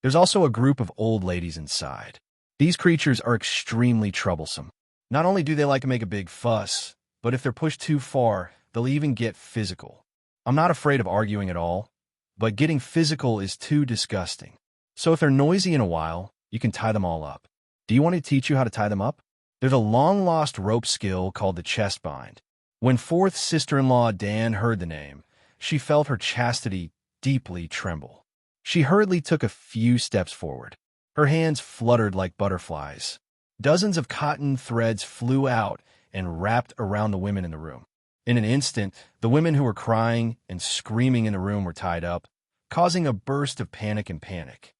S1: "There's also a group of old ladies inside. These creatures are extremely troublesome. Not only do they like to make a big fuss, but if they're pushed too far, they'll even get physical. I'm not afraid of arguing at all, but getting physical is too disgusting. So if they're noisy in a while, you can tie them all up. Do you want me to teach you how to tie them up? There's a long-lost rope skill called the chest bind." When fourth sister-in-law Dan heard the name, she felt her chastity deeply tremble. She hurriedly took a few steps forward. Her hands fluttered like butterflies. Dozens of cotton threads flew out and wrapped around the women in the room. In an instant, the women who were crying and screaming in the room were tied up, causing a burst of panic and panic.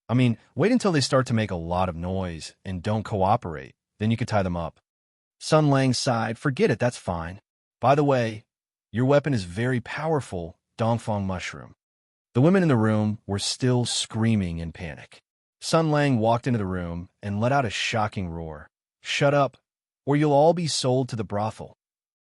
S1: I mean, wait until they start to make a lot of noise and don't cooperate, then you could tie them up. Sun Lang sighed. "Forget it, that's fine. By the way, your weapon is very powerful, Dongfang mushroom." The women in the room were still screaming in panic. Sun Lang walked into the room and let out a shocking roar. "Shut up, or you'll all be sold to the brothel."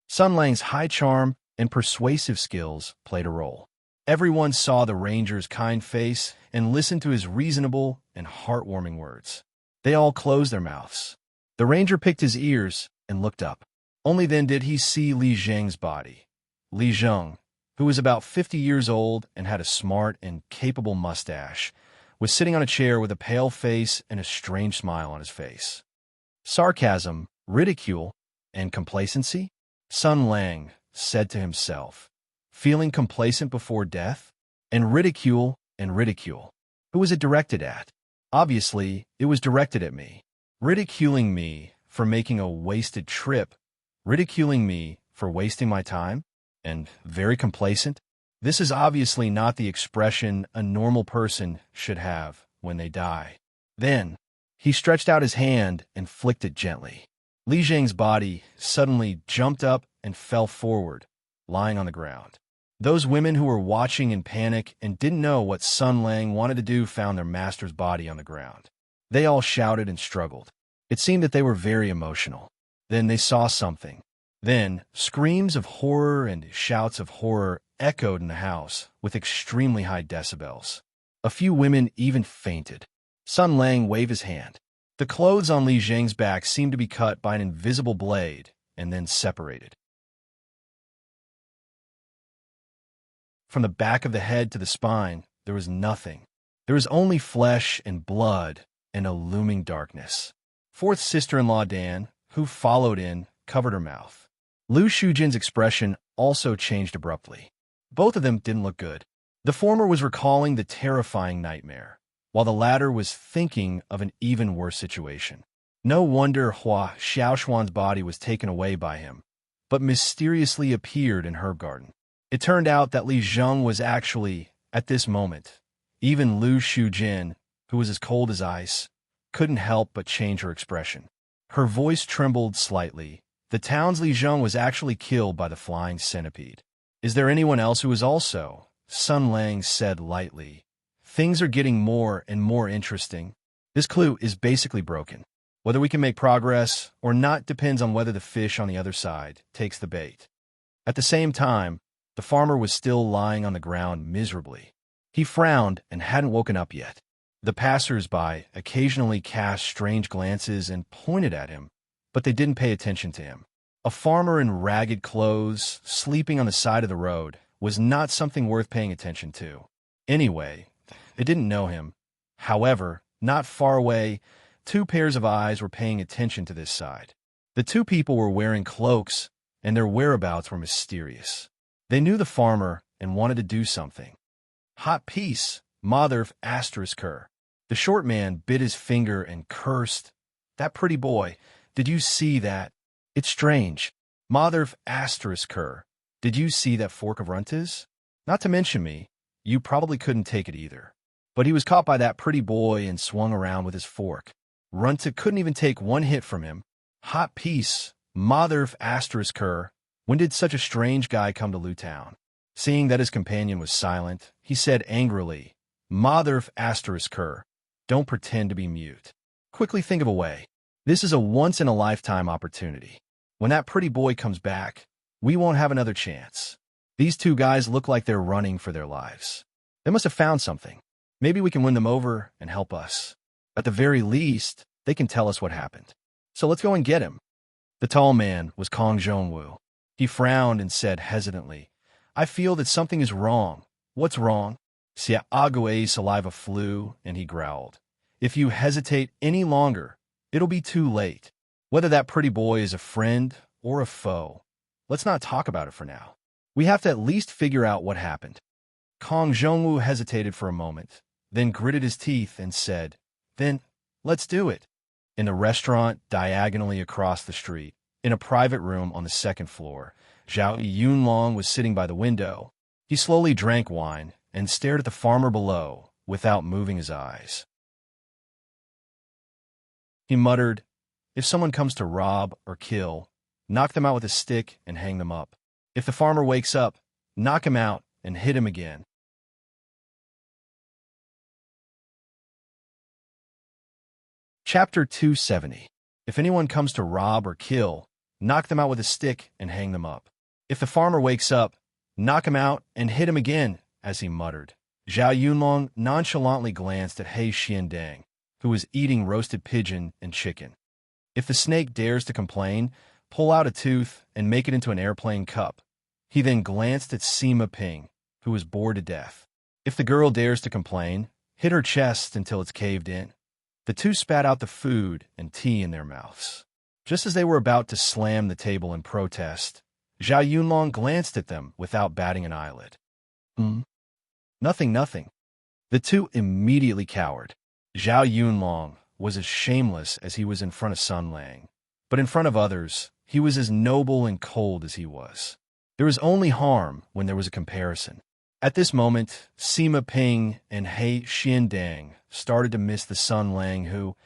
S1: Sun Lang's high charm and persuasive skills played a role. Everyone saw the ranger's kind face and listened to his reasonable and heartwarming words. They all closed their mouths. The ranger picked his ears and looked up. Only then did he see Li Zheng's body. Li Zheng, who was about 50 years old and had a smart and capable mustache, was sitting on a chair with a pale face and a strange smile on his face. Sarcasm, ridicule, and complacency? Sun Lang said to himself, feeling complacent before death? And ridicule. Who was it directed at? Obviously, it was directed at me. Ridiculing me for making a wasted trip. Ridiculing me for wasting my time. and very complacent. This is obviously not the expression a normal person should have when they die. Then, he stretched out his hand and flicked it gently. Li Zhang's body suddenly jumped up and fell forward, lying on the ground. Those women who were watching in panic and didn't know what Sun Lang wanted to do found their master's body on the ground. They all shouted and struggled. It seemed that they were very emotional. Then they saw something. Then, screams of horror and shouts of horror echoed in the house with extremely high decibels. A few women even fainted. Sun Lang waved his hand. The clothes on Li Zhang's back seemed to be cut by an invisible blade and then separated. From the back of the head to the spine, there was nothing. There was only flesh and blood and a looming darkness. Fourth sister-in-law Dan, who followed in, covered her mouth. Lu Shujin's expression also changed abruptly. Both of them didn't look good. The former was recalling the terrifying nightmare, while the latter was thinking of an even worse situation. No wonder Hua Xiaoshuan's body was taken away by him, but mysteriously appeared in Herb Garden. It turned out that Li Zheng was actually, at this moment, even Lu Shujin, who was as cold as ice, couldn't help but change her expression. Her voice trembled slightly. The town's Li Zheng was actually killed by the flying centipede. Is there anyone else who is also? Sun Lang said lightly. Things are getting more and more interesting. This clue is basically broken. Whether we can make progress or not depends on whether the fish on the other side takes the bait. At the same time, the farmer was still lying on the ground miserably. He frowned and hadn't woken up yet. The passers-by occasionally cast strange glances and pointed at him, but they didn't pay attention to him. A farmer in ragged clothes, sleeping on the side of the road, was not something worth paying attention to. Anyway, they didn't know him. However, not far away, two pairs of eyes were paying attention to this side. The two people were wearing cloaks, and their whereabouts were mysterious. They knew the farmer and wanted to do something. Hot piece, Mother *her. The short man bit his finger and cursed. That pretty boy, did you see that? It's strange. Mother *her. Did you see that fork of Runta's? Not to mention me, you probably couldn't take it either. But he was caught by that pretty boy and swung around with his fork. Runta couldn't even take one hit from him. Hot piece, Mother *her. When did such a strange guy come to Lutown? Seeing that his companion was silent, he said angrily, Mother *her. Don't pretend to be mute. Quickly think of a way. This is a once-in-a-lifetime opportunity. When that pretty boy comes back, we won't have another chance. These two guys look like they're running for their lives. They must have found something. Maybe we can win them over and help us. At the very least, they can tell us what happened. So let's go and get him. The tall man was Kong Zhongwu. He frowned and said hesitantly, I feel that something is wrong. What's wrong? Xia Agui's saliva flew, and he growled. If you hesitate any longer, it'll be too late. Whether that pretty boy is a friend or a foe, let's not talk about it for now. We have to at least figure out what happened. Kong Zhongwu hesitated for a moment, then gritted his teeth and said, Then, let's do it. In the restaurant diagonally across the street, in a private room on the second floor, Zhao Yunlong was sitting by the window. He slowly drank wine and stared at the farmer below without moving his eyes. He muttered, If someone comes to rob or kill, knock them out with a stick and hang them up. If the farmer wakes up, knock him out and hit him again. Chapter 270. If anyone comes to rob or kill, knock them out with a stick and hang them up. If the farmer wakes up, knock him out and hit him again, as he muttered. Zhao Yunlong nonchalantly glanced at He Xiandang, who was eating roasted pigeon and chicken. If the snake dares to complain, pull out a tooth and make it into an airplane cup. He then glanced at Sima Ping, who was bored to death. If the girl dares to complain, hit her chest until it's caved in. The two spat out the food and tea in their mouths. Just as they were about to slam the table in protest, Zhao Yunlong glanced at them without batting an eyelid. Nothing. The two immediately cowered. Zhao Yunlong was as shameless as he was in front of Sun Lang, but in front of others, he was as noble and cold as he was. There was only harm when there was a comparison. At this moment, Sima Ping and He Xiandang started to miss the Sun Lang who,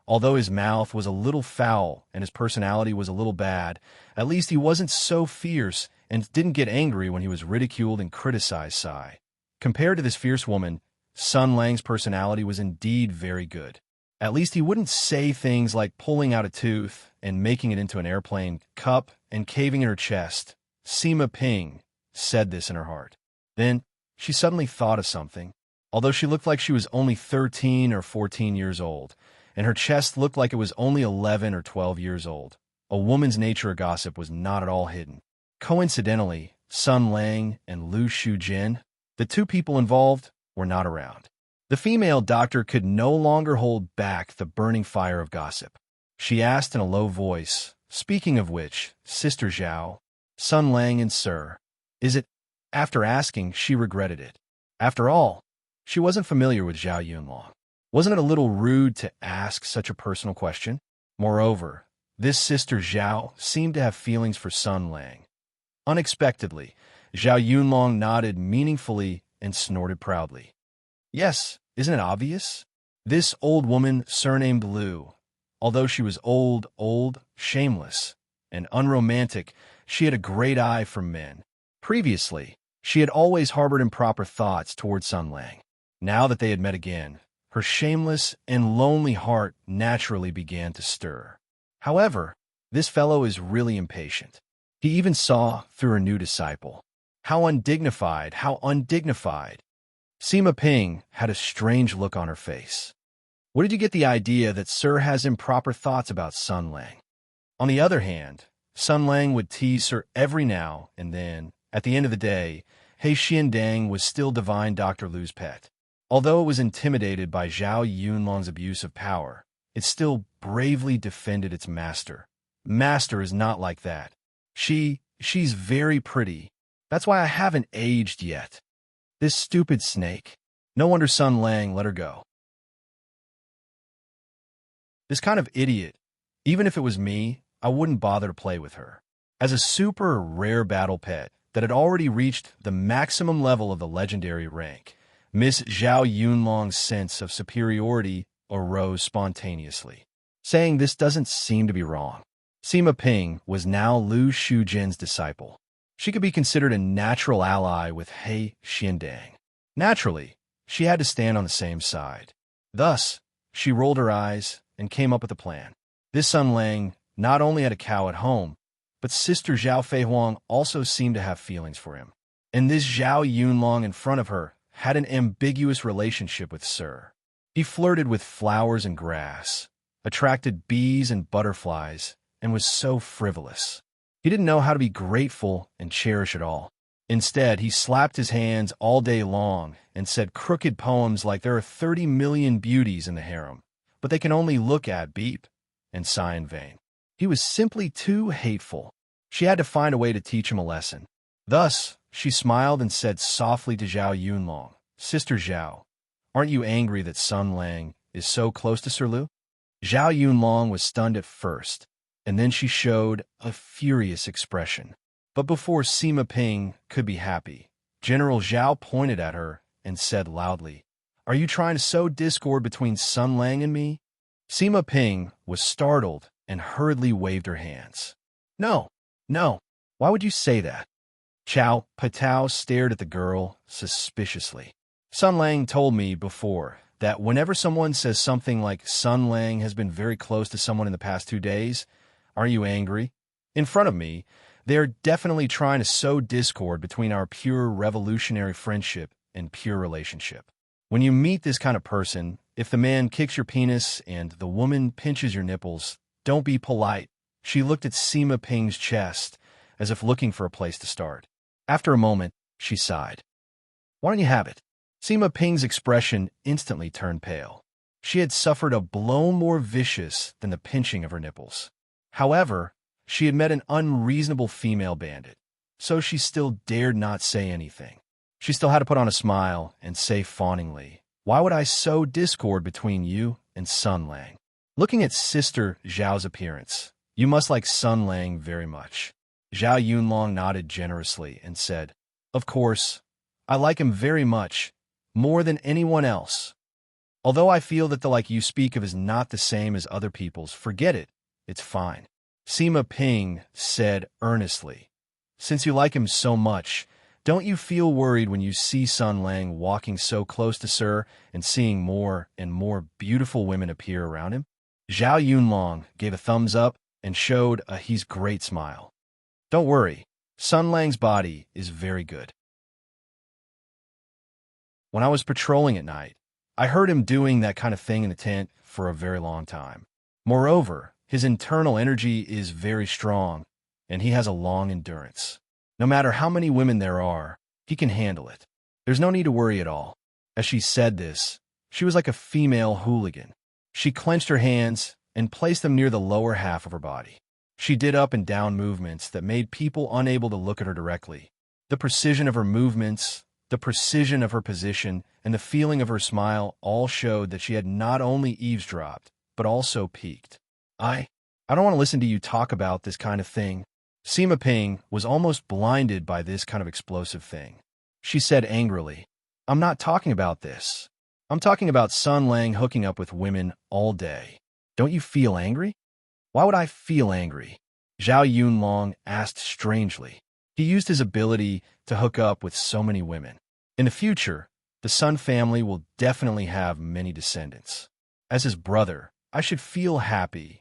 S1: although his mouth was a little foul and his personality was a little bad, at least he wasn't so fierce and didn't get angry when he was ridiculed and criticized. Sai. Compared to this fierce woman, Sun Lang's personality was indeed very good. At least he wouldn't say things like pulling out a tooth and making it into an airplane cup and caving in her chest. Sima Ping said this in her heart. Then, she suddenly thought of something. Although she looked like she was only 13 or 14 years old, and her chest looked like it was only 11 or 12 years old, a woman's nature of gossip was not at all hidden. Coincidentally, Sun Lang and Lu Shujin, the two people involved, were not around. The female doctor could no longer hold back the burning fire of gossip. She asked in a low voice, "Speaking of which, Sister Zhao, Sun Lang and Sir, is it?" After asking, she regretted it. After all, she wasn't familiar with Zhao Yunlong. Wasn't it a little rude to ask such a personal question? Moreover, this Sister Zhao seemed to have feelings for Sun Lang. Unexpectedly, Zhao Yunlong nodded meaningfully and snorted proudly. Yes, isn't it obvious? This old woman surnamed Lu, although she was old, shameless, and unromantic, she had a great eye for men. Previously, she had always harbored improper thoughts toward Sun Lang. Now that they had met again, her shameless and lonely heart naturally began to stir. However, this fellow is really impatient. He even saw through her new disciple. How undignified, how undignified. Sima Ping had a strange look on her face. Where did you get the idea that Sir has improper thoughts about Sun Lang? On the other hand, Sun Lang would tease her every now and then. At the end of the day, He Xiandang was still Divine Dr. Lu's pet. Although it was intimidated by Zhao Yunlong's abuse of power, it still bravely defended its master. Master is not like that. She's very pretty. That's why I haven't aged yet. This stupid snake. No wonder Sun Lang let her go. This kind of idiot. Even if it was me, I wouldn't bother to play with her. As a super rare battle pet that had already reached the maximum level of the legendary rank, Miss Zhao Yunlong's sense of superiority arose spontaneously, saying this doesn't seem to be wrong. Sima Ping was now Lu Shujin's disciple. She could be considered a natural ally with He Xiandang. Naturally, she had to stand on the same side. Thus, she rolled her eyes and came up with a plan. This Sun Lang not only had a cow at home, but Sister Zhao Feihuang also seemed to have feelings for him. And this Zhao Yunlong in front of her had an ambiguous relationship with Sir. He flirted with flowers and grass, attracted bees and butterflies, and was so frivolous. He didn't know how to be grateful and cherish it all. Instead, he slapped his hands all day long and said crooked poems like there are 30 million beauties in the harem, but they can only look at, beep, and sigh in vain. He was simply too hateful. She had to find a way to teach him a lesson. Thus, she smiled and said softly to Zhao Yunlong, "Sister Zhao, aren't you angry that Sun Lang is so close to Sir Lu?" Zhao Yunlong was stunned at first, and then she showed a furious expression. But before Sima Ping could be happy, General Zhao pointed at her and said loudly, "Are you trying to sow discord between Sun Lang and me?" Sima Ping was startled and hurriedly waved her hands. No, why would you say that?" Chow Patao stared at the girl suspiciously. Sun Lang told me before that whenever someone says something like Sun Lang has been very close to someone in the past 2 days, aren't you angry? In front of me, they're definitely trying to sow discord between our pure revolutionary friendship and pure relationship. When you meet this kind of person, if the man kicks your penis and the woman pinches your nipples, don't be polite. She looked at Sima Ping's chest as if looking for a place to start. After a moment, she sighed. "Why don't you have it?" Sima Ping's expression instantly turned pale. She had suffered a blow more vicious than the pinching of her nipples. However, she had met an unreasonable female bandit, so she still dared not say anything. She still had to put on a smile and say fawningly, "Why would I sow discord between you and Sun Lang?" Looking at Sister Zhao's appearance, you must like Sun Lang very much. Zhao Yunlong nodded generously and said, "Of course, I like him very much, more than anyone else. Although I feel that the like you speak of is not the same as other people's, forget it. It's fine." Sima Ping said earnestly, "Since you like him so much, don't you feel worried when you see Sun Lang walking so close to Sir and seeing more and more beautiful women appear around him?" Zhao Yunlong gave a thumbs up and showed a he's great smile. "Don't worry, Sun Lang's body is very good. When I was patrolling at night, I heard him doing that kind of thing in the tent for a very long time. Moreover, his internal energy is very strong, and he has a long endurance. No matter how many women there are, he can handle it. There's no need to worry at all." As she said this, she was like a female hooligan. She clenched her hands and placed them near the lower half of her body. She did up and down movements that made people unable to look at her directly. The precision of her movements, the precision of her position, and the feeling of her smile all showed that she had not only eavesdropped, but also peeked. I don't want to listen to you talk about this kind of thing." Sima Ping was almost blinded by this kind of explosive thing. She said angrily, "I'm not talking about this. I'm talking about Sun Lang hooking up with women all day. Don't you feel angry?" "Why would I feel angry?" Zhao Yunlong asked strangely. He used his ability to hook up with so many women. In the future, the Sun family will definitely have many descendants. As his brother, I should feel happy.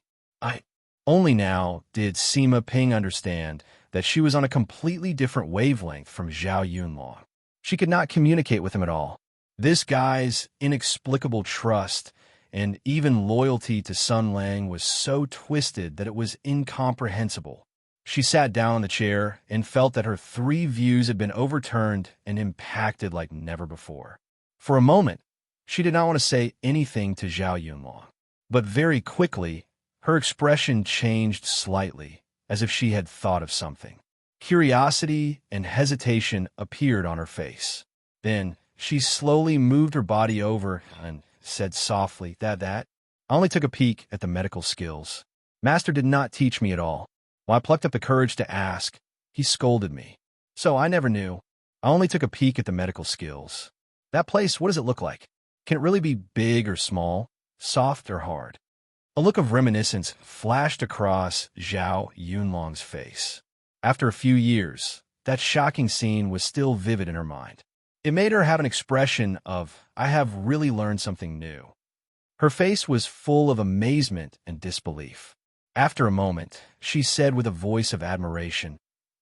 S1: Only now did Sima Ping understand that she was on a completely different wavelength from Zhao Yunlong. She could not communicate with him at all. This guy's inexplicable trust and even loyalty to Sun Lang was so twisted that it was incomprehensible. She sat down in the chair and felt that her 3 views had been overturned and impacted like never before. For a moment, she did not want to say anything to Zhao Yunlong, but very quickly, her expression changed slightly, as if she had thought of something. Curiosity and hesitation appeared on her face. Then she slowly moved her body over and said softly, that. I only took a peek at the medical skills. Master did not teach me at all. When I plucked up the courage to ask, he scolded me. So I never knew. I only took a peek at the medical skills. That place, what does it look like? Can it really be big or small, soft or hard?" A look of reminiscence flashed across Zhao Yunlong's face. After a few years, that shocking scene was still vivid in her mind. It made her have an expression of, "I have really learned something new." Her face was full of amazement and disbelief. After a moment, she said with a voice of admiration,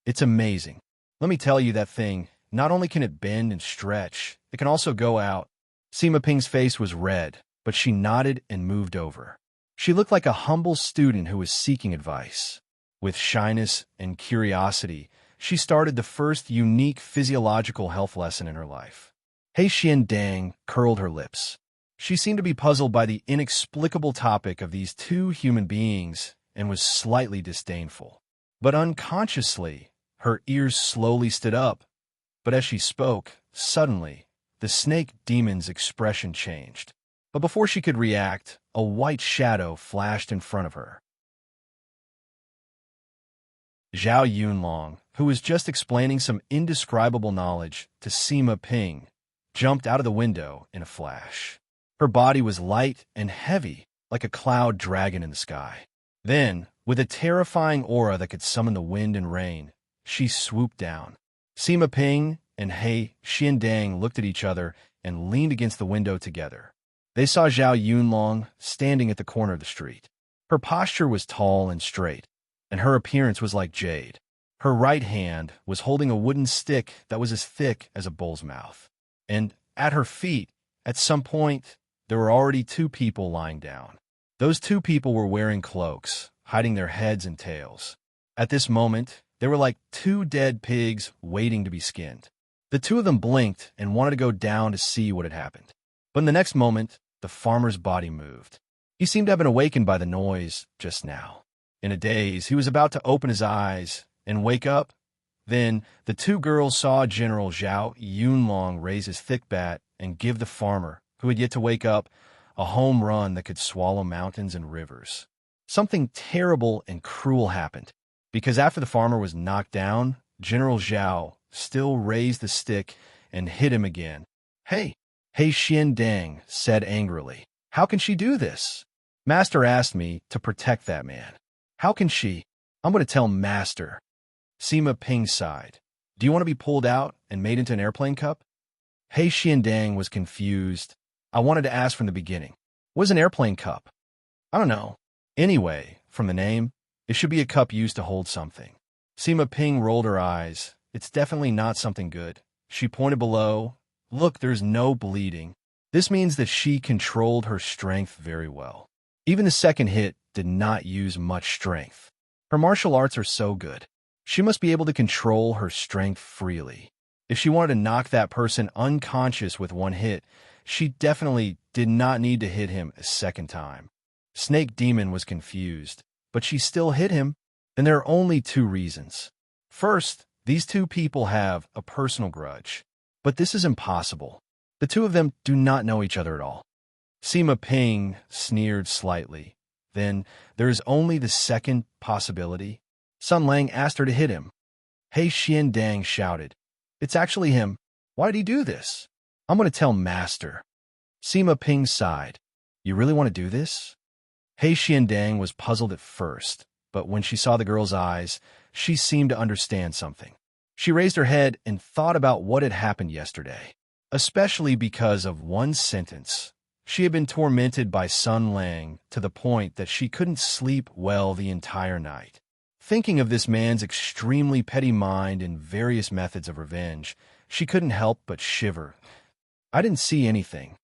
S1: "It's amazing. Let me tell you that thing, not only can it bend and stretch, it can also go out." Sima Ping's face was red, but she nodded and moved over. She looked like a humble student who was seeking advice. With shyness and curiosity, she started the first unique physiological health lesson in her life. Hei Xiandang curled her lips. She seemed to be puzzled by the inexplicable topic of these 2 human beings and was slightly disdainful. But unconsciously, her ears slowly stood up. But as she spoke, suddenly, the snake demon's expression changed. But before she could react, a white shadow flashed in front of her. Zhao Yunlong, who was just explaining some indescribable knowledge to Sima Ping, jumped out of the window in a flash. Her body was light and heavy, like a cloud dragon in the sky. Then, with a terrifying aura that could summon the wind and rain, she swooped down. Sima Ping and Hei Xiandang looked at each other and leaned against the window together. They saw Zhao Yunlong standing at the corner of the street. Her posture was tall and straight, and her appearance was like jade. Her right hand was holding a wooden stick that was as thick as a bull's mouth. And at her feet, at some point, there were already 2 people lying down. Those 2 people were wearing cloaks, hiding their heads and tails. At this moment, they were like 2 dead pigs waiting to be skinned. The 2 of them blinked and wanted to go down to see what had happened. But in the next moment, the farmer's body moved. He seemed to have been awakened by the noise just now. In a daze, he was about to open his eyes and wake up. Then the 2 girls saw General Zhao Yunlong raise his thick bat and give the farmer, who had yet to wake up, a home run that could swallow mountains and rivers. Something terrible and cruel happened. because after the farmer was knocked down, General Zhao still raised the stick and hit him again. Hey, Xian Dang said angrily. How can she do this? Master asked me to protect that man. How can she? I'm going to tell Master. Sima Ping sighed. Do you want to be pulled out and made into an airplane cup? Xian Dang was confused. I wanted to ask from the beginning. What is an airplane cup? I don't know. Anyway, from the name, it should be a cup used to hold something. Sima Ping rolled her eyes. It's definitely not something good. She pointed below. Look, there's no bleeding. This means that she controlled her strength very well. Even the second hit did not use much strength. Her martial arts are so good. She must be able to control her strength freely. If she wanted to knock that person unconscious with one hit, she definitely did not need to hit him a second time. Snake Demon was confused, but she still hit him. And there are only two reasons. First, these two people have a personal grudge. But this is impossible. The two of them do not know each other at all. Sima Ping sneered slightly. Then, there is only the second possibility. Sun Lang asked her to hit him. Xian Dang shouted. It's actually him. Why did he do this? I'm going to tell Master. Sima Ping sighed. You really want to do this? Xian Dang was puzzled at first, but when she saw the girl's eyes, she seemed to understand something. She raised her head and thought about what had happened yesterday, especially because of one sentence. She had been tormented by Sun Lang to the point that she couldn't sleep well the entire night. Thinking of this man's extremely petty mind and various methods of revenge, she couldn't help but shiver. I didn't see anything.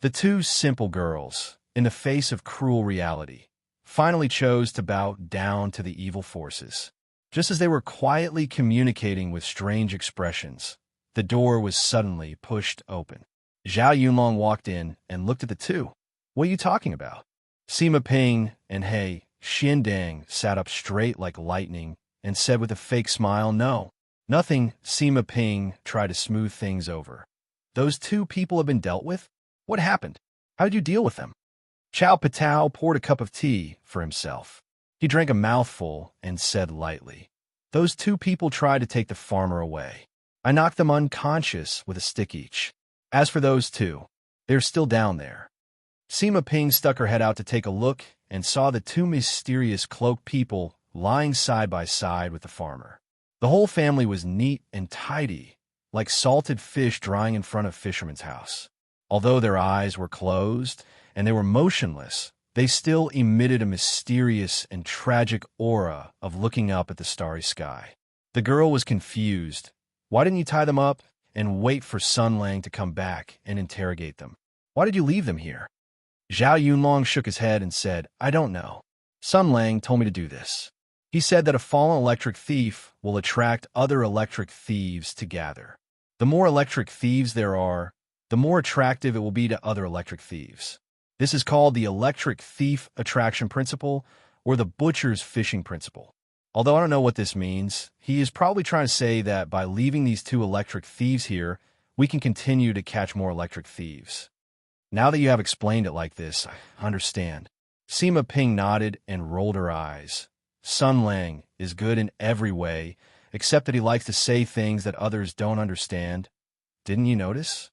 S1: The two simple girls, in the face of cruel reality, finally chose to bow down to the evil forces. Just as they were quietly communicating with strange expressions, the door was suddenly pushed open. Zhao Yunlong walked in and looked at the two. What are you talking about? Sima Ping and Xian Dang sat up straight like lightning and said with a fake smile, no. Nothing. Sima Ping tried to smooth things over. Those two people have been dealt with? What happened? How did you deal with them? Chow Patao poured a cup of tea for himself. He drank a mouthful and said lightly, those two people tried to take the farmer away. I knocked them unconscious with a stick each. As for those two, they're still down there. Sima Ping stuck her head out to take a look and saw the two mysterious cloaked people lying side by side with the farmer. The whole family was neat and tidy, like salted fish drying in front of fisherman's house. Although their eyes were closed and they were motionless, they still emitted a mysterious and tragic aura of looking up at the starry sky. The girl was confused. Why didn't you tie them up and wait for Sun Lang to come back and interrogate them? Why did you leave them here? Zhao Yunlong shook his head and said, I don't know. Sun Lang told me to do this. He said that a fallen electric thief will attract other electric thieves to gather. The more electric thieves there are, the more attractive it will be to other electric thieves. This is called the electric thief attraction principle or the butcher's fishing principle. Although I don't know what this means, he is probably trying to say that by leaving these two electric thieves here, we can continue to catch more electric thieves. Now that you have explained it like this, I understand. Sima Ping nodded and rolled her eyes. Sun Lang is good in every way, except that he likes to say things that others don't understand. Didn't you notice?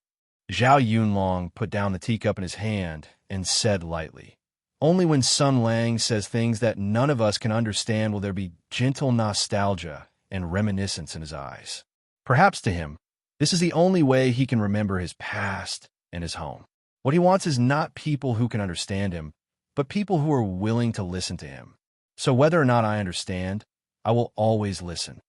S1: Zhao Yunlong put down the teacup in his hand and said lightly, only when Sun Lang says things that none of us can understand will there be gentle nostalgia and reminiscence in his eyes. Perhaps to him, this is the only way he can remember his past and his home. What he wants is not people who can understand him, but people who are willing to listen to him. So whether or not I understand, I will always listen.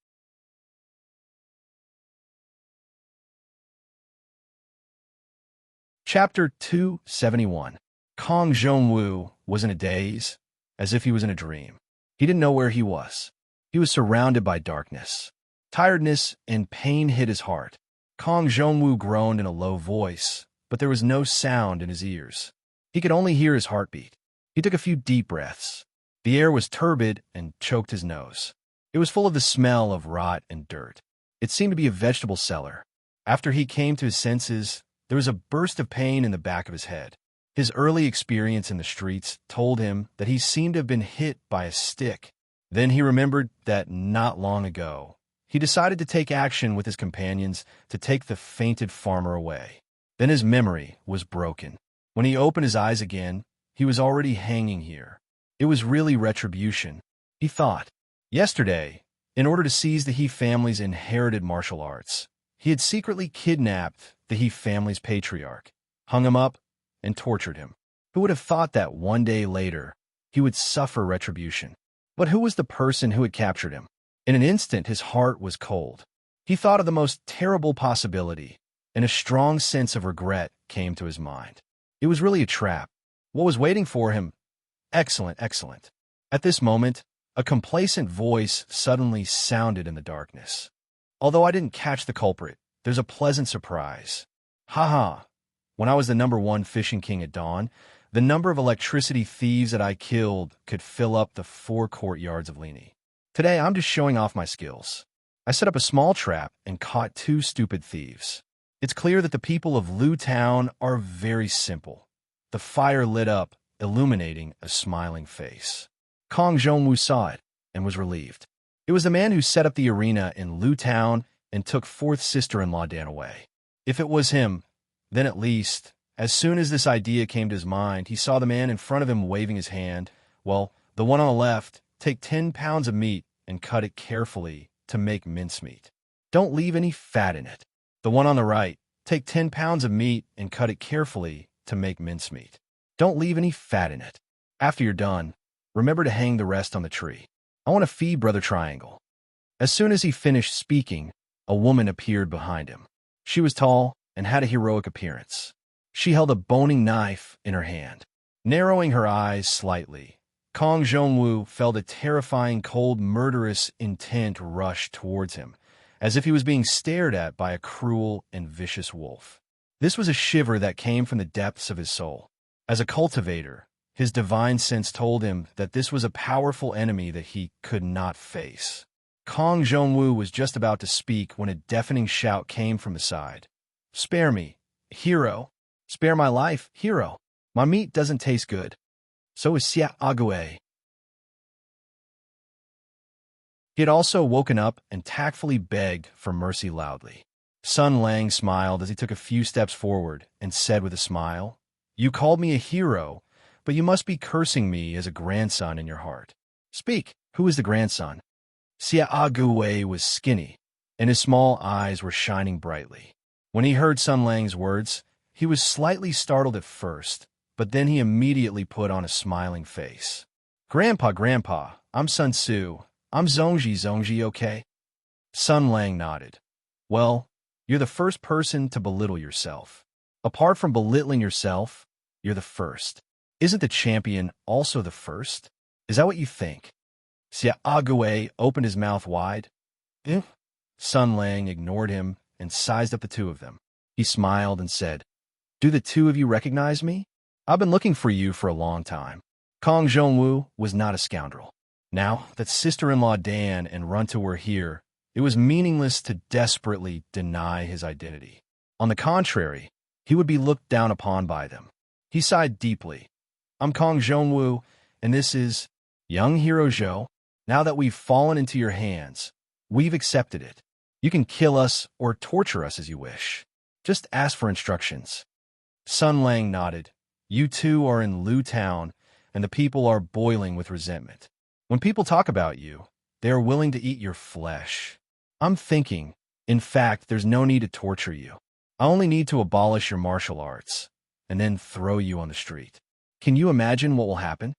S1: Chapter 271. Kong Zhongwu was in a daze, as if he was in a dream. He didn't know where he was. He was surrounded by darkness. Tiredness and pain hit his heart. Kong Zhongwu groaned in a low voice, but there was no sound in his ears. He could only hear his heartbeat. He took a few deep breaths. The air was turbid and choked his nose. It was full of the smell of rot and dirt. It seemed to be a vegetable cellar. After he came to his senses, there was a burst of pain in the back of his head. His early experience in the streets told him that he seemed to have been hit by a stick. Then he remembered that not long ago, he decided to take action with his companions to take the fainted farmer away. Then his memory was broken. When he opened his eyes again, he was already hanging here. It was really retribution, he thought. Yesterday, in order to seize the He family's inherited martial arts, he had secretly kidnapped the He family's patriarch, hung him up, and tortured him. Who would have thought that one day later, he would suffer retribution? But who was the person who had captured him? In an instant, his heart was cold. He thought of the most terrible possibility, and a strong sense of regret came to his mind. It was really a trap. What was waiting for him? Excellent, excellent. At this moment, a complacent voice suddenly sounded in the darkness. Although I didn't catch the culprit, there's a pleasant surprise. Ha! When I was the #1 fishing king at dawn, the number of electricity thieves that I killed could fill up the 4 courtyards of Lini. Today, I'm just showing off my skills. I set up a small trap and caught 2 stupid thieves. It's clear that the people of Lu Town are very simple. The fire lit up, illuminating a smiling face. Kong Zhongwu saw it and was relieved. It was the man who set up the arena in Lu Town and took 4th sister-in-law Dan away. If it was him, then at least, as soon as this idea came to his mind, he saw the man in front of him waving his hand. Well, the one on the left, take 10 pounds of meat and cut it carefully to make mincemeat. Don't leave any fat in it. The one on the right, take 10 pounds of meat and cut it carefully to make mincemeat. Don't leave any fat in it. After you're done, remember to hang the rest on the tree. I want to feed Brother Triangle. As soon as he finished speaking, a woman appeared behind him. She was tall and had a heroic appearance. She held a boning knife in her hand. Narrowing her eyes slightly, Kong Zhongwu felt a terrifying, cold, murderous intent rush towards him, as if he was being stared at by a cruel and vicious wolf. This was a shiver that came from the depths of his soul. As a cultivator, his divine sense told him that this was a powerful enemy that he could not face. Kong Zhongwu was just about to speak when a deafening shout came from the side. "Spare me, hero! Spare my life, hero! My meat doesn't taste good. So is Xia Ague." He had also woken up and tactfully begged for mercy loudly. Sun Lang smiled as he took a few steps forward and said with a smile, "You called me a hero, but you must be cursing me as a grandson in your heart. Speak, who is the grandson?" Xia Ague was skinny, and his small eyes were shining brightly. When he heard Sun Lang's words, he was slightly startled at first, but then he immediately put on a smiling face. Grandpa, I'm Sun Tzu. I'm Zongji, okay?" Sun Lang nodded. "Well, you're the first person to belittle yourself. Apart from belittling yourself, you're the first. Isn't the champion also the first? Is that what you think?" Xia Ague opened his mouth wide. Sun Lang ignored him and sized up the 2 of them. He smiled and said, "Do the 2 of you recognize me? I've been looking for you for a long time." Kong Zhongwu was not a scoundrel. Now that sister-in-law Dan and Runta were here, it was meaningless to desperately deny his identity. On the contrary, he would be looked down upon by them. He sighed deeply. "I'm Kong Zhongwu, and this is young hero Zhou. Now that we've fallen into your hands, we've accepted it. You can kill us or torture us as you wish. Just ask for instructions." Sun Lang nodded. "You 2 are in Lu Town, and the people are boiling with resentment. When people talk about you, they are willing to eat your flesh. I'm thinking, in fact, there's no need to torture you. I only need to abolish your martial arts, and then throw you on the street. Can you imagine what will happen?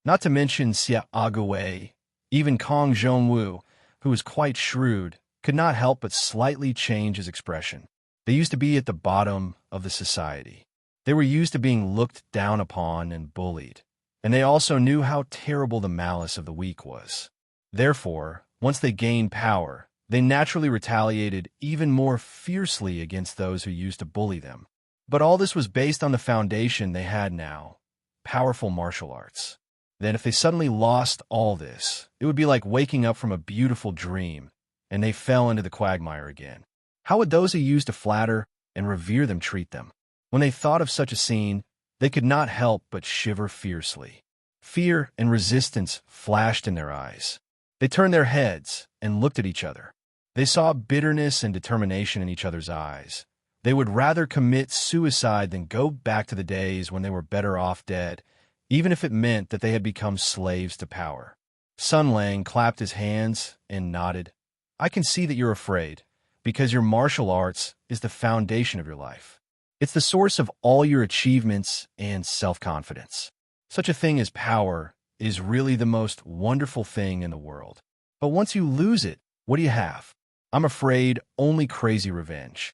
S1: Not to mention Xia Ague, even Kong Zhongwu, who was quite shrewd, could not help but slightly change his expression. They used to be at the bottom of the society. They were used to being looked down upon and bullied, and they also knew how terrible the malice of the weak was. Therefore, once they gained power, they naturally retaliated even more fiercely against those who used to bully them. But all this was based on the foundation they had now, powerful martial arts. Then if they suddenly lost all this, it would be like waking up from a beautiful dream, and they fell into the quagmire again. How would those who used to flatter and revere them treat them? When they thought of such a scene, They could not help but shiver fiercely. Fear and resistance flashed in their eyes. They turned their heads and looked at each other. They saw bitterness and determination in each other's eyes. They would rather commit suicide than go back to the days when they were better off dead, even if it meant that they had become slaves to power. Sun Lang clapped his hands and nodded. I can see that you're afraid, because your martial arts is the foundation of your life. It's the source of all your achievements and self-confidence. Such a thing as power is really the most wonderful thing in the world. But once you lose it, what do you have? I'm afraid only crazy revenge.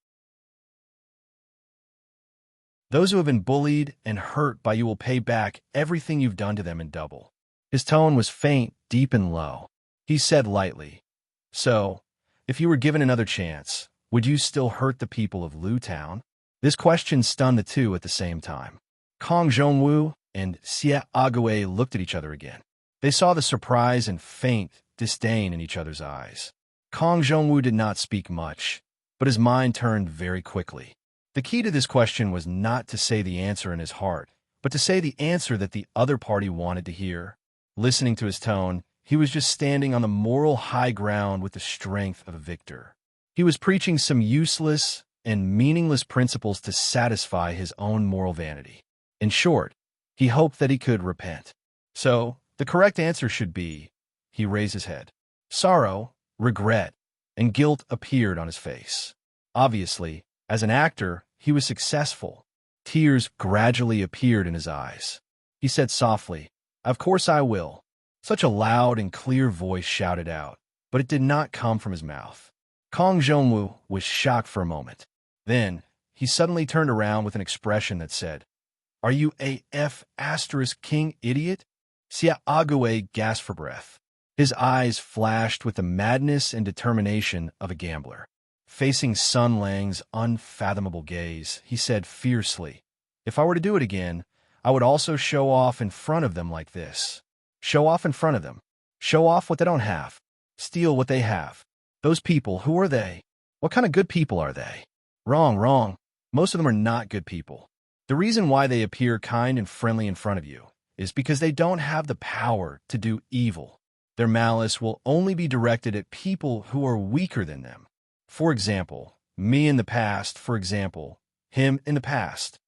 S1: Those who have been bullied and hurt by you will pay back everything you've done to them in double. His tone was faint, deep, and low. He said lightly, So, if you were given another chance, would you still hurt the people of Lu Town? This question stunned the two at the same time. Kong Zhongwu and Xie Ague looked at each other again. They saw the surprise and faint disdain in each other's eyes. Kong Zhongwu did not speak much, but his mind turned very quickly. The key to this question was not to say the answer in his heart, but to say the answer that the other party wanted to hear. Listening to his tone, he was just standing on the moral high ground with the strength of a victor. He was preaching some useless and meaningless principles to satisfy his own moral vanity. In short, he hoped that he could repent. So, the correct answer should be, he raised his head. Sorrow, regret, and guilt appeared on his face. Obviously, as an actor, he was successful. Tears gradually appeared in his eyes. He said softly, Of course I will. Such a loud and clear voice shouted out, but it did not come from his mouth. Kong Zhongwu was shocked for a moment. Then, he suddenly turned around with an expression that said, Are you a F***king idiot? Xie Ague gasped for breath. His eyes flashed with the madness and determination of a gambler. Facing Sun Lang's unfathomable gaze, he said fiercely, If I were to do it again, I would also show off in front of them like this. Show off in front of them. Show off what they don't have. Steal what they have. Those people, who are they? What kind of good people are they? Wrong. Most of them are not good people. The reason why they appear kind and friendly in front of you is because they don't have the power to do evil. Their malice will only be directed at people who are weaker than them. For example, me in the past, him in the past.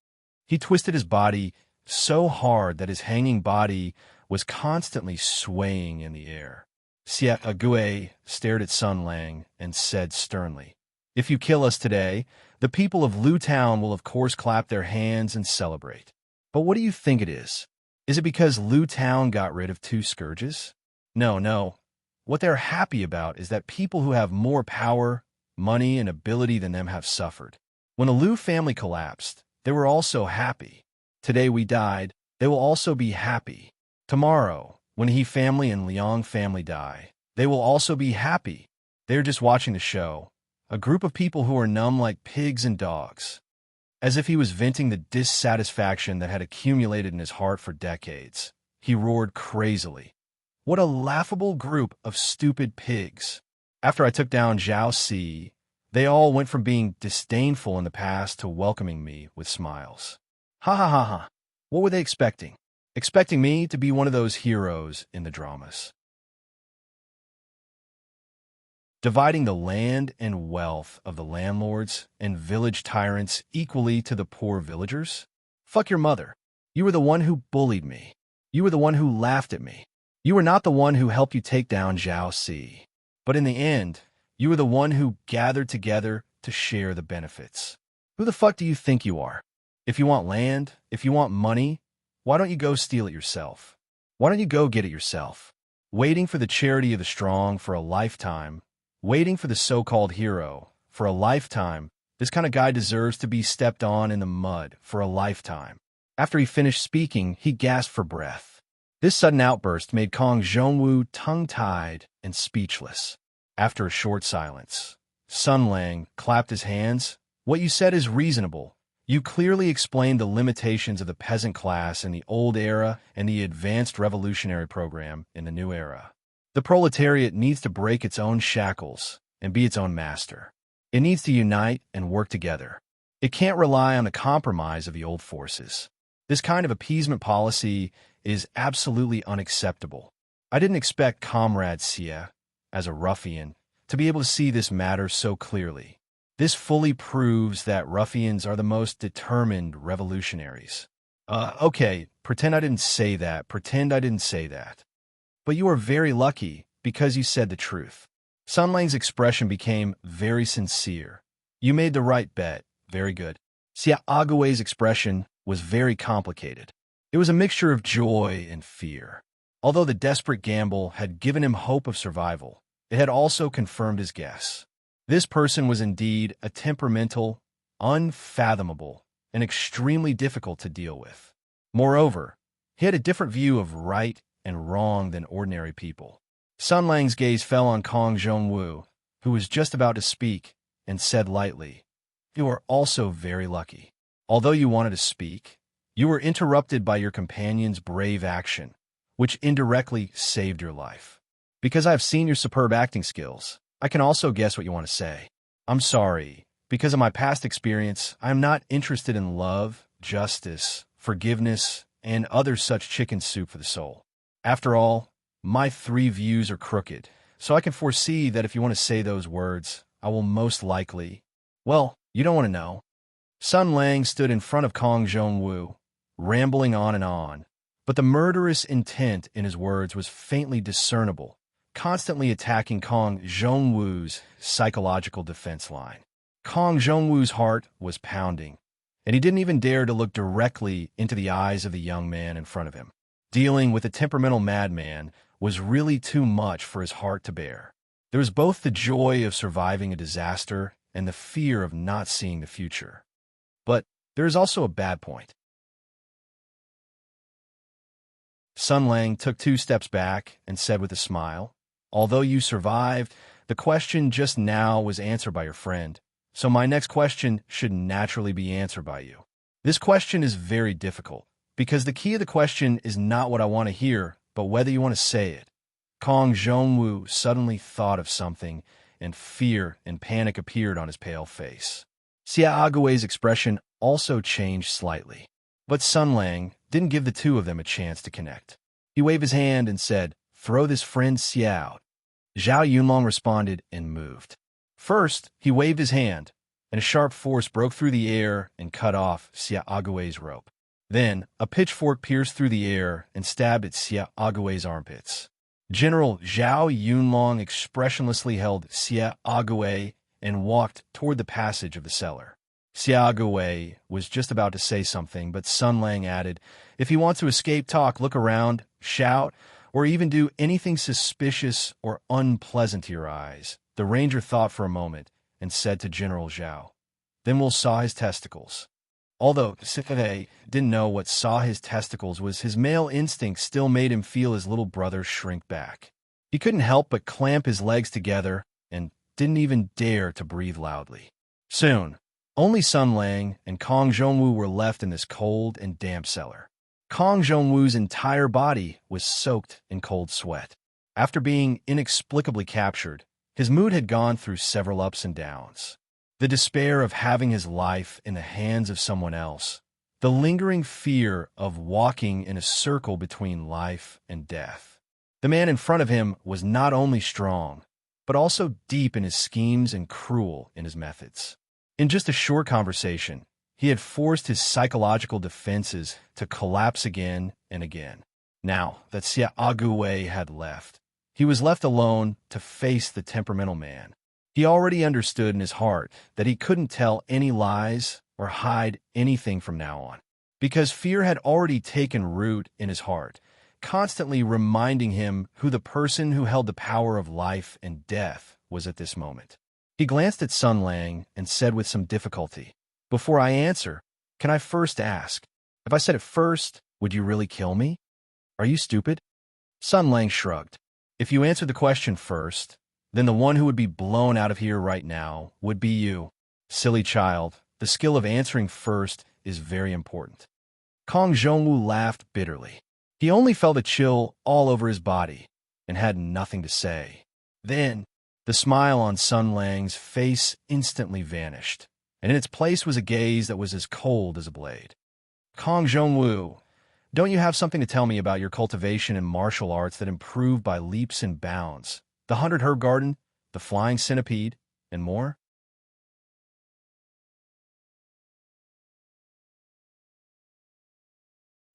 S1: He twisted his body so hard that his hanging body was constantly swaying in the air. Xie Ague stared at Sun Lang and said sternly, If you kill us today, the people of Lu Town will of course clap their hands and celebrate. But what do you think it is? Is it because Lu Town got rid of 2 scourges? No. What they're happy about is that people who have more power, money, and ability than them have suffered. When the Lu family collapsed, they were also happy. Today we died, they will also be happy. Tomorrow, when He family and Liang family die, they will also be happy. They're just watching the show. A group of people who are numb like pigs and dogs. As if he was venting the dissatisfaction that had accumulated in his heart for decades, he roared crazily. What a laughable group of stupid pigs. After I took down Zhao Si, they all went from being disdainful in the past to welcoming me with smiles. Ha. What were they expecting? Expecting me to be one of those heroes in the dramas. Dividing the land and wealth of the landlords and village tyrants equally to the poor villagers? Fuck your mother. You were the one who bullied me. You were the one who laughed at me. You were not the one who helped you take down Zhao Si. But in the end, you were the one who gathered together to share the benefits. Who the fuck do you think you are? If you want land, if you want money, why don't you go steal it yourself? Why don't you go get it yourself? Waiting for the charity of the strong for a lifetime, waiting for the so-called hero for a lifetime, this kind of guy deserves to be stepped on in the mud for a lifetime. After he finished speaking, he gasped for breath. This sudden outburst made Kong Zhongwu tongue-tied and speechless. After a short silence, Sun Lang clapped his hands. What you said is reasonable. You clearly explained the limitations of the peasant class in the old era and the advanced revolutionary program in the new era. The proletariat needs to break its own shackles and be its own master. It needs to unite and work together. It can't rely on the compromise of the old forces. This kind of appeasement policy is absolutely unacceptable. I didn't expect Comrade Xie, as a ruffian, to be able to see this matter so clearly. This fully proves that ruffians are the most determined revolutionaries. Okay, pretend I didn't say that. Pretend I didn't say that. But you are very lucky because you said the truth. Sun Lang's expression became very sincere. You made the right bet. Very good. Xia Agui's expression was very complicated. It was a mixture of joy and fear. Although the desperate gamble had given him hope of survival, it had also confirmed his guess. This person was indeed a temperamental, unfathomable, and extremely difficult to deal with. Moreover, he had a different view of right and wrong than ordinary people. Sun Lang's gaze fell on Kong Zhongwu, who was just about to speak, and said lightly, "You are also very lucky. Although you wanted to speak, you were interrupted by your companion's brave action, which indirectly saved your life. Because I have seen your superb acting skills, I can also guess what you want to say. I'm sorry. Because of my past experience, I am not interested in love, justice, forgiveness, and other such chicken soup for the soul. After all, my 3 views are crooked, so I can foresee that if you want to say those words, I will most likely— Well, you don't want to know." Sun Lang stood in front of Kong Zhongwu, rambling on, but the murderous intent in his words was faintly discernible, constantly attacking Kong Zhongwu's psychological defense line. Kong Zhongwu's heart was pounding, and he didn't even dare to look directly into the eyes of the young man in front of him. Dealing with a temperamental madman was really too much for his heart to bear. There was both the joy of surviving a disaster and the fear of not seeing the future. But there is also a bad point. Sun Lang took 2 steps back and said with a smile, "Although you survived, the question just now was answered by your friend, so my next question should naturally be answered by you. This question is very difficult, because the key of the question is not what I want to hear, but whether you want to say it." Kong Zhongwu suddenly thought of something, and fear and panic appeared on his pale face. Xia Agui's expression also changed slightly. But Sun Lang didn't give the two of them a chance to connect. He waved his hand and said, "Throw this friend Xia out." Zhao Yunlong responded and moved. First, he waved his hand, and a sharp force broke through the air and cut off Xia Agui's rope. Then, a pitchfork pierced through the air and stabbed at Xia Agui's armpits. General Zhao Yunlong expressionlessly held Xia Agui and walked toward the passage of the cellar. Xia Agui was just about to say something, but Sun Lang added, "If you want to escape talk, look around, shout, or even do anything suspicious or unpleasant to your eyes." The ranger thought for a moment and said to General Zhao, "Then we'll saw his testicles." Although Sifei didn't know what saw his testicles was, his male instinct still made him feel his little brother shrink back. He couldn't help but clamp his legs together and didn't even dare to breathe loudly. Soon, only Sun Lang and Kong Zhongwu were left in this cold and damp cellar. Kong Zhongwu's entire body was soaked in cold sweat. After being inexplicably captured, his mood had gone through several ups and downs. The despair of having his life in the hands of someone else, the lingering fear of walking in a circle between life and death. The man in front of him was not only strong, but also deep in his schemes and cruel in his methods. In just a short conversation, he had forced his psychological defenses to collapse again and again. Now that Xia Agui had left, he was left alone to face the temperamental man. He already understood in his heart that he couldn't tell any lies or hide anything from now on, because fear had already taken root in his heart, constantly reminding him who the person who held the power of life and death was at this moment. He glanced at Sun Lang and said with some difficulty, "Before I answer, can I first ask, if I said it first, would you really kill me? Are you stupid?" Sun Lang shrugged. "If you answer the question first, then the one who would be blown out of here right now would be you. Silly child, the skill of answering first is very important." Kong Zhongwu laughed bitterly. He only felt a chill all over his body and had nothing to say. Then, the smile on Sun Lang's face instantly vanished, and in its place was a gaze that was as cold as a blade. Kong Zhongwu, don't you have something to tell me about your cultivation and martial arts that improve by leaps and bounds? The 100 Herb Garden, the Flying Centipede, and more?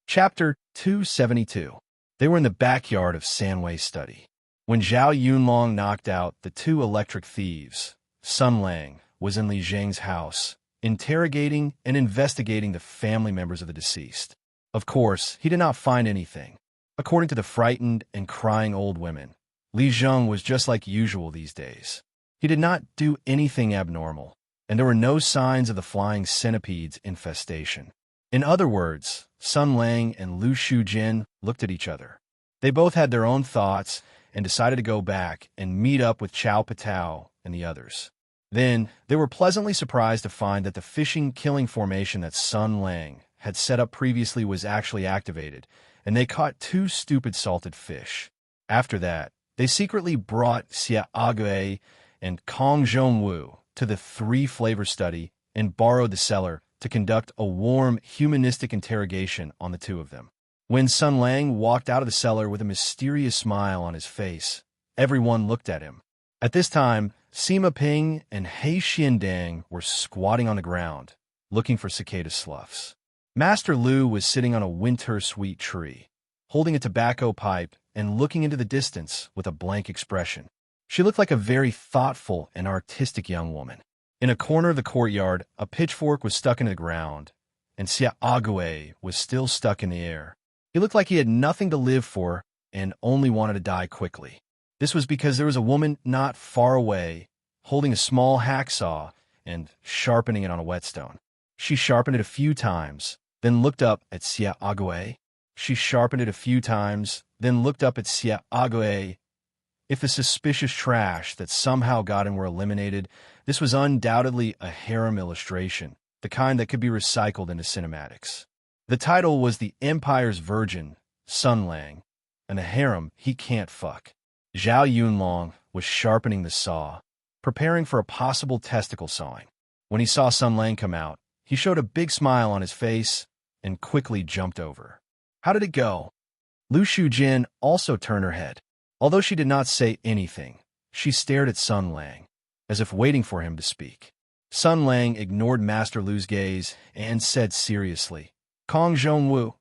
S1: Chapter 272. They were in the backyard of Sanwei's study. When Zhao Yunlong knocked out the two electric thieves, Sun Lang was in Li Zheng's house, interrogating and investigating the family members of the deceased. Of course, he did not find anything. According to the frightened and crying old women, Li Zheng was just like usual these days. He did not do anything abnormal, and there were no signs of the flying centipede's infestation. In other words, Sun Lang and Lu Shujin looked at each other. They both had their own thoughts and decided to go back and meet up with Chao Patao and the others. Then, they were pleasantly surprised to find that the fishing-killing formation that Sun Lang had set up previously was actually activated, and they caught two stupid salted fish. After that, they secretly brought Xia Agui and Kong Zhongwu to the three-flavor study and borrowed the cellar to conduct a warm, humanistic interrogation on the two of them. When Sun Lang walked out of the cellar with a mysterious smile on his face, everyone looked at him. At this time, Sima Ping and He Xiandang were squatting on the ground, looking for cicada sloughs. Master Lu was sitting on a winter sweet tree, holding a tobacco pipe and looking into the distance with a blank expression. She looked like a very thoughtful and artistic young woman. In a corner of the courtyard, a pitchfork was stuck into the ground, and Xia Agui was still stuck in the air. He looked like he had nothing to live for and only wanted to die quickly. This was because there was a woman not far away, holding a small hacksaw and sharpening it on a whetstone. She sharpened it a few times, then looked up at Xia Agui. She sharpened it a few times, then looked up at Xia Agui. If the suspicious trash that somehow got in were eliminated, this was undoubtedly a harem illustration, the kind that could be recycled into cinematics. The title was The Empire's Virgin, Sun Lang, and a harem he can't fuck. Zhao Yunlong was sharpening the saw, preparing for a possible testicle sawing. When he saw Sun Lang come out, he showed a big smile on his face and quickly jumped over. How did it go? Lu Shujin also turned her head. Although she did not say anything, she stared at Sun Lang, as if waiting for him to speak. Sun Lang ignored Master Lu's gaze and said seriously, Kong Zhongwu,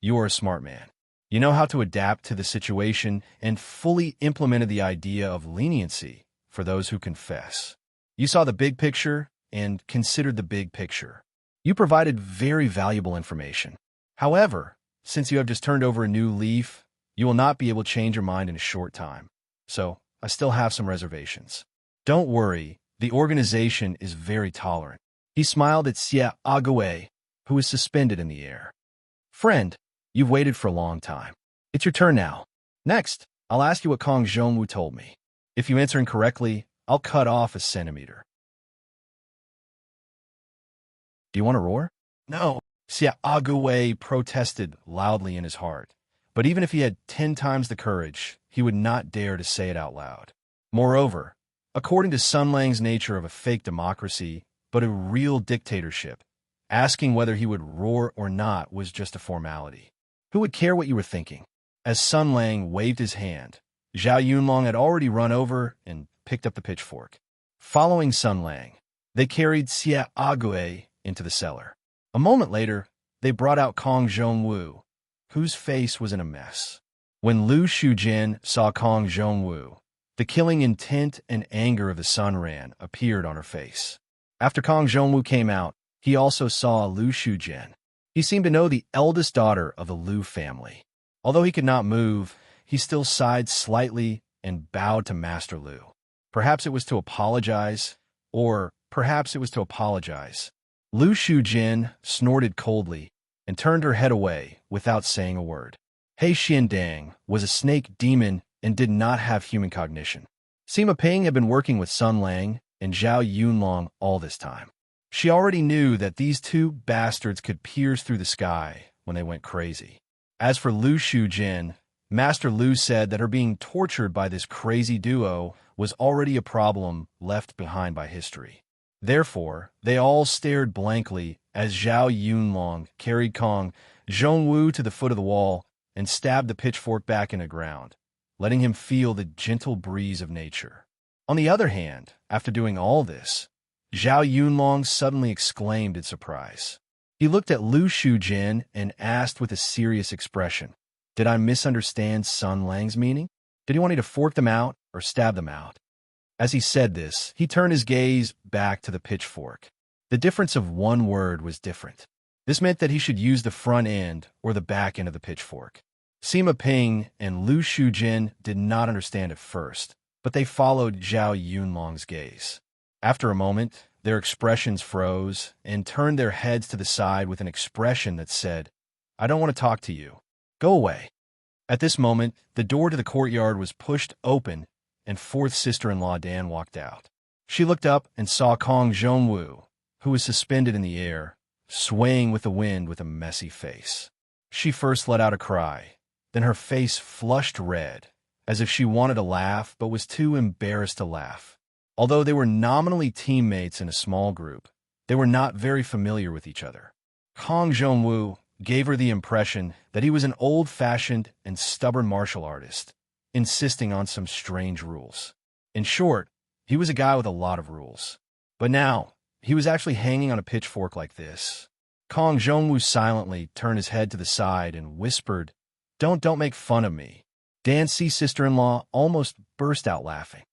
S1: you are a smart man. You know how to adapt to the situation and fully implemented the idea of leniency for those who confess. You saw the big picture and considered the big picture. You provided very valuable information. However, since you have just turned over a new leaf, you will not be able to change your mind in a short time. So, I still have some reservations. Don't worry, the organization is very tolerant. He smiled at Xia Agui, who was suspended in the air. Friend, you've waited for a long time. It's your turn now. Next, I'll ask you what Kong Zhongwu told me. If you answer incorrectly, I'll cut off a centimeter. Do you want to roar? No. Xia Agui protested loudly in his heart. But even if he had 10 times the courage, he would not dare to say it out loud. Moreover, according to Sun Lang's nature of a fake democracy, but a real dictatorship, asking whether he would roar or not was just a formality. Who would care what you were thinking? As Sun Lang waved his hand, Zhao Yunlong had already run over and picked up the pitchfork. Following Sun Lang, they carried Xia Agui into the cellar. A moment later, they brought out Kong Zhongwu, whose face was in a mess. When Lu Shujin saw Kong Zhongwu, the killing intent and anger of the Sun Ran appeared on her face. After Kong Zhongwu came out, he also saw Lu Shujin. He seemed to know the eldest daughter of the Lu family. Although he could not move, he still sighed slightly and bowed to Master Lu. Perhaps it was to apologize, or perhaps it was to apologize. Lu Shujin snorted coldly and turned her head away without saying a word. He Xiandang was a snake demon and did not have human cognition. Sima Ping had been working with Sun Lang and Zhao Yunlong all this time. She already knew that these two bastards could pierce through the sky when they went crazy. As for Lu Shujin, Master Lu said that her being tortured by this crazy duo was already a problem left behind by history. Therefore, they all stared blankly as Zhao Yunlong carried Kong Zhongwu to the foot of the wall and stabbed the pitchfork back in the ground, letting him feel the gentle breeze of nature. On the other hand, after doing all this, Zhao Yunlong suddenly exclaimed in surprise. He looked at Lu Shujin and asked with a serious expression, "Did I misunderstand Sun Lang's meaning? Did he want me to fork them out or stab them out?" As he said this, he turned his gaze back to the pitchfork. The difference of one word was different. This meant that he should use the front end or the back end of the pitchfork. Sima Ping and Lu Shujin did not understand at first, but they followed Zhao Yunlong's gaze. After a moment, their expressions froze and turned their heads to the side with an expression that said, "I don't want to talk to you. Go away." At this moment, the door to the courtyard was pushed open and fourth sister-in-law Dan walked out. She looked up and saw Kong Zhongwu, who was suspended in the air, swaying with the wind with a messy face. She first let out a cry, then her face flushed red, as if she wanted to laugh but was too embarrassed to laugh. Although they were nominally teammates in a small group, they were not very familiar with each other. Kong Zhongwu gave her the impression that he was an old-fashioned and stubborn martial artist, insisting on some strange rules. In short, he was a guy with a lot of rules. But now, he was actually hanging on a pitchfork like this. Kong Zhongwu silently turned his head to the side and whispered, Don't make fun of me." Dan's sister-in-law almost burst out laughing.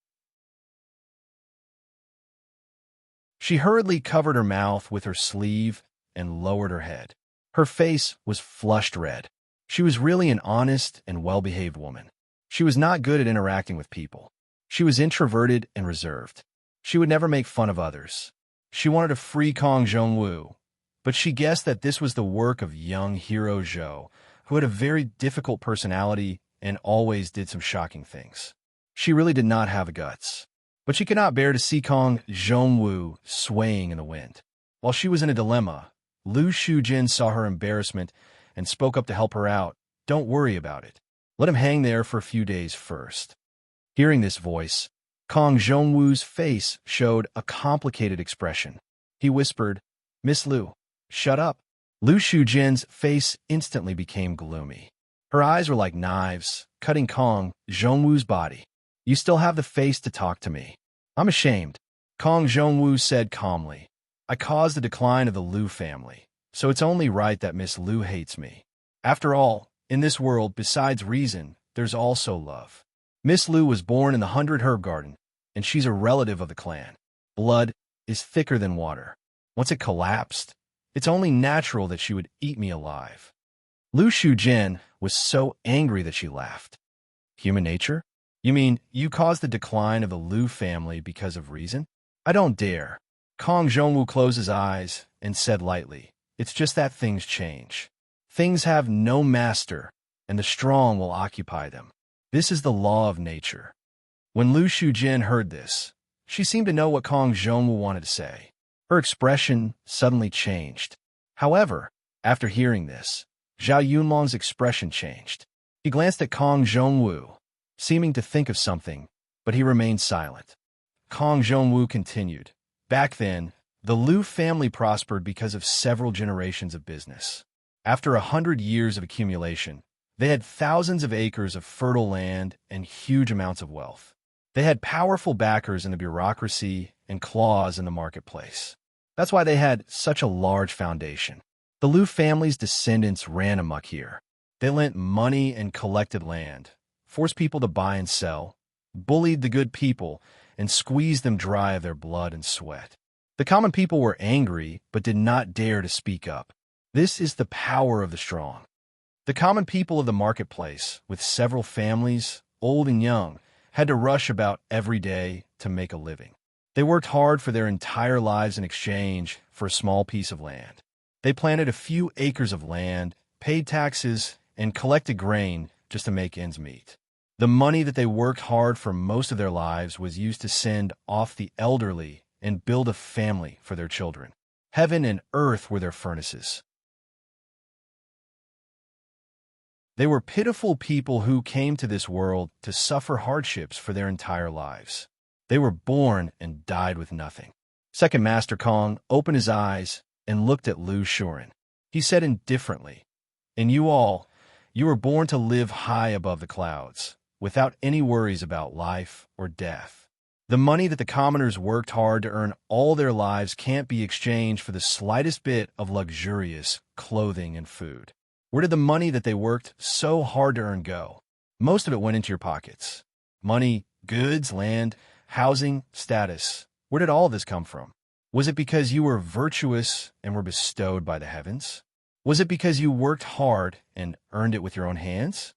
S1: She hurriedly covered her mouth with her sleeve and lowered her head. Her face was flushed red. She was really an honest and well-behaved woman. She was not good at interacting with people. She was introverted and reserved. She would never make fun of others. She wanted to free Kong Zhongwu, but she guessed that this was the work of young hero Zhou, who had a very difficult personality and always did some shocking things. She really did not have the guts. But she could not bear to see Kong Zhongwu swaying in the wind. While she was in a dilemma, Lu Shujin saw her embarrassment and spoke up to help her out. "Don't worry about it. Let him hang there for a few days first." Hearing this voice, Kong Zhongwu's face showed a complicated expression. He whispered, "Miss Lu, shut up." Lu Shujin's face instantly became gloomy. Her eyes were like knives, cutting Kong Zhongwu's body. "You still have the face to talk to me. I'm ashamed," Kong Zhongwu said calmly. "I caused the decline of the Lu family, so it's only right that Miss Lu hates me. After all, in this world, besides reason, there's also love. Miss Lu was born in the 100 Herb Garden, and she's a relative of the clan. Blood is thicker than water. Once it collapsed, it's only natural that she would eat me alive." Lu Shujin was so angry that she laughed. "Human nature? You mean you caused the decline of the Lu family because of reason? I don't dare." Kong Zhongwu closed his eyes and said lightly, "It's just that things change. Things have no master, and the strong will occupy them. This is the law of nature." When Lu Shujin heard this, she seemed to know what Kong Zhongwu wanted to say. Her expression suddenly changed. However, after hearing this, Zhao Yunlong's expression changed. He glanced at Kong Zhongwu, seeming to think of something, but he remained silent. Kong Zhongwu continued, "Back then, the Lu family prospered because of several generations of business. After 100 years of accumulation, they had thousands of acres of fertile land and huge amounts of wealth. They had powerful backers in the bureaucracy and claws in the marketplace. That's why they had such a large foundation. The Lu family's descendants ran amok here. They lent money and collected land, forced people to buy and sell, bullied the good people, and squeezed them dry of their blood and sweat. The common people were angry but did not dare to speak up. This is the power of the strong. The common people of the marketplace, with several families, old and young, had to rush about every day to make a living. They worked hard for their entire lives in exchange for a small piece of land. They planted a few acres of land, paid taxes, and collected grain just to make ends meet. The money that they worked hard for most of their lives was used to send off the elderly and build a family for their children. Heaven and earth were their furnaces. They were pitiful people who came to this world to suffer hardships for their entire lives. They were born and died with nothing. Second Master Kong opened his eyes and looked at Lu Shuren. He said indifferently, "And you were born to live high above the clouds, without any worries about life or death. The money that the commoners worked hard to earn all their lives can't be exchanged for the slightest bit of luxurious clothing and food. Where did the money that they worked so hard to earn go? Most of it went into your pockets. Money, goods, land, housing, status. Where did all this come from? Was it because you were virtuous and were bestowed by the heavens? Was it because you worked hard and earned it with your own hands?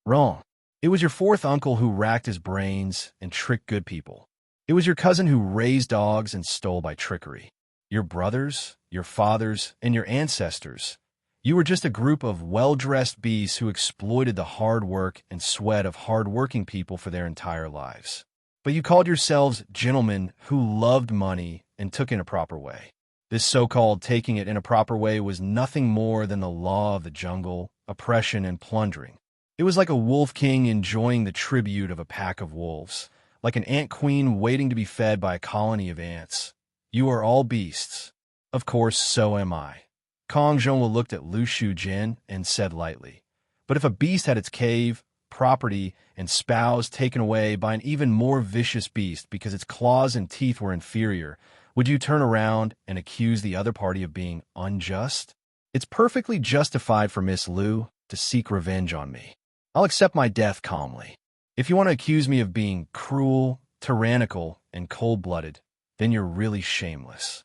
S1: Wrong. It was your fourth uncle who racked his brains and tricked good people. It was your cousin who raised dogs and stole by trickery. Your brothers, your fathers, and your ancestors. You were just a group of well-dressed beasts who exploited the hard work and sweat of hard-working people for their entire lives. But you called yourselves gentlemen who loved money and took it in a proper way. This so-called taking it in a proper way was nothing more than the law of the jungle, oppression, and plundering. It was like a wolf king enjoying the tribute of a pack of wolves, like an ant queen waiting to be fed by a colony of ants. You are all beasts. Of course, so am I. Kong Zhongwu looked at Lu Shujin and said lightly, "But if a beast had its cave, property, and spouse taken away by an even more vicious beast because its claws and teeth were inferior, would you turn around and accuse the other party of being unjust? It's perfectly justified for Miss Lu to seek revenge on me. I'll accept my death calmly. If you want to accuse me of being cruel, tyrannical, and cold-blooded, then you're really shameless."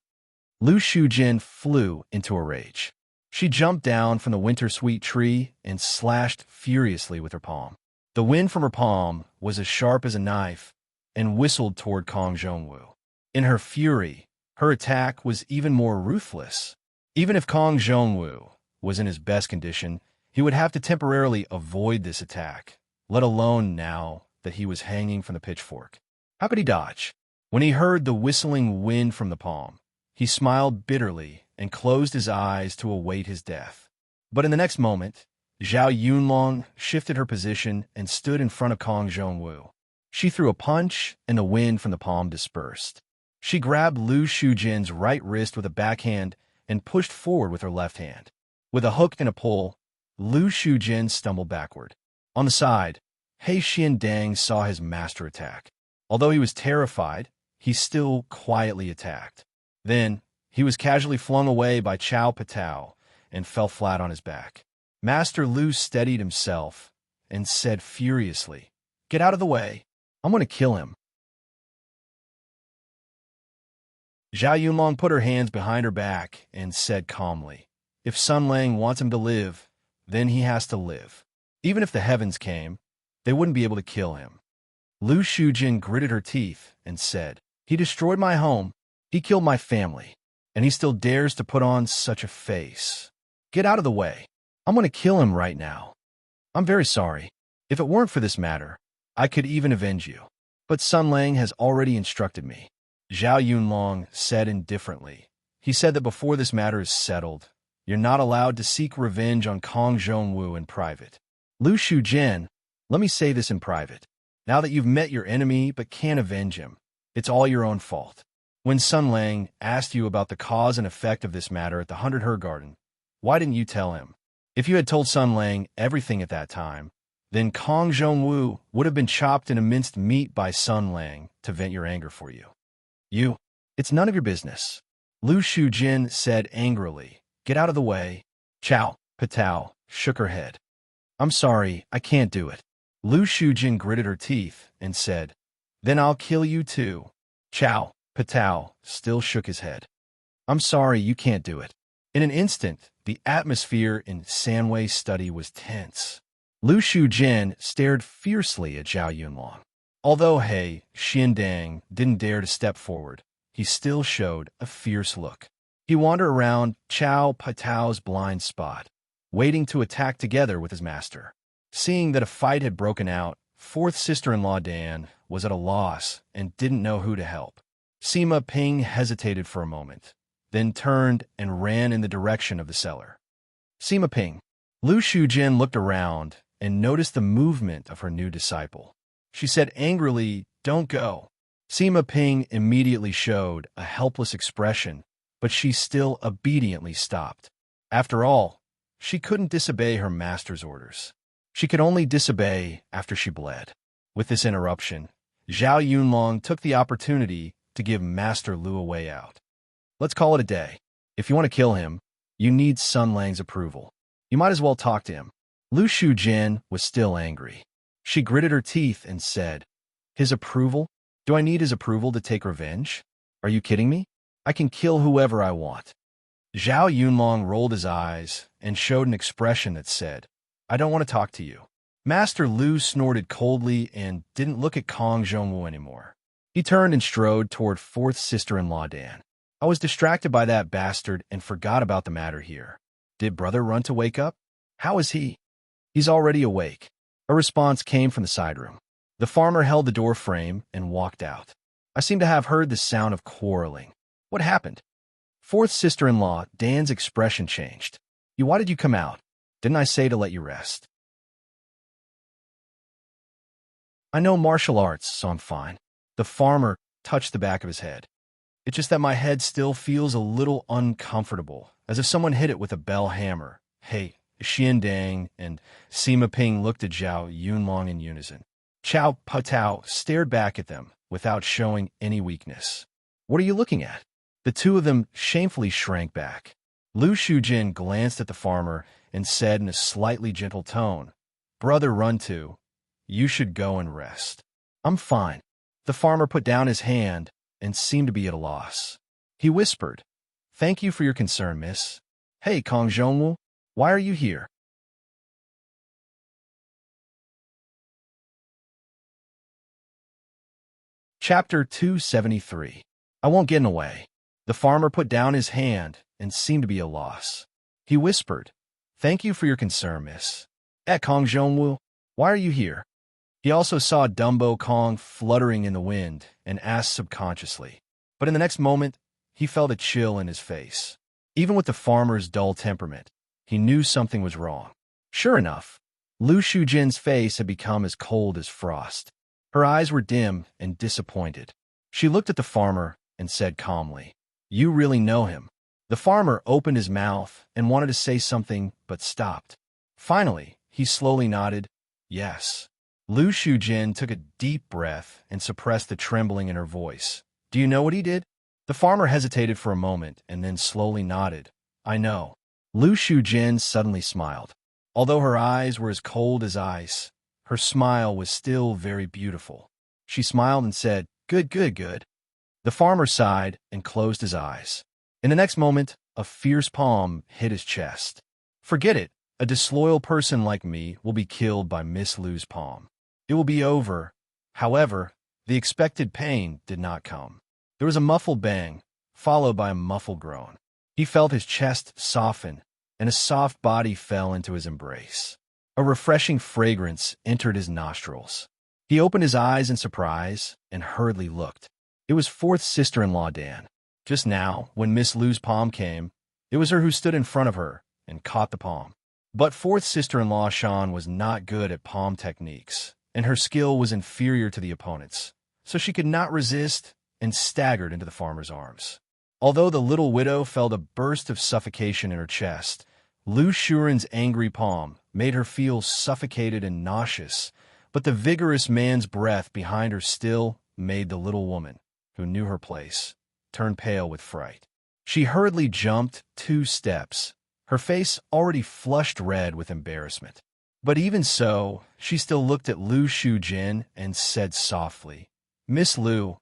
S1: Lu Shujin flew into a rage. She jumped down from the winter-sweet tree and slashed furiously with her palm. The wind from her palm was as sharp as a knife and whistled toward Kong Zhongwu. In her fury, her attack was even more ruthless. Even if Kong Zhongwu was in his best condition, he would have to temporarily avoid this attack, let alone now that he was hanging from the pitchfork. How could he dodge? When he heard the whistling wind from the palm, he smiled bitterly and closed his eyes to await his death. But in the next moment, Zhao Yunlong shifted her position and stood in front of Kong Zhongwu. She threw a punch, and the wind from the palm dispersed. She grabbed Lu Shujin's right wrist with a backhand and pushed forward with her left hand. With a hook and a pull, Lu Shujin stumbled backward. On the side, He Xiandang saw his master attack. Although he was terrified, he still quietly attacked. Then, he was casually flung away by Cao Patao and fell flat on his back. Master Lu steadied himself and said furiously, "Get out of the way. I'm going to kill him." Zhao Yunlong put her hands behind her back and said calmly, "If Sun Lang wants him to live, then he has to live. Even if the heavens came, they wouldn't be able to kill him." Lu Shujin gritted her teeth and said, "He destroyed my home, he killed my family, and he still dares to put on such a face. Get out of the way. I'm going to kill him right now. I'm very sorry. If it weren't for this matter, I could even avenge you. But Sun Lang has already instructed me." Zhao Yunlong said indifferently. He said that before this matter is settled, you're not allowed to seek revenge on Kong Zhongwu in private. Lu Shujin, let me say this in private. Now that you've met your enemy but can't avenge him, it's all your own fault. When Sun Lang asked you about the cause and effect of this matter at the 100 Her Garden, why didn't you tell him? If you had told Sun Lang everything at that time, then Kong Zhongwu would have been chopped into minced meat by Sun Lang to vent your anger for you. It's none of your business. Lu Shujin said angrily, "Get out of the way." Cao Patao shook her head. "I'm sorry, I can't do it." Lu Shujin gritted her teeth and said, "Then I'll kill you too." Cao Patao still shook his head. "I'm sorry, you can't do it." In an instant, the atmosphere in Sanwei's study was tense. Lu Shujin stared fiercely at Zhao Yunlong. Although He Xiandang didn't dare to step forward, he still showed a fierce look. He wandered around Cao Patao's blind spot, waiting to attack together with his master. Seeing that a fight had broken out, fourth sister-in-law Dan was at a loss and didn't know who to help. Sima Ping hesitated for a moment, then turned and ran in the direction of the cellar. Sima Ping. Lu Shujin looked around and noticed the movement of her new disciple. She said angrily, "Don't go. Sima Ping immediately showed a helpless expression, but she still obediently stopped. After all, she couldn't disobey her master's orders. She could only disobey after she bled. With this interruption, Zhao Yunlong took the opportunity to give Master Lu a way out. Let's call it a day. If you want to kill him, you need Sun Lang's approval. You might as well talk to him. Lu Shujin was still angry. She gritted her teeth and said, "His approval? Do I need his approval to take revenge? Are you kidding me? I can kill whoever I want." Zhao Yunlong rolled his eyes and showed an expression that said, "I don't want to talk to you." Master Lu snorted coldly and didn't look at Kong Zhongwu anymore. He turned and strode toward fourth sister-in-law Dan. "I was distracted by that bastard and forgot about the matter here. Did brother run to wake up? How is he?" "He's already awake." A response came from the side room. The farmer held the door frame and walked out. "I seem to have heard the sound of quarreling. What happened?" Fourth sister-in-law, Dan's expression changed. Why did you come out? Didn't I say to let you rest?" "I know martial arts, so I'm fine." The farmer touched the back of his head. "It's just that my head still feels a little uncomfortable, as if someone hit it with a bell hammer." "Hey, Xian Dang," and Sima Ping looked at Zhao Yunlong in unison. Chao Patao stared back at them without showing any weakness. "What are you looking at?" The two of them shamefully shrank back. Lu Shujin glanced at the farmer and said in a slightly gentle tone, "Brother Run To, you should go and rest." "I'm fine." The farmer put down his hand and seemed to be at a loss. He whispered, "Thank you for your concern, miss. Hey, Kong Zhongwu, why are you here?" Chapter 273. I won't get in the way. The farmer put down his hand and seemed to be at a loss. He whispered, "Thank you for your concern, miss. Kong Zhongwu, why are you here?" He also saw Dumbo Kong fluttering in the wind and asked subconsciously. But in the next moment, he felt a chill in his face. Even with the farmer's dull temperament, he knew something was wrong. Sure enough, Lu Shujin's face had become as cold as frost. Her eyes were dim and disappointed. She looked at the farmer and said calmly, "You really know him?" The farmer opened his mouth and wanted to say something, but stopped. Finally, he slowly nodded, "Yes." Lu Shujin took a deep breath and suppressed the trembling in her voice. "Do you know what he did?" The farmer hesitated for a moment and then slowly nodded. "I know." Lu Shujin suddenly smiled. Although her eyes were as cold as ice, her smile was still very beautiful. She smiled and said, "Good, good, good." The farmer sighed and closed his eyes. In the next moment, a fierce palm hit his chest. "Forget it. A disloyal person like me will be killed by Miss Lu's palm. It will be over." However, the expected pain did not come. There was a muffled bang, followed by a muffled groan. He felt his chest soften, and a soft body fell into his embrace. A refreshing fragrance entered his nostrils. He opened his eyes in surprise and hurriedly looked. It was fourth sister-in-law Dan. Just now, when Miss Lu's palm came, it was her who stood in front of her and caught the palm. But fourth sister-in-law Shan was not good at palm techniques, and her skill was inferior to the opponent's, so she could not resist and staggered into the farmer's arms. Although the little widow felt a burst of suffocation in her chest, Lu Shuren's angry palm made her feel suffocated and nauseous, but the vigorous man's breath behind her still made the little woman, who knew her place, turn pale with fright. She hurriedly jumped 2 steps, her face already flushed red with embarrassment. But even so, she still looked at Lu Shujin and said softly, "Miss Lu,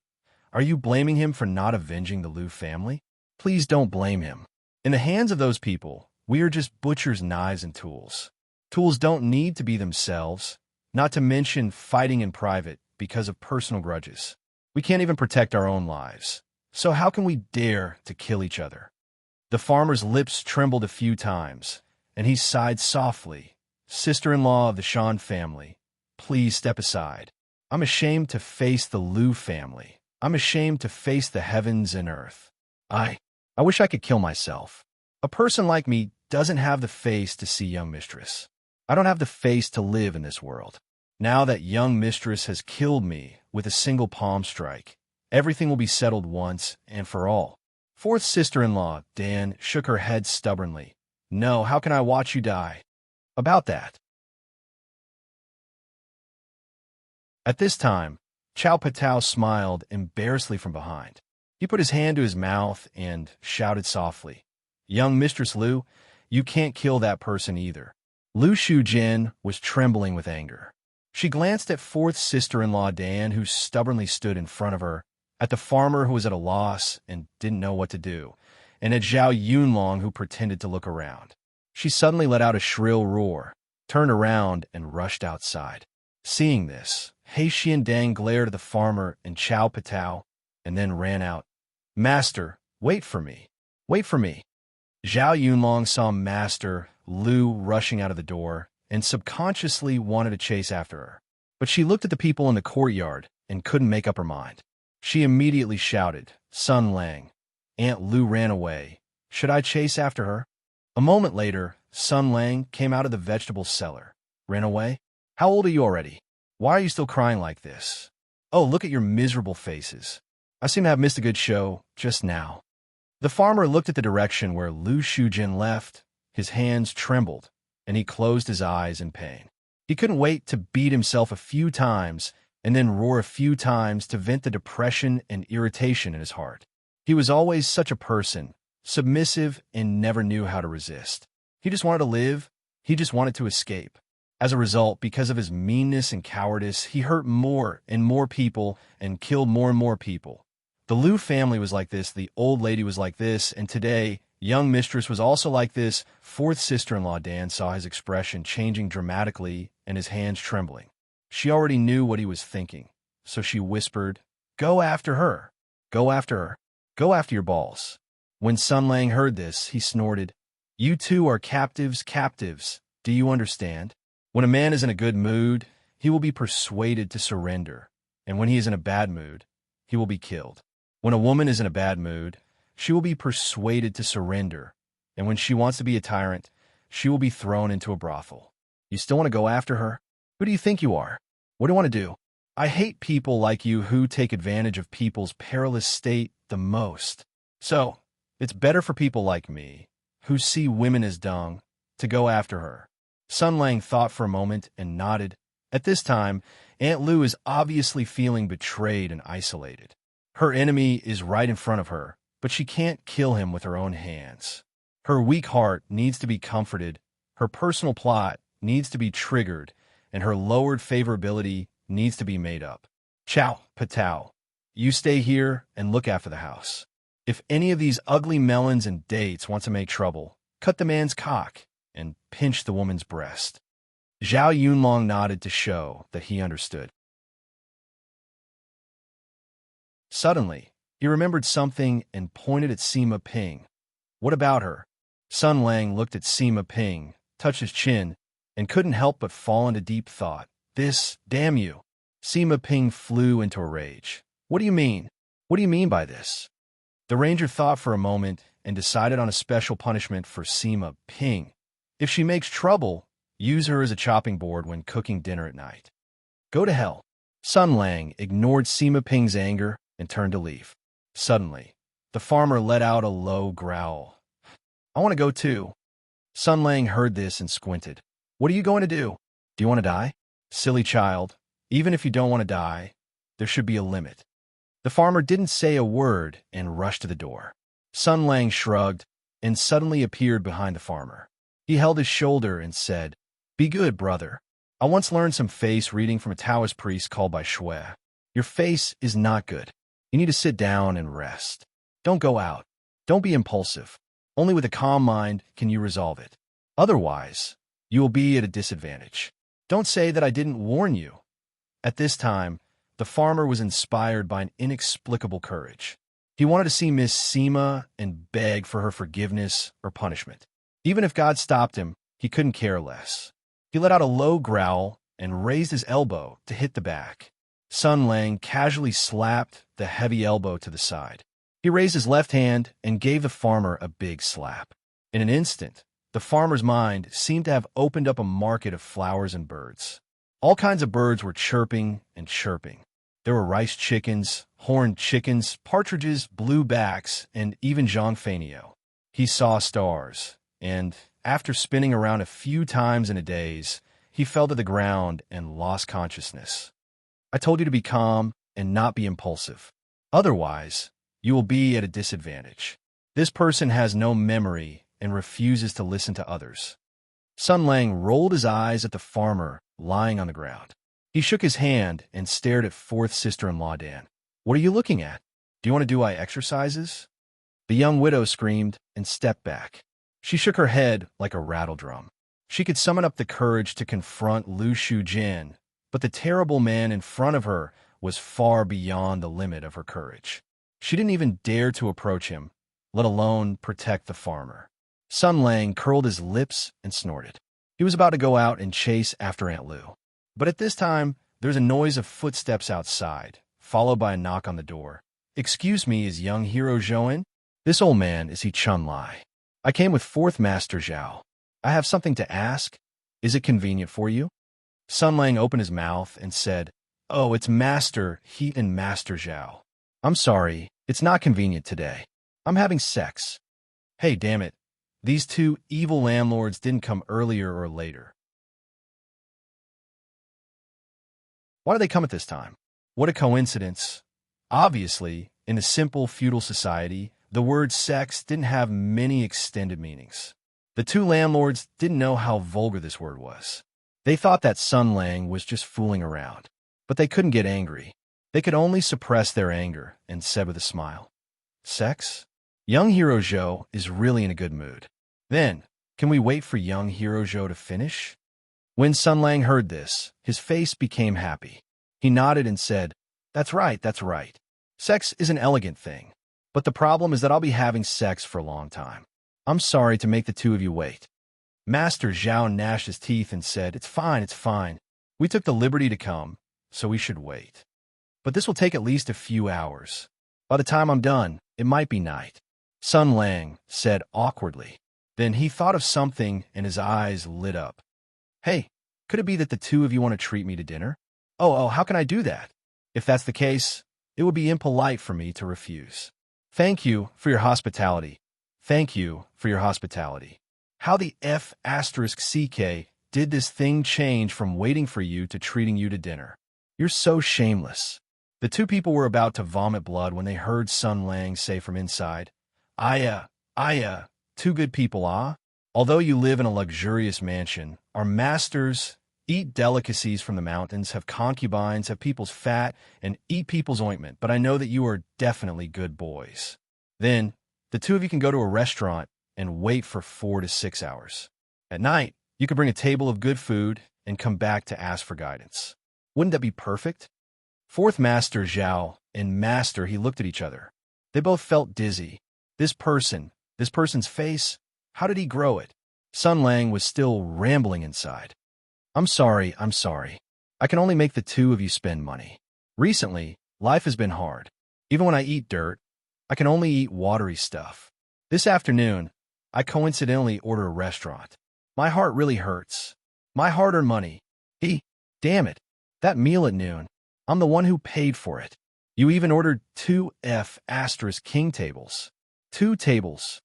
S1: are you blaming him for not avenging the Lu family? Please don't blame him. In the hands of those people, we are just butchers' knives and tools. Tools don't need to be themselves, not to mention fighting in private because of personal grudges. We can't even protect our own lives. So how can we dare to kill each other?" The farmer's lips trembled a few times, and he sighed softly. "Sister-in-law of the Shan family, please step aside. I'm ashamed to face the Lu family. I'm ashamed to face the heavens and earth. I wish I could kill myself. A person like me doesn't have the face to see young mistress. I don't have the face to live in this world. Now that young mistress has killed me with a single palm strike, Everything will be settled once and for all. Fourth sister-in-law, Dan, shook her head stubbornly. No, how can I watch you die? About that. At this time, Chow Patao smiled embarrassedly from behind. He put his hand to his mouth and shouted softly, Young Mistress Lu, you can't kill that person either. Lu Shujin was trembling with anger. She glanced at fourth sister-in-law Dan, who stubbornly stood in front of her, at the farmer who was at a loss and didn't know what to do, and at Zhao Yunlong, who pretended to look around. She suddenly let out a shrill roar, turned around, and rushed outside. Seeing this, He Xiandang glared at the farmer and Chow Patao, and then ran out. Master, wait for me. Wait for me. Zhao Yunlong saw Master Lu rushing out of the door and subconsciously wanted to chase after her. But she looked at the people in the courtyard and couldn't make up her mind. She immediately shouted, Sun Lang. Aunt Lu ran away. Should I chase after her? A moment later, Sun Lang came out of the vegetable cellar. Ran away? How old are you already? Why are you still crying like this? Oh, look at your miserable faces. I seem to have missed a good show just now. The farmer looked at the direction where Lu Shujin left. His hands trembled, and he closed his eyes in pain. He couldn't wait to beat himself a few times and then roar a few times to vent the depression and irritation in his heart. He was always such a person, submissive and never knew how to resist. He just wanted to live. He just wanted to escape. As a result, because of his meanness and cowardice, he hurt more and more people and killed more and more people. The Lu family was like this, the old lady was like this, and today, young mistress was also like this. Fourth sister-in-law Dan saw his expression changing dramatically and his hands trembling. She already knew what he was thinking, so she whispered, Go after her. Go after her. Go after your balls. When Sun Lang heard this, he snorted, You two are captives, captives. Do you understand? When a man is in a good mood, he will be persuaded to surrender, and when he is in a bad mood, he will be killed. When a woman is in a bad mood, she will be persuaded to surrender, and when she wants to be a tyrant, she will be thrown into a brothel. You still want to go after her? Who do you think you are? What do you want to do? I hate people like you who take advantage of people's perilous state the most. So, it's better for people like me, who see women as dung, to go after her. Sun Lang thought for a moment and nodded. At this time, Aunt Lu is obviously feeling betrayed and isolated. Her enemy is right in front of her, but she can't kill him with her own hands. Her weak heart needs to be comforted, her personal plot needs to be triggered, and her lowered favorability needs to be made up. Chow Patao, you stay here and look after the house. If any of these ugly melons and dates want to make trouble, cut the man's cock and pinch the woman's breast. Zhao Yunlong nodded to show that he understood. Suddenly, he remembered something and pointed at Sima Ping. What about her? Sun Lang looked at Sima Ping, touched his chin, and couldn't help but fall into deep thought. This, damn you. Sima Ping flew into a rage. What do you mean? What do you mean by this? The ranger thought for a moment and decided on a special punishment for Sima Ping. If she makes trouble, use her as a chopping board when cooking dinner at night. Go to hell. Sun Lang ignored Sima Ping's anger and turned to leave. Suddenly, the farmer let out a low growl. I want to go too. Sun Lang heard this and squinted. What are you going to do? Do you want to die? Silly child, even if you don't want to die, there should be a limit. The farmer didn't say a word and rushed to the door. Sun Lang shrugged and suddenly appeared behind the farmer. He held his shoulder and said, Be good, brother. I once learned some face reading from a Taoist priest called by Shui. Your face is not good. You need to sit down and rest. Don't go out. Don't be impulsive. Only with a calm mind can you resolve it. Otherwise, you will be at a disadvantage. Don't say that I didn't warn you. At this time, the farmer was inspired by an inexplicable courage. He wanted to see Miss Sima and beg for her forgiveness or punishment. Even if God stopped him, he couldn't care less. He let out a low growl and raised his elbow to hit the back. Sun Lang casually slapped the heavy elbow to the side. He raised his left hand and gave the farmer a big slap. In an instant, the farmer's mind seemed to have opened up a market of flowers and birds. All kinds of birds were chirping and chirping. There were rice chickens, horned chickens, partridges, bluebacks, and even Jean Fanio. He saw stars, and after spinning around a few times in a daze, he fell to the ground and lost consciousness. I told you to be calm and not be impulsive. Otherwise, you will be at a disadvantage. This person has no memory and refuses to listen to others. Sun Lang rolled his eyes at the farmer lying on the ground. He shook his hand and stared at fourth sister-in-law Dan. What are you looking at? Do you want to do eye exercises? The young widow screamed and stepped back. She shook her head like a rattledrum. She could summon up the courage to confront Lu Shujin, but the terrible man in front of her was far beyond the limit of her courage. She didn't even dare to approach him, let alone protect the farmer. Sun Lang curled his lips and snorted. He was about to go out and chase after Aunt Lu. But at this time, there's a noise of footsteps outside, followed by a knock on the door. Excuse me, is young hero Zhou in? This old man, is he Chun Lai? I came with fourth Master Zhao. I have something to ask. Is it convenient for you? Sun Lang opened his mouth and said, Oh, it's Master Heat and Master Zhao. I'm sorry, it's not convenient today. I'm having sex. Hey, damn it. These two evil landlords didn't come earlier or later. Why do they come at this time? What a coincidence. Obviously, in a simple feudal society, the word sex didn't have many extended meanings. The two landlords didn't know how vulgar this word was. They thought that Sun Lang was just fooling around, but they couldn't get angry. They could only suppress their anger and said with a smile, Sex? Young hero Zhou is really in a good mood. Then, can we wait for young hero Zhou to finish? When Sun Lang heard this, his face became happy. He nodded and said, That's right, that's right. Sex is an elegant thing. But the problem is that I'll be having sex for a long time. I'm sorry to make the two of you wait. Master Zhao gnashed his teeth and said, It's fine, it's fine. We took the liberty to come, so we should wait. But this will take at least a few hours. By the time I'm done, it might be night. Sun Lang said awkwardly. Then he thought of something and his eyes lit up. Hey, could it be that the two of you want to treat me to dinner? Oh, how can I do that? If that's the case, it would be impolite for me to refuse. Thank you for your hospitality. Thank you for your hospitality. How the F***CK did this thing change from waiting for you to treating you to dinner? You're so shameless. The two people were about to vomit blood when they heard Sun Lang say from inside, Aya, two good people, ah? Although you live in a luxurious mansion, our masters eat delicacies from the mountains, have concubines, have people's fat, and eat people's ointment, but I know that you are definitely good boys. Then, the two of you can go to a restaurant and wait for 4 to 6 hours. At night, you could bring a table of good food and come back to ask for guidance. Wouldn't that be perfect? Fourth Master Zhao and Master, he looked at each other. They both felt dizzy. This person's face, how did he grow it? Sun Lang was still rambling inside. I'm sorry. I can only make the two of you spend money. Recently, life has been hard. Even when I eat dirt, I can only eat watery stuff. This afternoon, I coincidentally order a restaurant. My heart really hurts. My hard-earned money. Damn it, that meal at noon. I'm the one who paid for it. You even ordered 2 F***king tables. 2 tables.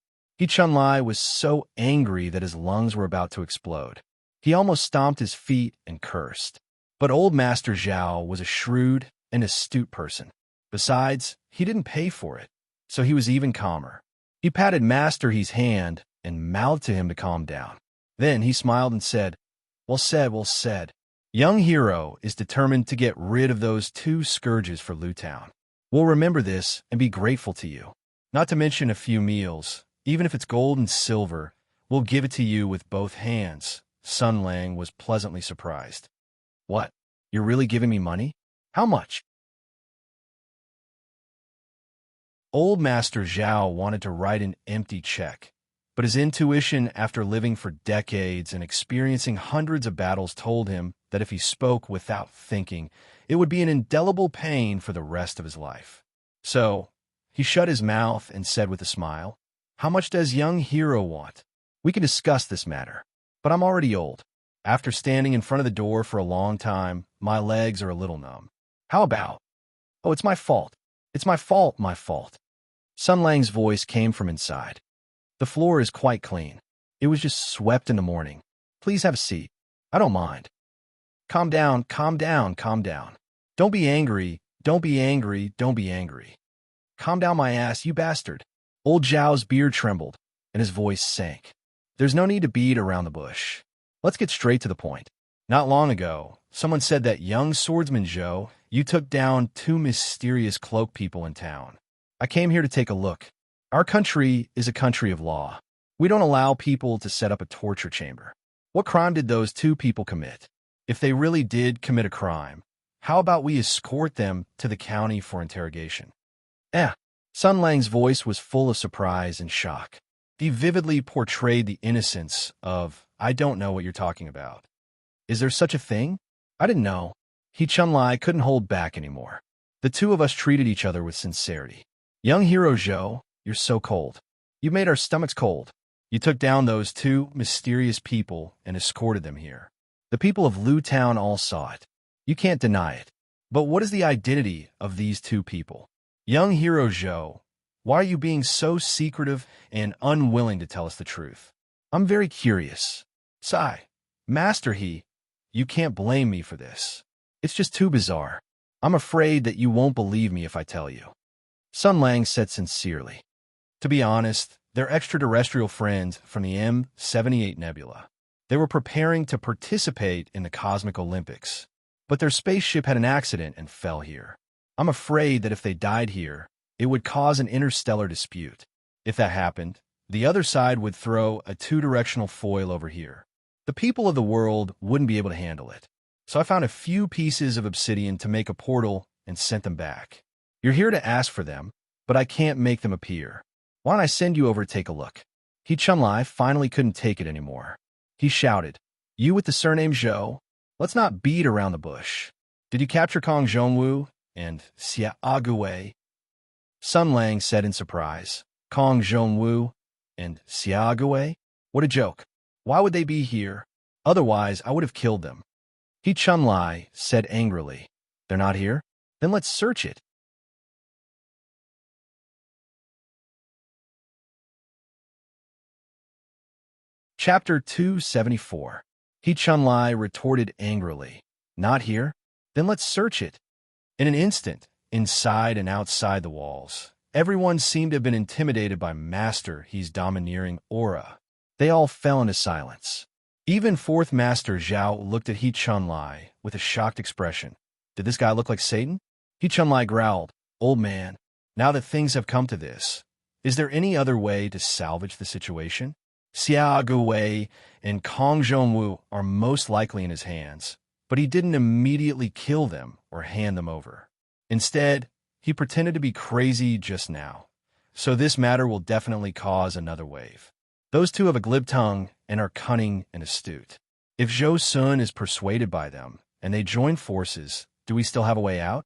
S1: Chun Lai was so angry that his lungs were about to explode. He almost stomped his feet and cursed. But old Master Zhao was a shrewd and astute person. Besides, he didn't pay for it, so he was even calmer. He patted Master He's hand and mouthed to him to calm down. Then he smiled and said, Well said. Young hero is determined to get rid of those 2 scourges for Lu Town. We'll remember this and be grateful to you. Not to mention a few meals, even if it's gold and silver, we'll give it to you with both hands. Sun Lang was pleasantly surprised. What? You're really giving me money? How much? Old Master Zhao wanted to write an empty check, but his intuition after living for decades and experiencing hundreds of battles told him that if he spoke without thinking, it would be an indelible pain for the rest of his life. So, he shut his mouth and said with a smile, How much does young hero want? We can discuss this matter. But I'm already old. After standing in front of the door for a long time, my legs are a little numb. How about? Oh, it's my fault. It's my fault, my fault. Sun Lang's voice came from inside. The floor is quite clean. It was just swept in the morning. Please have a seat. I don't mind. Calm down, calm down, calm down. Don't be angry, don't be angry, don't be angry. Calm down my ass, you bastard. Old Zhao's beard trembled, and his voice sank. There's no need to beat around the bush. Let's get straight to the point. Not long ago, someone said that young swordsman Zhou, you took down 2 mysterious cloak people in town. I came here to take a look. Our country is a country of law. We don't allow people to set up a torture chamber. What crime did those 2 people commit? If they really did commit a crime, how about we escort them to the county for interrogation? Sun Lang's voice was full of surprise and shock. He vividly portrayed the innocence of, I don't know what you're talking about. Is there such a thing? I didn't know. He Chunlai couldn't hold back anymore. The 2 of us treated each other with sincerity. Young hero Zhou, you're so cold. You made our stomachs cold. You took down those 2 mysterious people and escorted them here. The people of Lu Town all saw it. You can't deny it. But what is the identity of these 2 people? Young hero Zhou, why are you being so secretive and unwilling to tell us the truth? I'm very curious. Sigh. Master He, you can't blame me for this. It's just too bizarre. I'm afraid that you won't believe me if I tell you. Sun Lang said sincerely. To be honest, they're extraterrestrial friends from the M78 Nebula. They were preparing to participate in the Cosmic Olympics, but their spaceship had an accident and fell here. I'm afraid that if they died here, it would cause an interstellar dispute. If that happened, the other side would throw a 2-directional foil over here. The people of the world wouldn't be able to handle it. So I found a few pieces of obsidian to make a portal and sent them back. You're here to ask for them, but I can't make them appear. Why don't I send you over to take a look? He Chunlai finally couldn't take it anymore. He shouted, You with the surname Zhou? Let's not beat around the bush. Did you capture Kong Zhongwu and Xia Agui? Sun Lang said in surprise, Kong Zhongwu and Xia Agui? What a joke. Why would they be here? Otherwise, I would have killed them. He Chunlai said angrily, They're not here? Then let's search it. Chapter 274. He Chunlai retorted angrily, Not here? Then let's search it. In an instant, inside and outside the walls, everyone seemed to have been intimidated by Master He's domineering aura. They all fell into silence. Even 4th Master Zhao looked at He Chunlai with a shocked expression. Did this guy look like Satan? He Chunlai growled, Old man, now that things have come to this, is there any other way to salvage the situation? Xia Guwei and Kong Zhongwu are most likely in his hands, but he didn't immediately kill them or hand them over. Instead, he pretended to be crazy just now, so this matter will definitely cause another wave. Those 2 have a glib tongue and are cunning and astute. If Zhou Sun is persuaded by them and they join forces, do we still have a way out?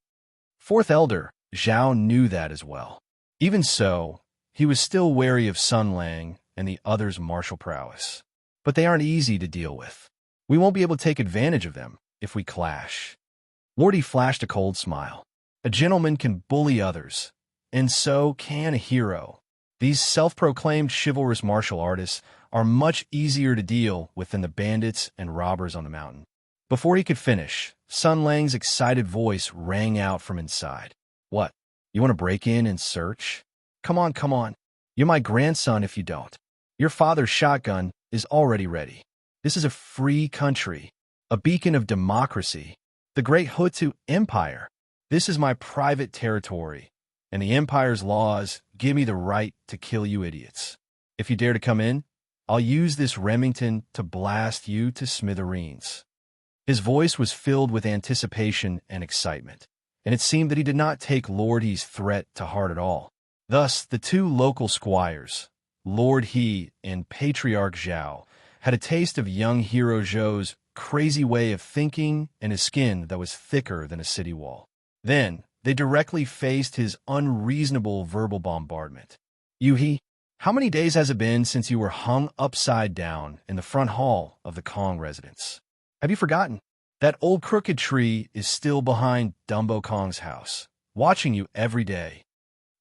S1: 4th Elder Zhao knew that as well. Even so, he was still wary of Sun Lang and the others' martial prowess. But they aren't easy to deal with. We won't be able to take advantage of them if we clash. Lordy flashed a cold smile. A gentleman can bully others, and so can a hero. These self-proclaimed chivalrous martial artists are much easier to deal with than the bandits and robbers on the mountain. Before he could finish, Sun Lang's excited voice rang out from inside. What? You want to break in and search? Come on, come on. You're my grandson if you don't. Your father's shotgun is already ready. This is a free country, a beacon of democracy, the great Hutu Empire. This is my private territory, and the Empire's laws give me the right to kill you idiots. If you dare to come in, I'll use this Remington to blast you to smithereens. His voice was filled with anticipation and excitement, and it seemed that he did not take Lord He's threat to heart at all. Thus, the 2 local squires, Lord He and Patriarch Zhao, had a taste of young hero Zhou's crazy way of thinking and his skin that was thicker than a city wall. Then, they directly faced his unreasonable verbal bombardment. Yuhi, how many days has it been since you were hung upside down in the front hall of the Kong residence? Have you forgotten? That old crooked tree is still behind Dumbo Kong's house. watching you every day.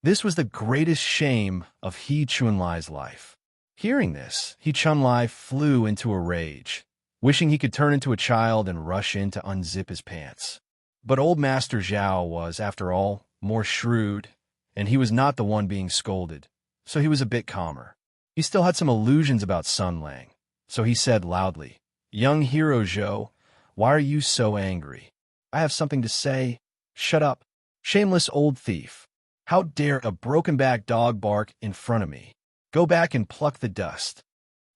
S1: This was the greatest shame of He Chunlai's life. Hearing this, He Chunlai flew into a rage, wishing he could turn into a child and rush in to unzip his pants. But old Master Zhao was, after all, more shrewd, and he was not the one being scolded, so he was a bit calmer. He still had some illusions about Sun Lang, so he said loudly, "Young hero Zhou, why are you so angry? I have something to say." "Shut up, shameless old thief. How dare a broken-back dog bark in front of me? Go back and pluck the dust."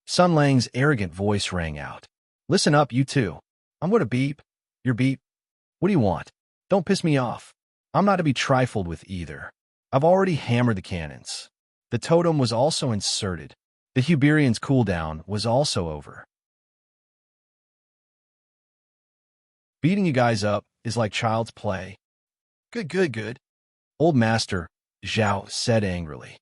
S1: Sun Lang's arrogant voice rang out. "Listen up, you two. I'm going to beep. Your beep. What do you want? Don't piss me off. I'm not to be trifled with either. I've already hammered the cannons." The totem was also inserted. The Huberian's cooldown was also over. "Beating you guys up is like child's play." Good. Old Master Zhao said angrily.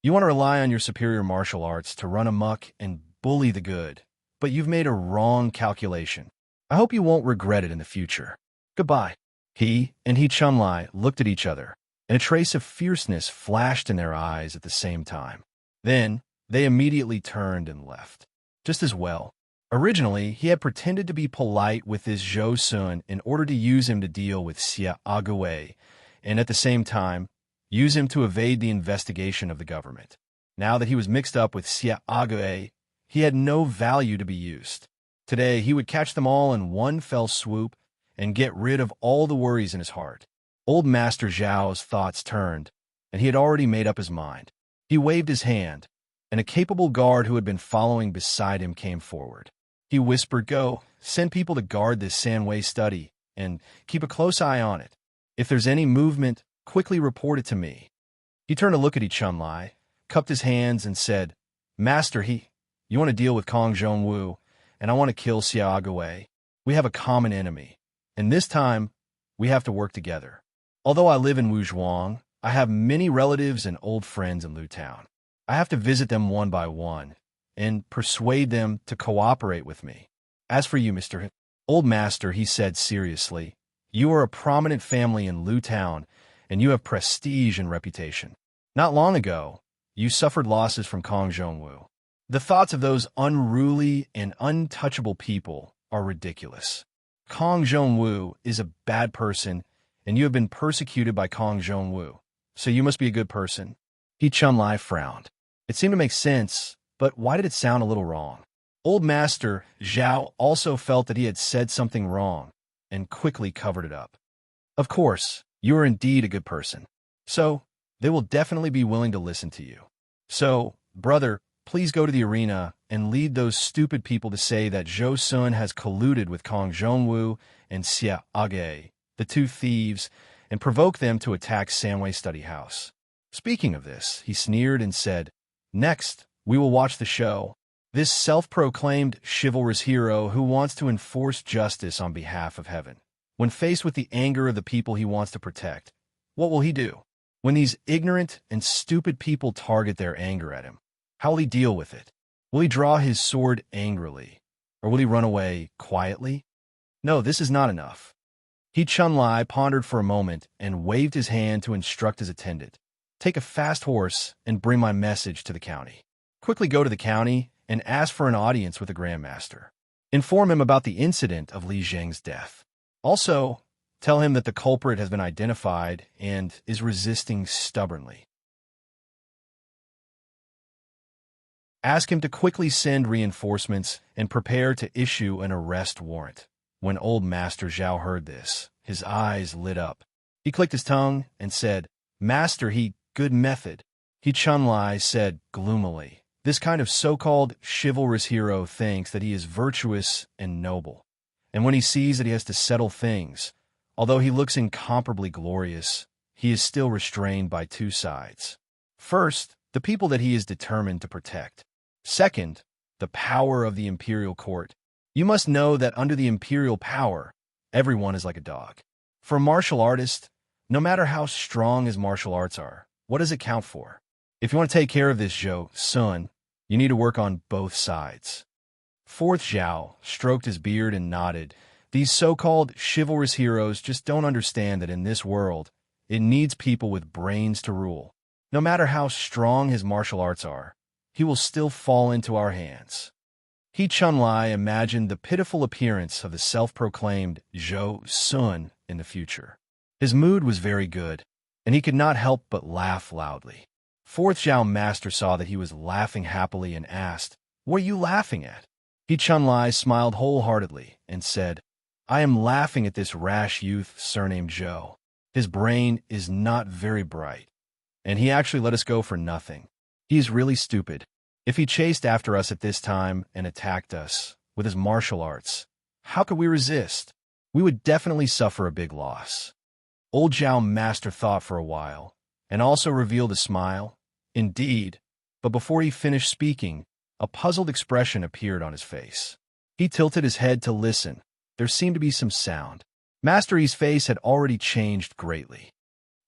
S1: "You want to rely on your superior martial arts to run amok and bully the good, but you've made a wrong calculation. I hope you won't regret it in the future. Goodbye." He and He Chunlai looked at each other, and a trace of fierceness flashed in their eyes at the same time. Then they immediately turned and left. Just as well. Originally, he had pretended to be polite with this Zhou Sun in order to use him to deal with Xia Ague, and at the same time, use him to evade the investigation of the government. Now that he was mixed up with Xia Ague, he had no value to be used. Today, he would catch them all in one fell swoop and get rid of all the worries in his heart. Old Master Zhao's thoughts turned, and he had already made up his mind. He waved his hand, and a capable guard who had been following beside him came forward. He whispered, "Go, send people to guard this Sanwei study, and keep a close eye on it. If there's any movement, quickly report it to me." He turned to look at He Chunlai, cupped his hands, and said, "Master you want to deal with Kong Zhongwu, and I want to kill Xia Ague. We have a common enemy, and this time, we have to work together. Although I live in Wuzhuang, I have many relatives and old friends in Lu Town. I have to visit them one by one, and persuade them to cooperate with me. As for you, Mr. Old Master," he said seriously, "you are a prominent family in Lu Town, and you have prestige and reputation. Not long ago, you suffered losses from Kong Zhongwu. The thoughts of those unruly and untouchable people are ridiculous. Kong Zhongwu is a bad person, and you have been persecuted by Kong Zhongwu, so you must be a good person." He Chunlai frowned. It seemed to make sense, but why did it sound a little wrong? Old Master Zhao also felt that he had said something wrong, and quickly covered it up. "Of course, you are indeed a good person, so they will definitely be willing to listen to you. So, brother, please go to the arena and lead those stupid people to say that Zhou Sun has colluded with Kong Zhongwu and Xia Age, the two thieves, and provoke them to attack Sanwei Study House." Speaking of this, he sneered and said, "Next, we will watch the show. This self-proclaimed chivalrous hero who wants to enforce justice on behalf of heaven. When faced with the anger of the people he wants to protect, what will he do? When these ignorant and stupid people target their anger at him, how will he deal with it? Will he draw his sword angrily, or will he run away quietly? No, this is not enough." He Chunlai pondered for a moment and waved his hand to instruct his attendant. "Take a fast horse and bring my message to the county. Quickly go to the county and ask for an audience with the Grandmaster. Inform him about the incident of Li Zheng's death. Also, tell him that the culprit has been identified and is resisting stubbornly. Ask him to quickly send reinforcements and prepare to issue an arrest warrant." When old Master Zhao heard this, his eyes lit up. He clicked his tongue and said, "Master, good method." He Chunlai said gloomily, "This kind of so-called chivalrous hero thinks that he is virtuous and noble, and when he sees that he has to settle things, although he looks incomparably glorious, he is still restrained by two sides. First, the people that he is determined to protect. Second, the power of the imperial court. You must know that under the imperial power, everyone is like a dog. For a martial artist, no matter how strong his martial arts are, what does it count for? If you want to take care of this Zhou Sun, you need to work on both sides." Fourth Zhao stroked his beard and nodded. These so-called chivalrous heroes just don't understand that in this world, It needs people with brains to rule. No matter how strong his martial arts are, he will still fall into our hands. He Chunlai imagined the pitiful appearance of the self-proclaimed Zhou Sun in the future. His mood was very good, and he could not help but laugh loudly. Fourth Zhao Master saw that he was laughing happily and asked, "What are you laughing at?" He Chunlai smiled wholeheartedly and said, "I am laughing at this rash youth surnamed Zhou. His brain is not very bright, and he actually let us go for nothing. He is really stupid. If he chased after us at this time and attacked us with his martial arts, how could we resist? We would definitely suffer a big loss." Old Zhao Master thought for a while, and also revealed a smile. Indeed, but before he finished speaking, a puzzled expression appeared on his face. He tilted his head to listen. There seemed to be some sound. Master Yi's face had already changed greatly.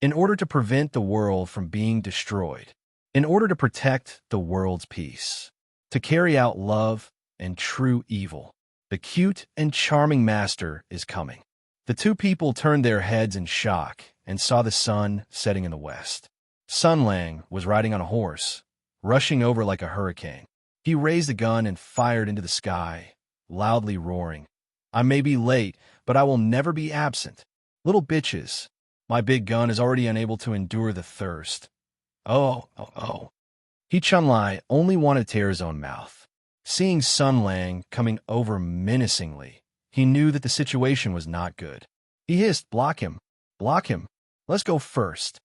S1: In order to prevent the world from being destroyed, in order to protect the world's peace, to carry out love and true evil, the cute and charming master is coming. The two people turned their heads in shock and saw the sun setting in the west. Sun Lang was riding on a horse, rushing over like a hurricane. He raised a gun and fired into the sky, loudly roaring, "I may be late, but I will never be absent. Little bitches, my big gun is already unable to endure the thirst. Oh. He Chunlai only wanted to tear his own mouth. Seeing Sun Lang coming over menacingly, he knew that the situation was not good. He hissed, block him. Let's go first."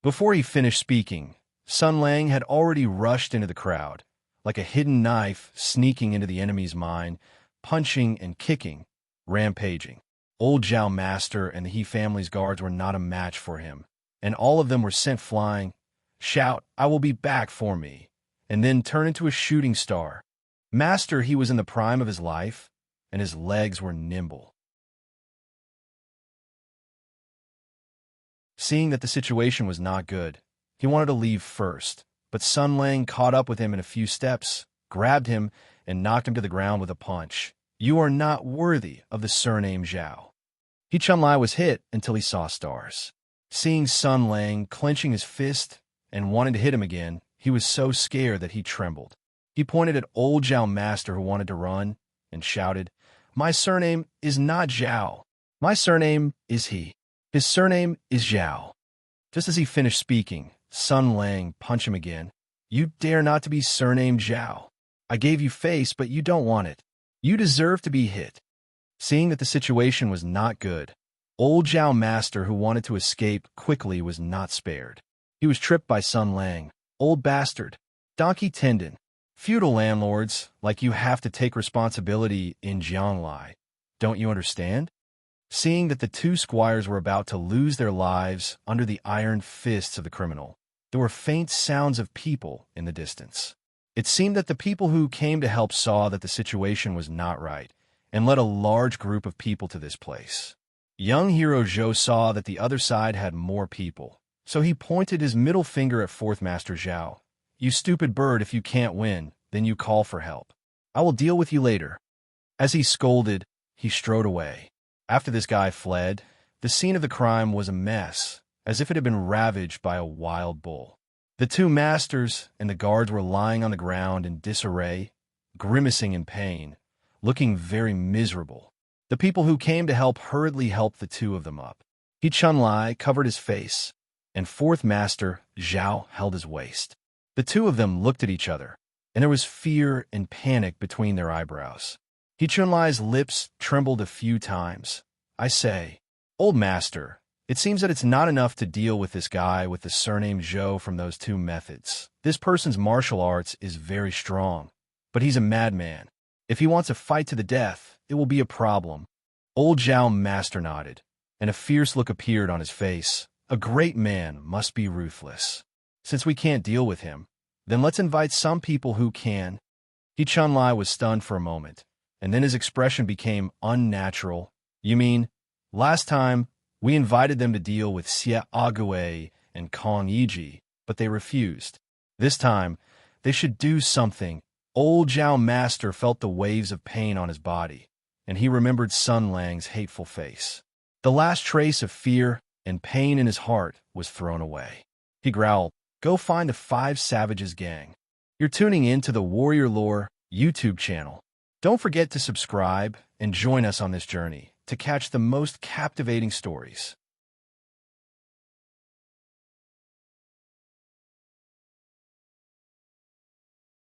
S1: Before he finished speaking, Sun Lang had already rushed into the crowd, like a hidden knife sneaking into the enemy's mind, punching and kicking, rampaging. Old Zhao Master and the He family's guards were not a match for him, and all of them were sent flying. Shout, "I will be back for me," and then turn into a shooting star. Master He was in the prime of his life, and his legs were nimble. Seeing that the situation was not good, he wanted to leave first, but Sun Lang caught up with him in a few steps, grabbed him, and knocked him to the ground with a punch. "You are not worthy of the surname Zhao." He Chunlai was hit until he saw stars. Seeing Sun Lang clenching his fist and wanting to hit him again, he was so scared that he trembled. He pointed at old Zhao Master who wanted to run and shouted, "My surname is not Zhao. My surname is He. His surname is Zhao." Just as he finished speaking, Sun Lang punched him again. "You dare not to be surnamed Zhao. I gave you face, but you don't want it. You deserve to be hit." Seeing that the situation was not good, old Zhao Master who wanted to escape quickly was not spared. He was tripped by Sun Lang. "Old bastard. Donkey tendon. Feudal landlords, like you have to take responsibility in Jianglai. Don't you understand?" Seeing that the two squires were about to lose their lives under the iron fists of the criminal, there were faint sounds of people in the distance. It seemed that the people who came to help saw that the situation was not right, and led a large group of people to this place. Young hero Zhou saw that the other side had more people, so he pointed his middle finger at Fourth Master Zhao. "You stupid bird, if you can't win, then you call for help. I will deal with you later." As he scolded, he strode away. After this guy fled, the scene of the crime was a mess, as if it had been ravaged by a wild bull. The two masters and the guards were lying on the ground in disarray, grimacing in pain, looking very miserable. The people who came to help hurriedly helped the two of them up. He Chunlai covered his face, and Fourth Master Zhao held his waist. The two of them looked at each other, and there was fear and panic between their eyebrows. He Chunlai's lips trembled a few times. "I say, old master, it seems that it's not enough to deal with this guy with the surname Zhou from those two methods. This person's martial arts is very strong, but he's a madman. If he wants to fight to the death, it will be a problem." Old Zhao Master nodded, and a fierce look appeared on his face. "A great man must be ruthless. Since we can't deal with him, then let's invite some people who can." He Chunlai was stunned for a moment, and then his expression became unnatural. "You mean, last time, we invited them to deal with Xie Ague and Kong Yiji, but they refused. This time, they should do something." Old Zhao Master felt the waves of pain on his body, and he remembered Sun Lang's hateful face. The last trace of fear and pain in his heart was thrown away. He growled, "Go find the 5 Savages gang." You're tuning in to the Warrior Lore YouTube channel. Don't forget to subscribe and join us on this journey to catch the most captivating stories.